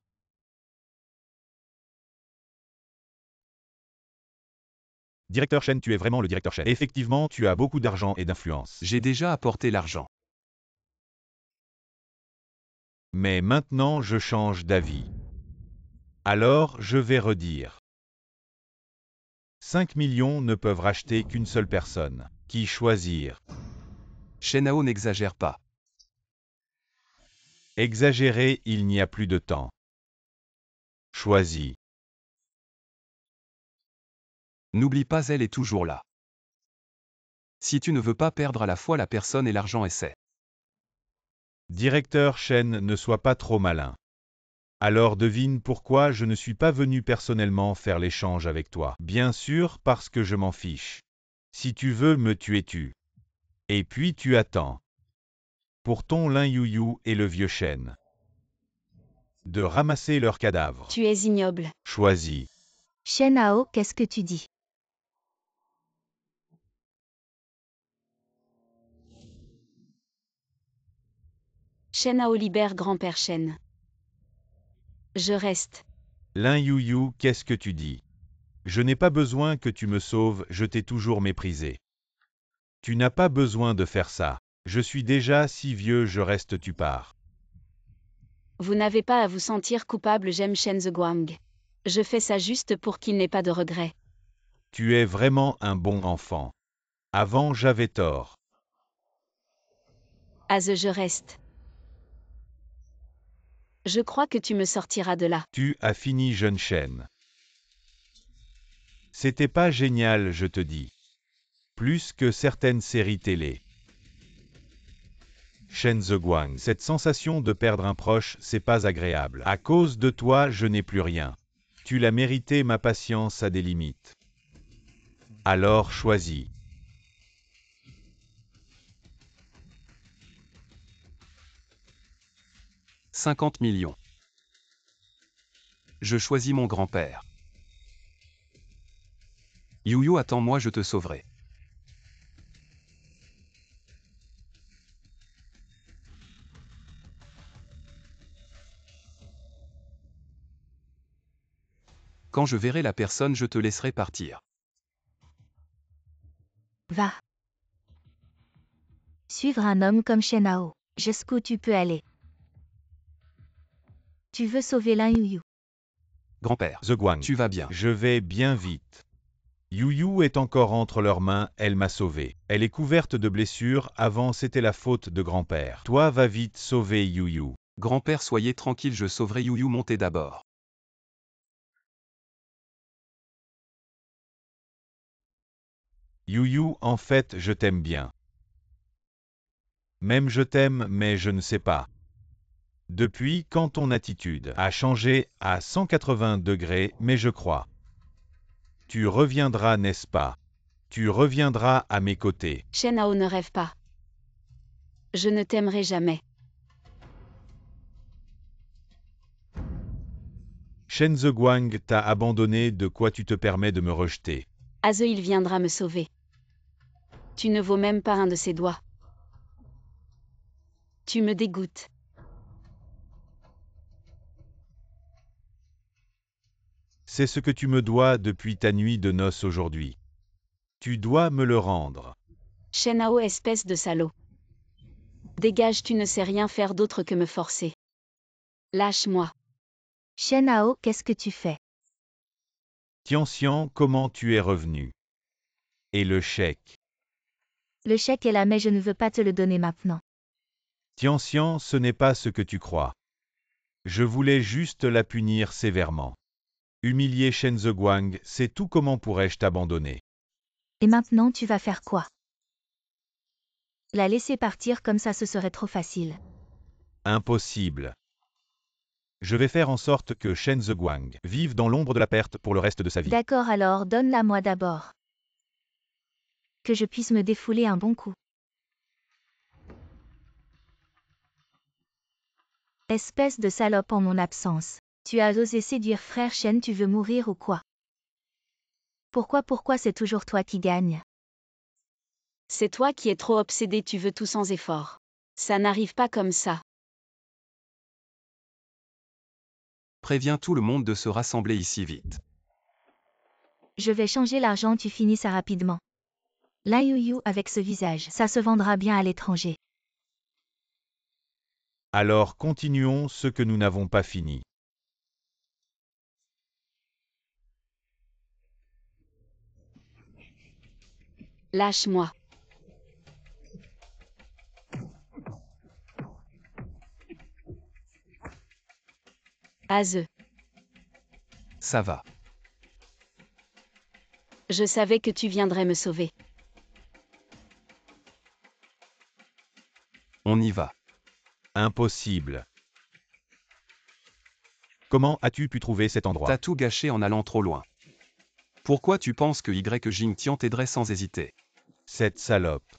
[SPEAKER 3] Directeur Shen, tu es vraiment le directeur Shen. Effectivement, tu as beaucoup d'argent et d'influence.
[SPEAKER 4] J'ai déjà apporté l'argent.
[SPEAKER 3] Mais maintenant, je change d'avis. Alors, je vais redire. 5 millions ne peuvent racheter qu'une seule personne. Qui choisir?
[SPEAKER 4] Shenao, n'exagère pas.
[SPEAKER 3] Exagérer, il n'y a plus de temps. Choisis.
[SPEAKER 4] N'oublie pas, elle est toujours là. Si tu ne veux pas perdre à la fois la personne et l'argent, essaie.
[SPEAKER 3] Directeur Shen, ne sois pas trop malin. Alors devine pourquoi je ne suis pas venu personnellement faire l'échange avec toi. Bien sûr, parce que je m'en fiche. Si tu veux me tuer, tue. Et puis tu attends. Pour ton Lin Yuyu et le vieux Shen. De ramasser leurs cadavres.
[SPEAKER 1] Tu es ignoble.
[SPEAKER 3] Choisis.
[SPEAKER 2] Shenao, qu'est-ce que tu dis?
[SPEAKER 1] Shen libère grand-père Shen. Je reste.
[SPEAKER 3] Lin Yuyu, qu'est-ce que tu dis? Je n'ai pas besoin que tu me sauves, je t'ai toujours méprisé. Tu n'as pas besoin de faire ça. Je suis déjà si vieux, je reste, tu pars.
[SPEAKER 1] Vous n'avez pas à vous sentir coupable, j'aime Shen The Guang. Je fais ça juste pour qu'il n'ait pas de regrets.
[SPEAKER 3] Tu es vraiment un bon enfant. Avant, j'avais tort.
[SPEAKER 1] Je reste. Je crois que tu me sortiras de là.
[SPEAKER 3] Tu as fini, jeune Shen. C'était pas génial, je te dis. Plus que certaines séries télé. Shen Zheguang, cette sensation de perdre un proche, c'est pas agréable. À cause de toi, je n'ai plus rien. Tu l'as mérité, ma patience a des limites. Alors choisis.
[SPEAKER 4] « 50 millions. Je choisis mon grand-père. Yuyu, attends-moi, je te sauverai. Quand je verrai la personne, je te laisserai partir.
[SPEAKER 2] Va. Suivre un homme comme Shenhao. Jusqu'où tu peux aller? Tu veux sauver Lin Yuyu.
[SPEAKER 4] Grand-père,
[SPEAKER 3] Zheguang,
[SPEAKER 4] tu vas bien.
[SPEAKER 3] je vais bien vite. Yuyu est encore entre leurs mains, elle m'a sauvé. Elle est couverte de blessures, avant c'était la faute de grand-père. Toi va vite sauver Yuyu.
[SPEAKER 4] Grand-père, soyez tranquille, je sauverai Yuyu, montez d'abord.
[SPEAKER 3] Yuyu, en fait, je t'aime bien. Même je t'aime, mais je ne sais pas. Depuis quand ton attitude a changé à 180 degrés, mais je crois. Tu reviendras, n'est-ce pas? Tu reviendras à mes côtés.
[SPEAKER 1] Shenhao ne rêve pas. Je ne t'aimerai jamais.
[SPEAKER 3] Shen Zheguang t'a abandonné, de quoi tu te permets de me rejeter?
[SPEAKER 1] Il viendra me sauver. Tu ne vaux même pas un de ses doigts. Tu me dégoûtes.
[SPEAKER 3] C'est ce que tu me dois depuis ta nuit de noces aujourd'hui. Tu dois me le rendre.
[SPEAKER 1] Shenhao, espèce de salaud. Dégage, tu ne sais rien faire d'autre que me forcer. Lâche-moi.
[SPEAKER 2] Shenhao, qu'est-ce que tu fais?
[SPEAKER 3] Tianxian, comment tu es revenu? Et le chèque?
[SPEAKER 2] Le chèque est là mais je ne veux pas te le donner maintenant.
[SPEAKER 3] Tianxian, ce n'est pas ce que tu crois. Je voulais juste la punir sévèrement. Humilier Shen Zheguang, c'est tout, comment pourrais-je t'abandonner?
[SPEAKER 2] Et maintenant tu vas faire quoi? La laisser partir comme ça, ce serait trop facile.
[SPEAKER 3] Impossible. Je vais faire en sorte que Shen Zheguang vive dans l'ombre de la perte pour le reste de sa vie.
[SPEAKER 2] D'accord, alors donne-la moi d'abord. Que je puisse me défouler un bon coup. Espèce de salope, en mon absence. Tu as osé séduire frère Shen, tu veux mourir ou quoi? Pourquoi c'est toujours toi qui gagne?
[SPEAKER 1] C'est toi qui es trop obsédé, tu veux tout sans effort. Ça n'arrive pas comme ça.
[SPEAKER 4] Préviens tout le monde de se rassembler ici vite.
[SPEAKER 2] Je vais changer l'argent, tu finis ça rapidement. Lin Yuyu avec ce visage, ça se vendra bien à l'étranger.
[SPEAKER 3] Alors continuons ce que nous n'avons pas fini.
[SPEAKER 1] Lâche-moi.
[SPEAKER 4] Ça va.
[SPEAKER 1] Je savais que tu viendrais me sauver.
[SPEAKER 4] On y va.
[SPEAKER 3] Impossible. Comment as-tu pu trouver cet endroit?
[SPEAKER 4] T'as tout gâché en allant trop loin. Pourquoi tu penses que Jingtian t'aiderait sans hésiter?
[SPEAKER 3] Cette salope.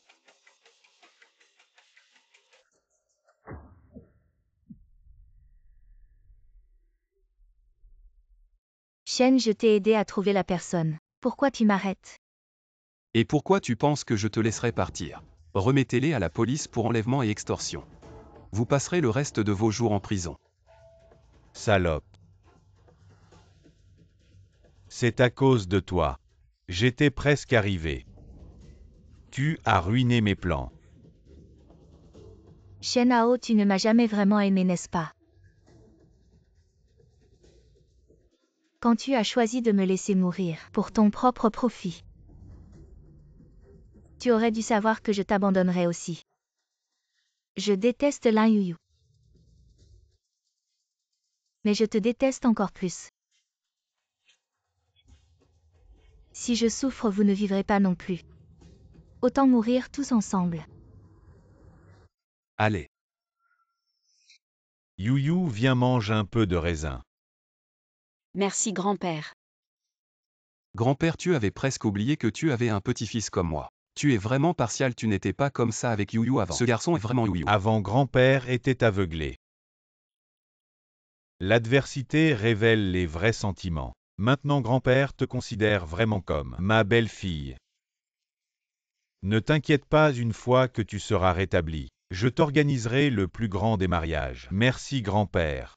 [SPEAKER 2] Shen, je t'ai aidé à trouver la personne. Pourquoi tu m'arrêtes?
[SPEAKER 4] Et pourquoi tu penses que je te laisserai partir? Remettez-les à la police pour enlèvement et extorsion. Vous passerez le reste de vos jours en prison.
[SPEAKER 3] Salope. C'est à cause de toi. J'étais presque arrivé. Tu as ruiné mes plans.
[SPEAKER 2] Shenhao, tu ne m'as jamais vraiment aimé, n'est-ce pas? Quand tu as choisi de me laisser mourir pour ton propre profit. Tu aurais dû savoir que je t'abandonnerais aussi. Je déteste Lin Yuyu. Mais je te déteste encore plus. Si je souffre, vous ne vivrez pas non plus. Autant mourir tous ensemble.
[SPEAKER 4] Allez.
[SPEAKER 3] You, viens mange un peu de raisin.
[SPEAKER 1] Merci grand-père.
[SPEAKER 4] Grand-père, tu avais presque oublié que tu avais un petit-fils comme moi. Tu es vraiment partial, tu n'étais pas comme ça avec You avant. Ce garçon est vraiment You.
[SPEAKER 3] Avant grand-père était aveuglé. L'adversité révèle les vrais sentiments. Maintenant grand-père te considère vraiment comme ma belle-fille. Ne t'inquiète pas, une fois que tu seras rétabli, je t'organiserai le plus grand des mariages. Merci grand-père.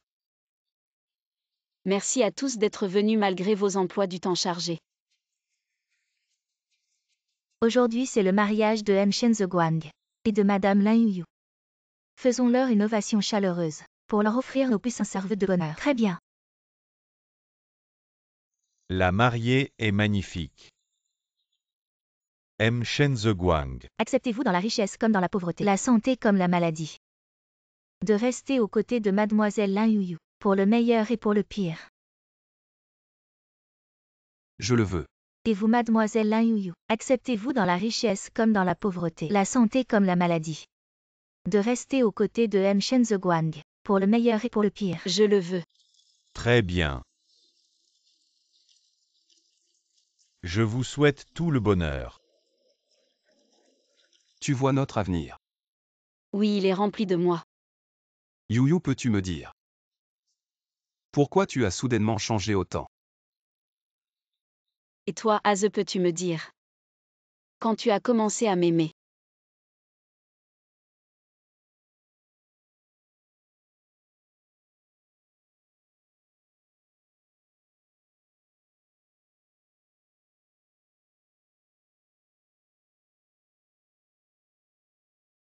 [SPEAKER 1] Merci à tous d'être venus malgré vos emplois du temps chargés.
[SPEAKER 2] Aujourd'hui, c'est le mariage de M. Shen Zeguang et de Madame Lin Yuyu. Faisons-leur une ovation chaleureuse pour leur offrir nos plus sincères vœux de bonheur. Très bien.
[SPEAKER 3] La mariée est magnifique. M. Shen Zeguang.
[SPEAKER 2] Acceptez-vous dans la richesse comme dans la pauvreté, la santé comme la maladie, de rester aux côtés de Mademoiselle Lin Yuyu, pour le meilleur et pour le pire.
[SPEAKER 4] Je le veux.
[SPEAKER 2] Et vous, Mademoiselle Lin Yuyu, acceptez-vous dans la richesse comme dans la pauvreté, la santé comme la maladie, de rester aux côtés de M. Shen Zeguang, pour le meilleur et pour le pire.
[SPEAKER 1] Je le veux.
[SPEAKER 3] Très bien. Je vous souhaite tout le bonheur.
[SPEAKER 4] Tu vois notre avenir.
[SPEAKER 1] Oui, il est rempli de moi.
[SPEAKER 4] You, peux-tu me dire pourquoi tu as soudainement changé autant?
[SPEAKER 1] Et toi, Aze, peux-tu me dire? Quand tu as commencé à m'aimer.